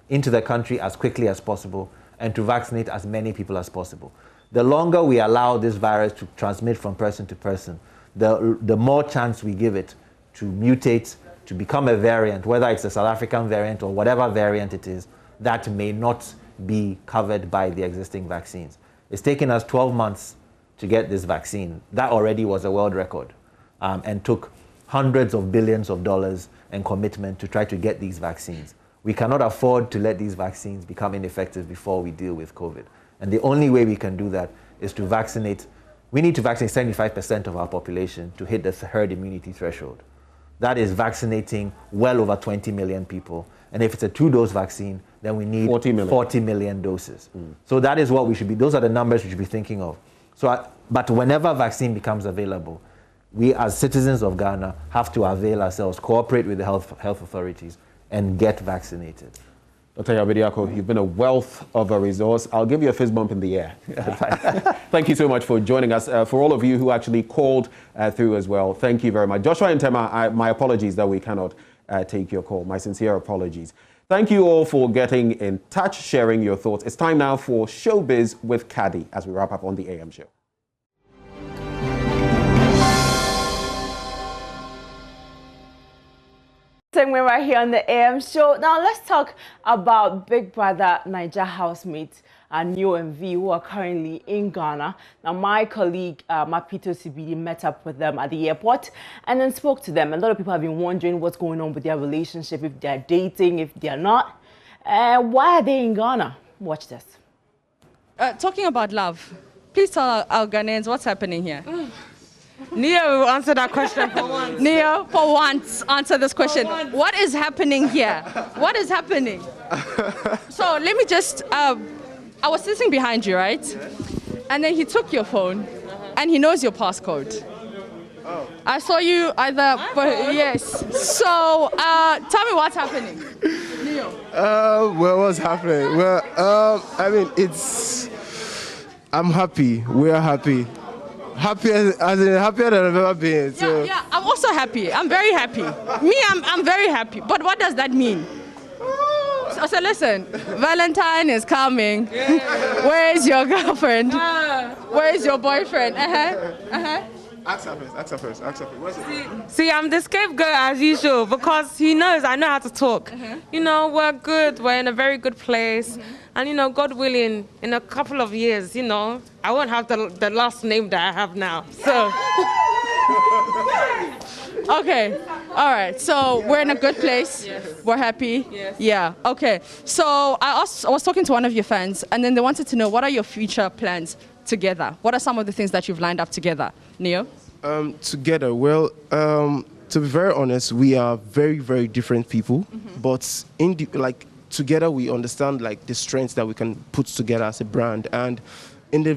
into the country as quickly as possible and to vaccinate as many people as possible. The longer we allow this virus to transmit from person to person, the more chance we give it to mutate, to become a variant, whether it's a South African variant or whatever variant it is, that may not be covered by the existing vaccines. It's taken us 12 months to get this vaccine. That already was a world record, and took hundreds of billions of dollars and commitment to try to get these vaccines. We cannot afford to let these vaccines become ineffective before we deal with COVID. And the only way we can do that is to vaccinate. We need to vaccinate 75% of our population to hit the herd immunity threshold. That is vaccinating well over 20 million people. And if it's a 2-dose vaccine, then we need 40 million doses. So that is what we should be, those are the numbers we should be thinking of. So, but whenever vaccine becomes available, we as citizens of Ghana have to avail ourselves, cooperate with the health authorities, and get vaccinated. Dr. Yabediako, you've been a wealth of a resource. I'll give you a fist bump in the air. Thank you so much for joining us. For all of you who actually called through as well, thank you very much. Joshua and Tema, my apologies that we cannot take your call. My sincere apologies. Thank you all for getting in touch, sharing your thoughts. It's time now for Showbiz with Caddy as we wrap up on the AM show. Segment right here on the AM show. Now let's talk about Big Brother Naija housemates Neo and V, who are currently in Ghana. Now my colleague Mapito CBD met up with them at the airport and then spoke to them. A lot of people have been wondering what's going on with their relationship, if they're dating, if they're not. Why are they in Ghana? Watch this. Talking about love, please tell our Ghanaians what's happening here. Neo will answer that question for once. Neo, for once, answer this question. What is happening here? What is happening? So let me just, I was sitting behind you, right? And then he took your phone and he knows your passcode. I saw you either, but yes. So, tell me what's happening. Leo. Well, what's happening? Well, I mean, I'm happy. We are happy. Happier than I've ever been. So. Yeah, I'm also happy. I'm very happy. I'm very happy. But what does that mean? So listen, Valentine is coming. Yeah. Where is your girlfriend? Where is your boyfriend? Ask her first. What's it? See, I'm the scapegoat as usual because he knows I know how to talk. You know, we're good. We're in a very good place. And, you know, God willing, in a couple of years, you know, I won't have the last name that I have now. So. Okay. All right. So we're in a good place. Yes. We're happy. Yes. Yeah. Okay. So I was talking to one of your fans, and then they wanted to know what are your future plans together? What are some of the things that you've lined up together? Neo? Together, well, to be very honest, we are very, very different people, but together we understand like the strengths that we can put together as a brand, and in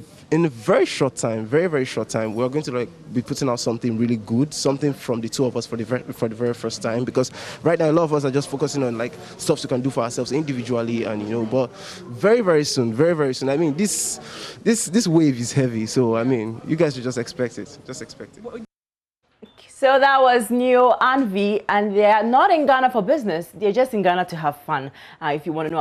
a very short time, very, very short time, we're going to be putting out something really good, something from the two of us for the very first time, because right now a lot of us are just focusing on like stuff we can do for ourselves individually, and you know, but very, very soon, I mean, this wave is heavy, so I mean, you guys should just expect it. So that was Neo and V, and they are not in Ghana for business. They're just in Ghana to have fun. If you want to know